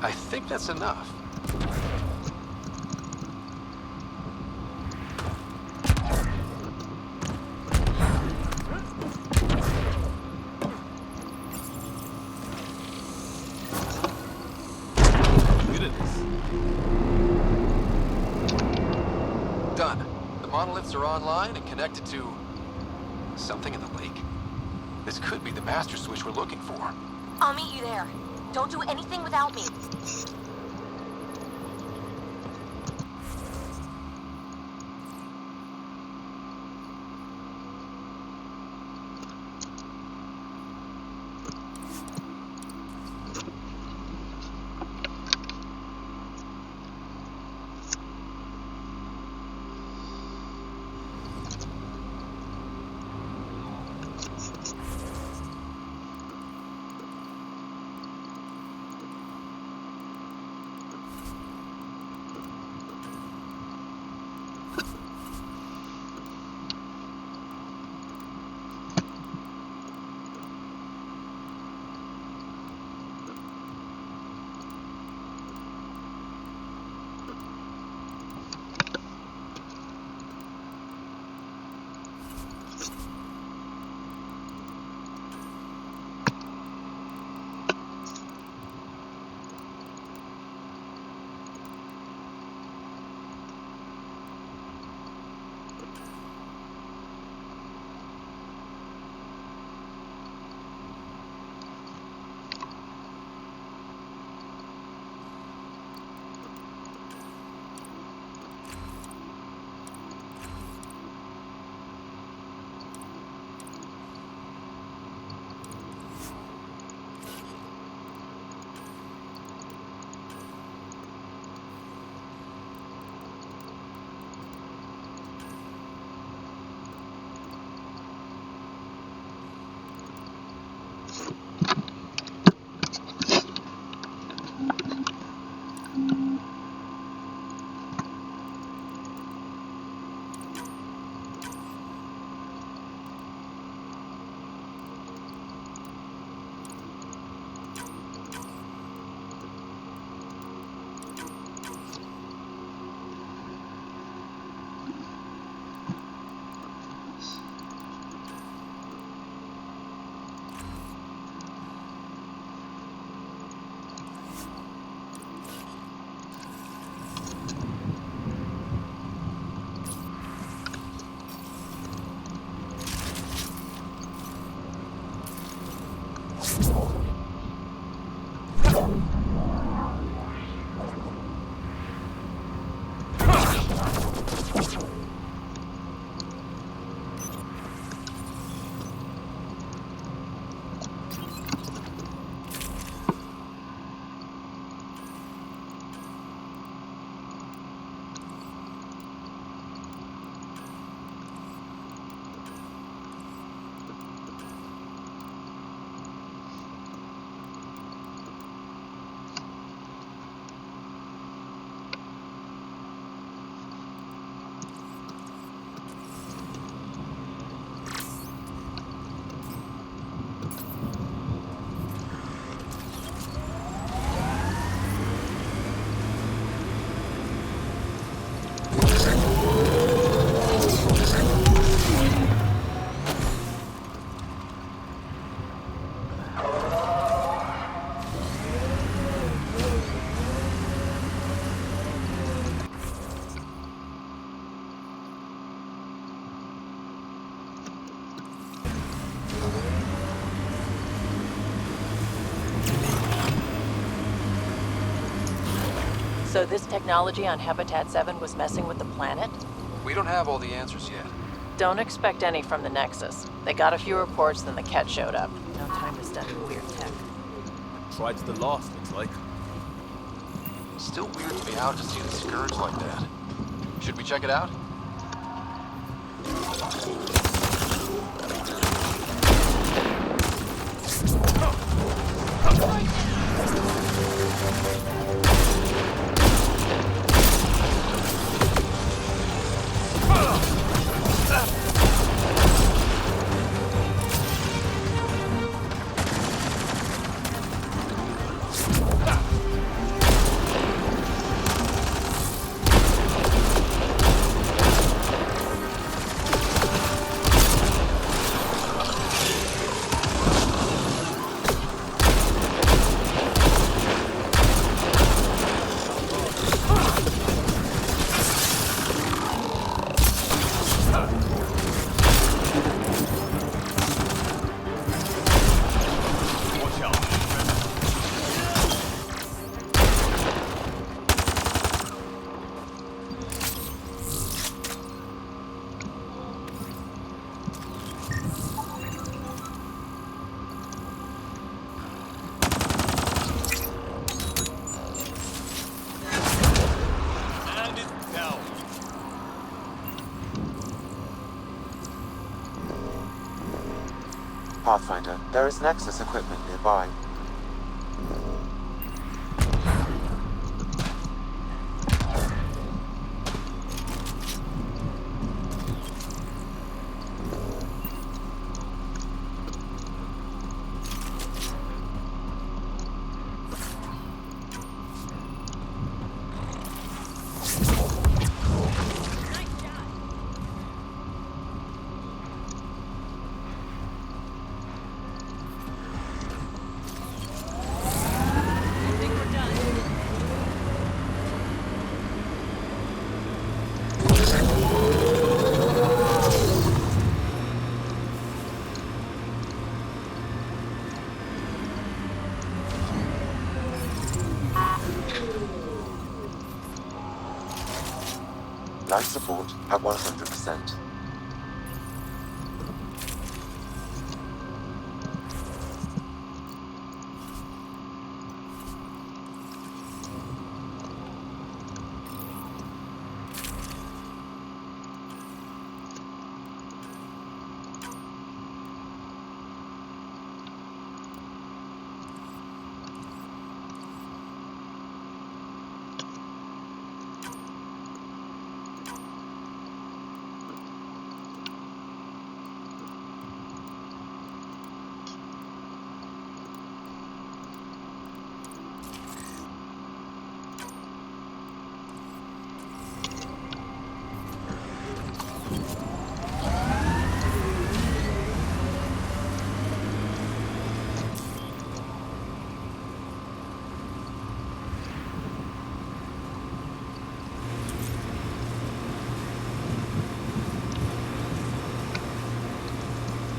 I think that's enough. Done. The monoliths are online and connected to something in the lake. This could be the master switch we're looking for. I'll meet you there. Don't do anything without me. So this technology on Habitat 7 was messing with the planet? We don't have all the answers yet. Don't expect any from the Nexus. They got a few reports, then the Ket showed up. No time to study weird tech. Tried to the last, looks like. Still weirds me out to see the Scourge like that. Should we check it out? Pathfinder, there is Nexus equipment nearby. Life support at 100%.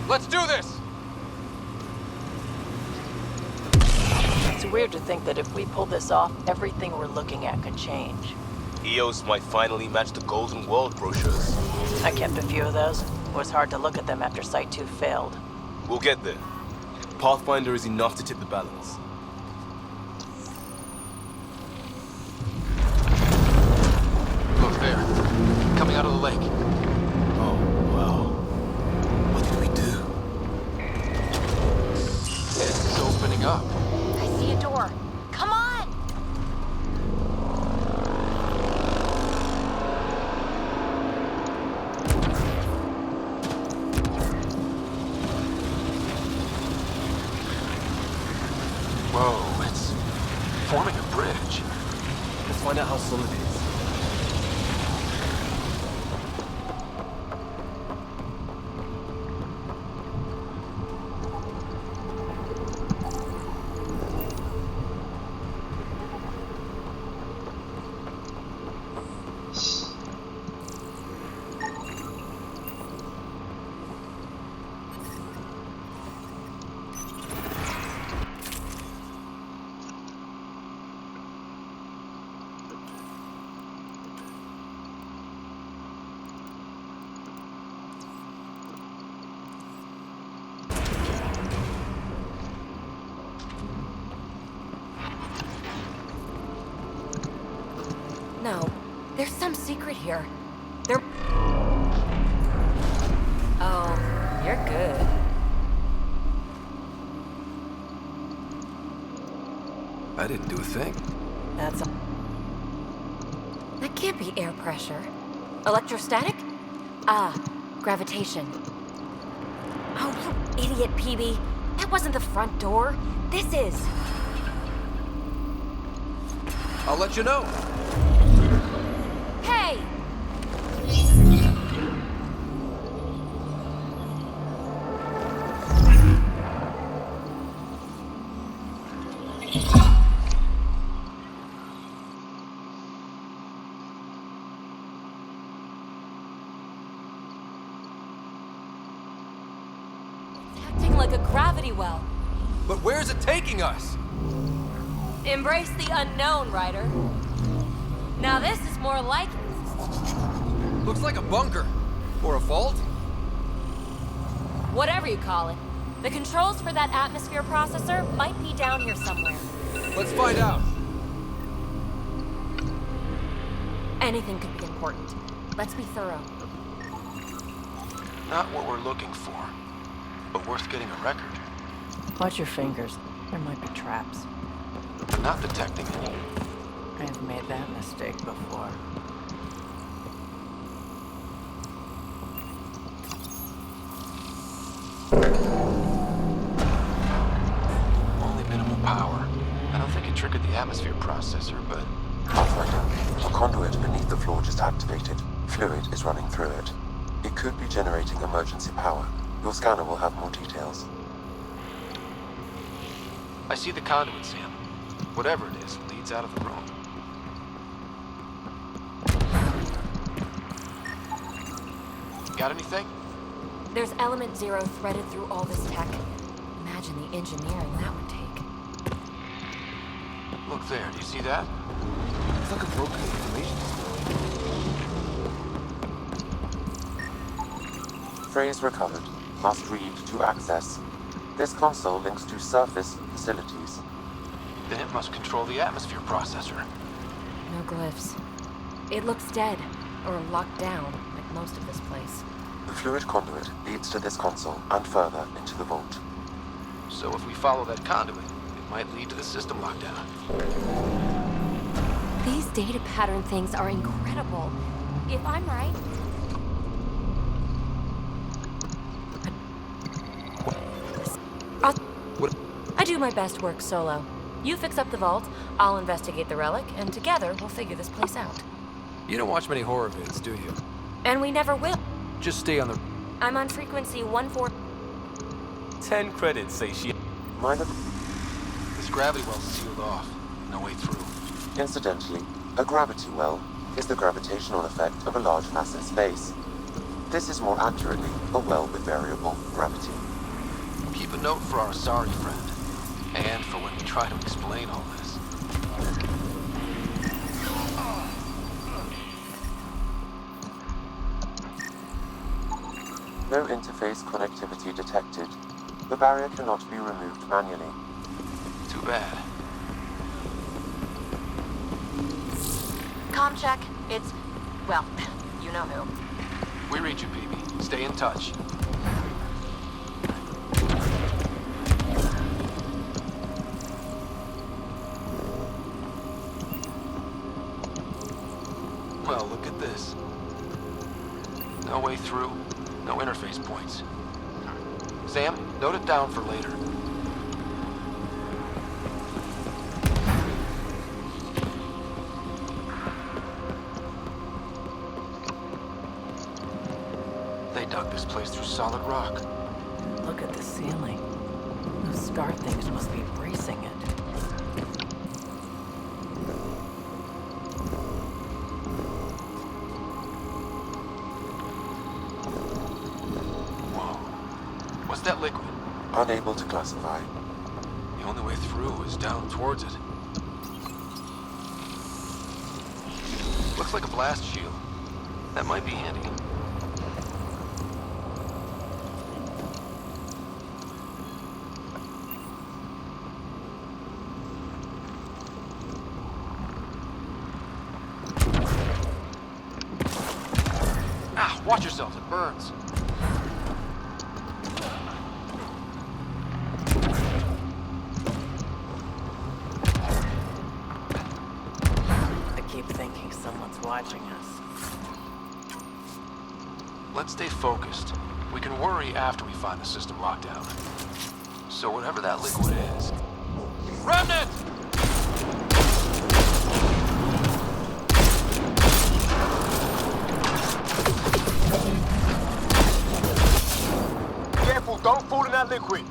Let's do this! It's weird to think that if we pull this off, everything we're looking at could change. EOS might finally match the Golden World brochures. I kept a few of those. It was hard to look at them after Site 2 failed. We'll get there. Pathfinder is enough to tip the balance. Look there. Coming out of the lake. Oh, wow. What did we do? It's opening up. I see a door. Come on! Whoa, it's forming a bridge. Let's find out how solid it is. There's some secret here. Oh, you're good. I didn't do a thing. That can't be air pressure. Electrostatic? Ah, gravitation. Oh, you idiot, PB. That wasn't the front door. This is. I'll let you know. Hey! Acting like a gravity well. But where's it taking us? Embrace the unknown, Ryder. Now this is more like it. Looks like a bunker. Or a vault? Whatever you call it. The controls for that atmosphere processor might be down here somewhere. Let's find out. Anything could be important. Let's be thorough. Not what we're looking for, but worth getting a record. Watch your fingers. There might be traps. I'm not detecting any. I have made that mistake before. Only minimal power. I don't think it triggered the atmosphere processor, but... Pathfinder, a conduit beneath the floor just activated. Fluid is running through it. It could be generating emergency power. Your scanner will have more details. I see the conduit, Sam. Whatever it is, leads out of the room. Got anything? There's element 0 threaded through all this tech. Imagine the engineering that would take. Look there, do you see that? It's like a broken information display. Phrase recovered. Must read to access. This console links to surface facilities. Then it must control the atmosphere processor. No glyphs. It looks dead, or locked down, like most of this place. The fluid conduit leads to this console and further into the vault. So if we follow that conduit, it might lead to the system lockdown. These data pattern things are incredible. If I'm right... I do my best work solo. You fix up the vault, I'll investigate the relic, and together we'll figure this place out. You don't watch many horror vids, do you? And we never will. Just stay on the... I'm on frequency 14... 10 credits, say she... Minor... This gravity well's sealed off. No way through. Incidentally, a gravity well is the gravitational effect of a large mass in space. This is more accurately a well with variable gravity. Keep a note for our sorry friend. And for when we try to explain all this. No interface connectivity detected. The barrier cannot be removed manually. Too bad. Comm check. It's... well, you know who. We read you, PB. Stay in touch. Well, look at this. No way through, no interface points. Sam, note it down for later. They dug this place through solid rock. Look at the ceiling. Those star things must be bracing it. What's that liquid? Unable to classify. The only way through is down towards it. Looks like a blast shield. That might be handy. Watch yourselves, it burns. I keep thinking someone's watching us. Let's stay focused. We can worry after we find the system locked down. So whatever that liquid is... Remnant! Careful, don't fall in that liquid.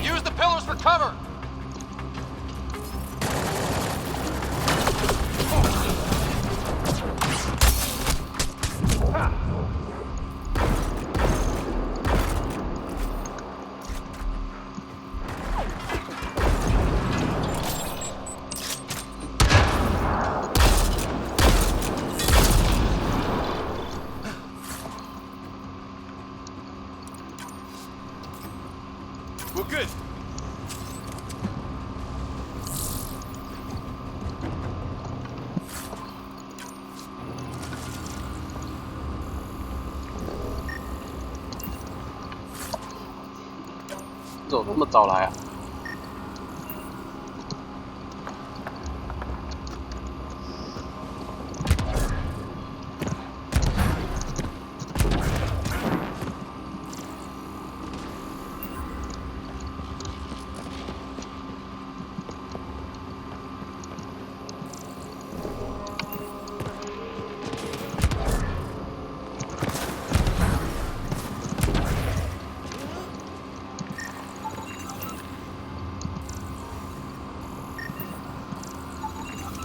Use the pillars for cover! We're good. Rồi, 那么早来啊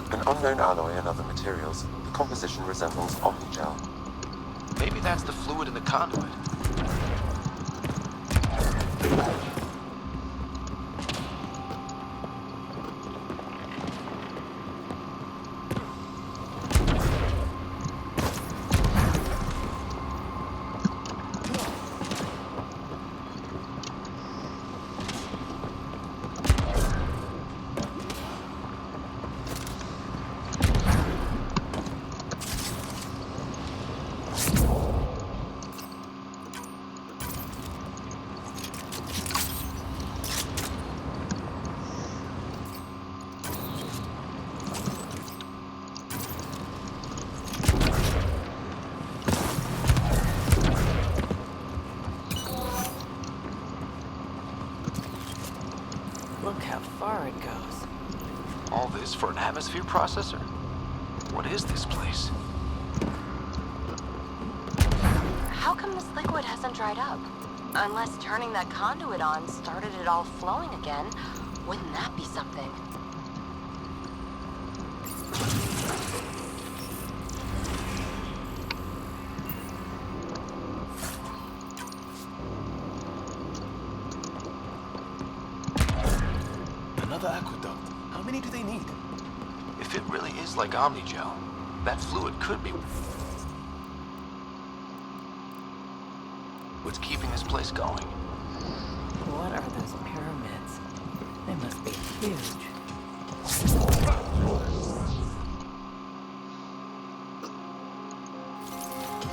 ？An unknown alloy and other materials. The composition resembles omnigel. Maybe that's the fluid in the conduit. Look how far it goes. All this for an atmosphere processor? What is this place? How come this liquid hasn't dried up? Unless turning that conduit on started it all flowing again. Wouldn't that be something? Another aqueduct. How many do they need? If it really is like omnigel, that fluid could be what's keeping this place going. What are those pyramids? They must be huge.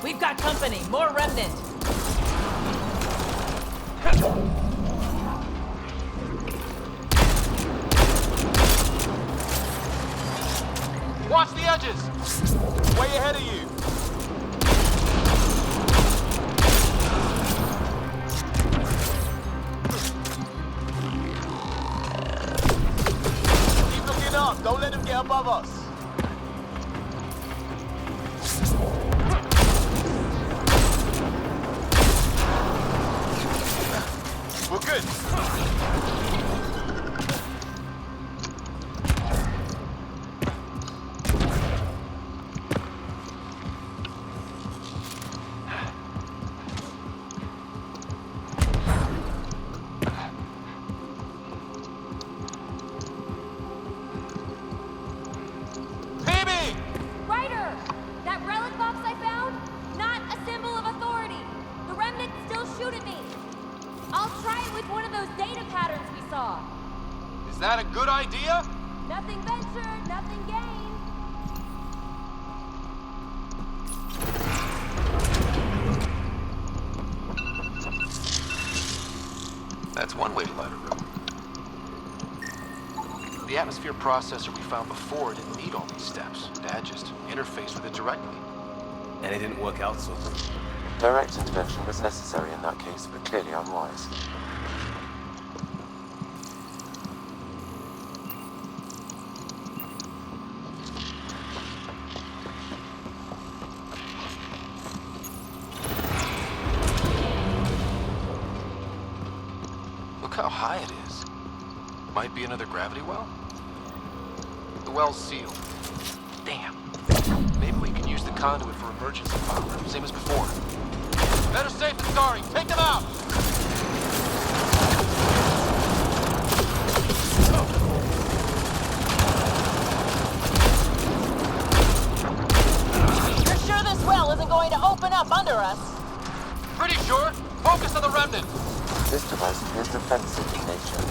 We've got company. More remnant. Watch the edges! Way ahead of you! Keep looking up! Don't let them get above us! We're good! Is that a good idea? Nothing ventured, nothing gained. That's one way to light a room. The atmosphere processor we found before didn't need all these steps. Dad just interfaced with it directly. And it didn't work out so good. Direct intervention was necessary in that case, but clearly unwise. Look how high it is. Might be another gravity well? The well's sealed. Damn. Maybe we can use the conduit for emergency power, same as before. Better safe than sorry. Take them out! You're sure this well isn't going to open up under us? Pretty sure. Focus on the remnant. This device appears defensive in nature.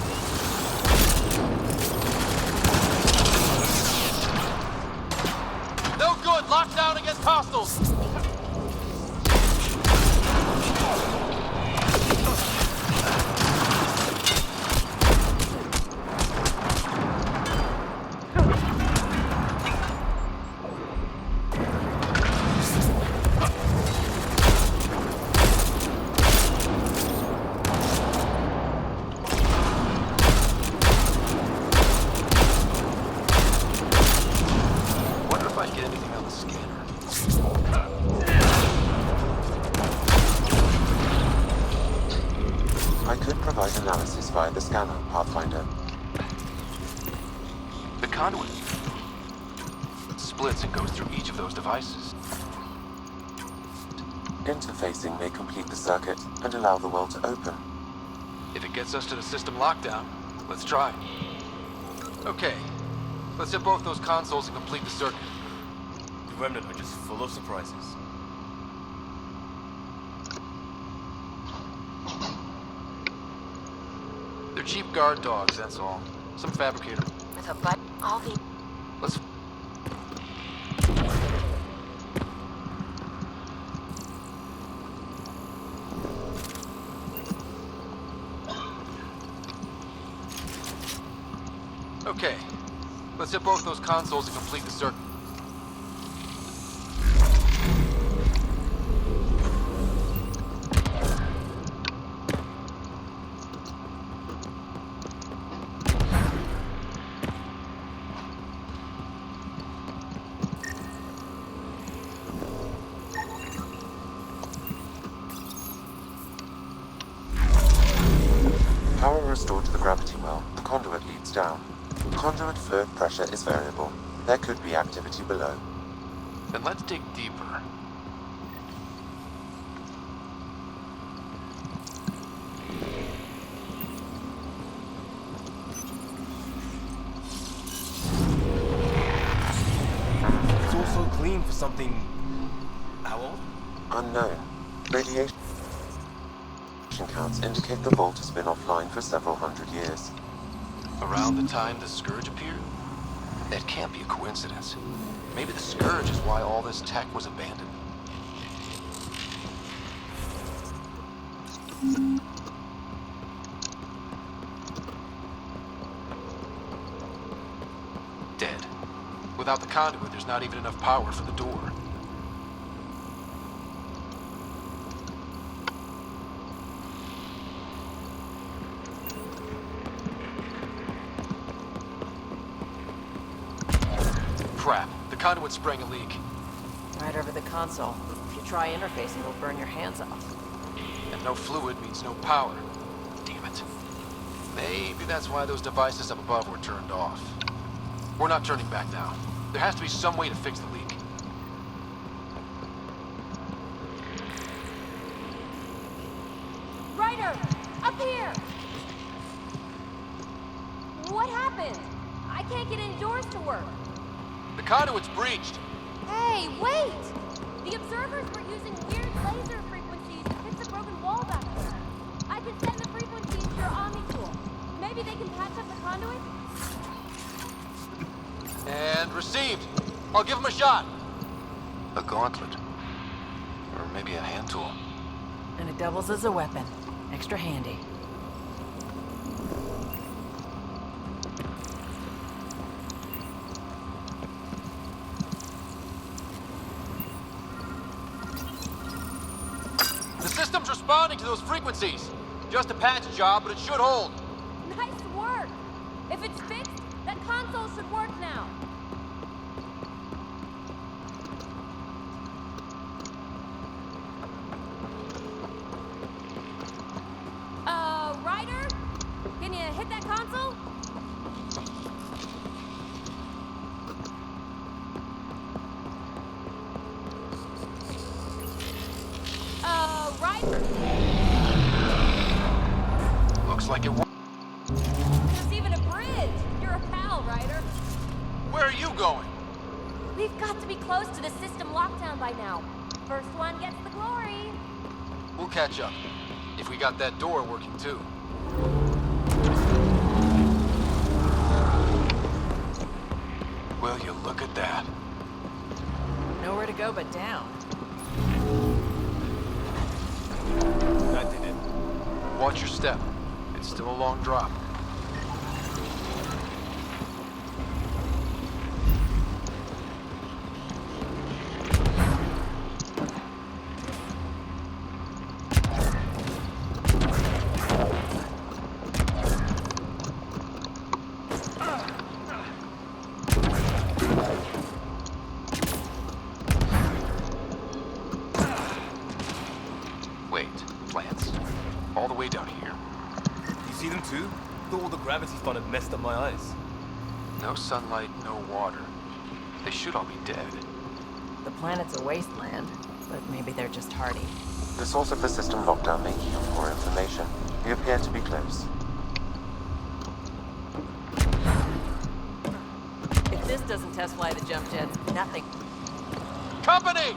No good. Locked down against hostiles. Wonder if I get anything on the scanner. I could provide analysis via the scanner, Pathfinder. The conduit splits and goes through each of those devices. Interfacing may complete the circuit and allow the well to open. If it gets us to the system lockdown, let's try. Okay, let's hit both those consoles and complete the circuit. The Remnant are just full of surprises. They're cheap guard dogs, that's all. Some fabricator. With a butt, all the... Let's... Okay, let's hit both those consoles and complete the circuit. Power restored to the gravity well. The conduit leads down. Conduit fluid pressure is variable. There could be activity below. Then let's dig deeper. It's all so clean for something... how old? Unknown. Radiation counts indicate the vault has been offline for several hundred years. Around the time the Scourge appeared? That can't be a coincidence. Maybe the Scourge is why all this tech was abandoned. Dead. Without the conduit, there's not even enough power for the door. Crap. The conduit's spraying a leak. Right over the console. If you try interfacing, it'll burn your hands off. And no fluid means no power. Damn it. Maybe that's why those devices up above were turned off. We're not turning back now. There has to be some way to fix the leak. Ryder! Up here! What happened? I can't get indoors to work. The conduit's breached. Hey, wait! The observers were using weird laser frequencies to fix a broken wall back there. I can send the frequencies to your Omni tool. Maybe Maybe they can patch up the conduit? And received. I'll give him a shot. A gauntlet. Or maybe a hand tool. And it doubles as a weapon. Extra handy. The system's responding to those frequencies. Just a patch job, but it should hold. Nice work! If it's fixed, that console should work now. Ryder? Can you hit that console? Ryder? Looks like it worked. There's even a bridge. You're a pal, Ryder. Where are you going? We've got to be close to the system lockdown by now. First one gets the glory. We'll catch up. If we got that door working too. Will you look at that? Nowhere to go but down. That did it. Watch your step. It's still a long drop. All the way down here. You see them too? Thought all the gravity fun had messed up my eyes. No sunlight, no water. They should all be dead. The planet's a wasteland, but maybe they're just hardy. The source of the system lockdown may yield more information. We appear to be close. If this doesn't test fly the jump jets, nothing. Company!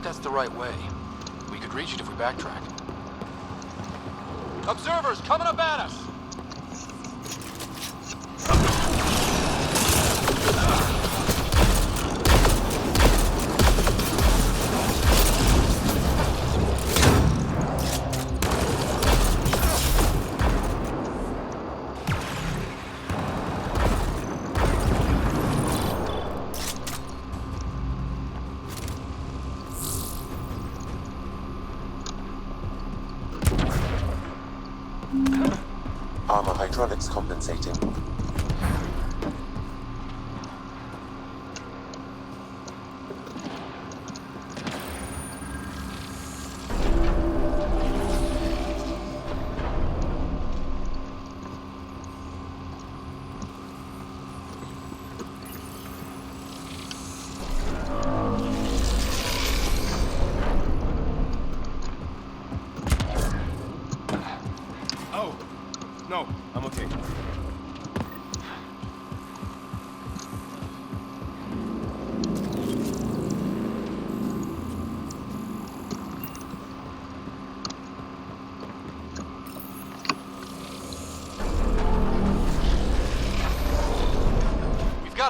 That's the right way. We could reach it if we backtrack. Observers coming up at us! Armor hydraulics compensating.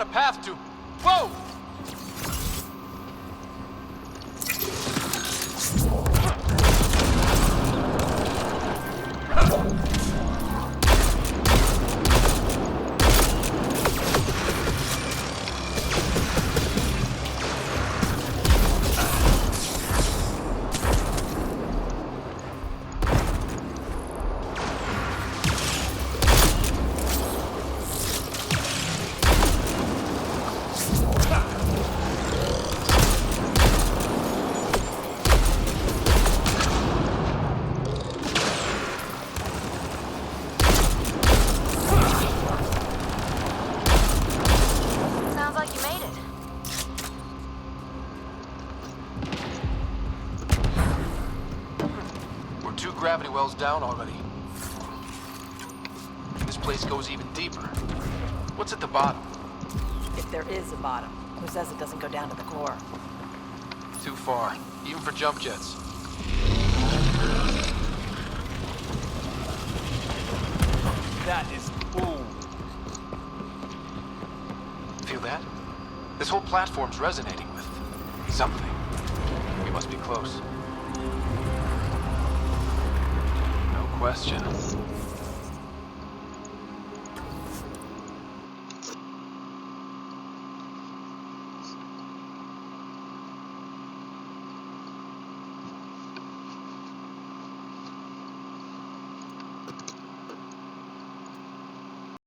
got a path to... Whoa! Sounds like you made it. We're 2 gravity wells down already. This place goes even deeper. What's at the bottom? If there is a bottom, who says it doesn't go down to the core? Too far, even for jump jets. That is cool. Feel that? This whole platform's resonating with something. We must be close. No question.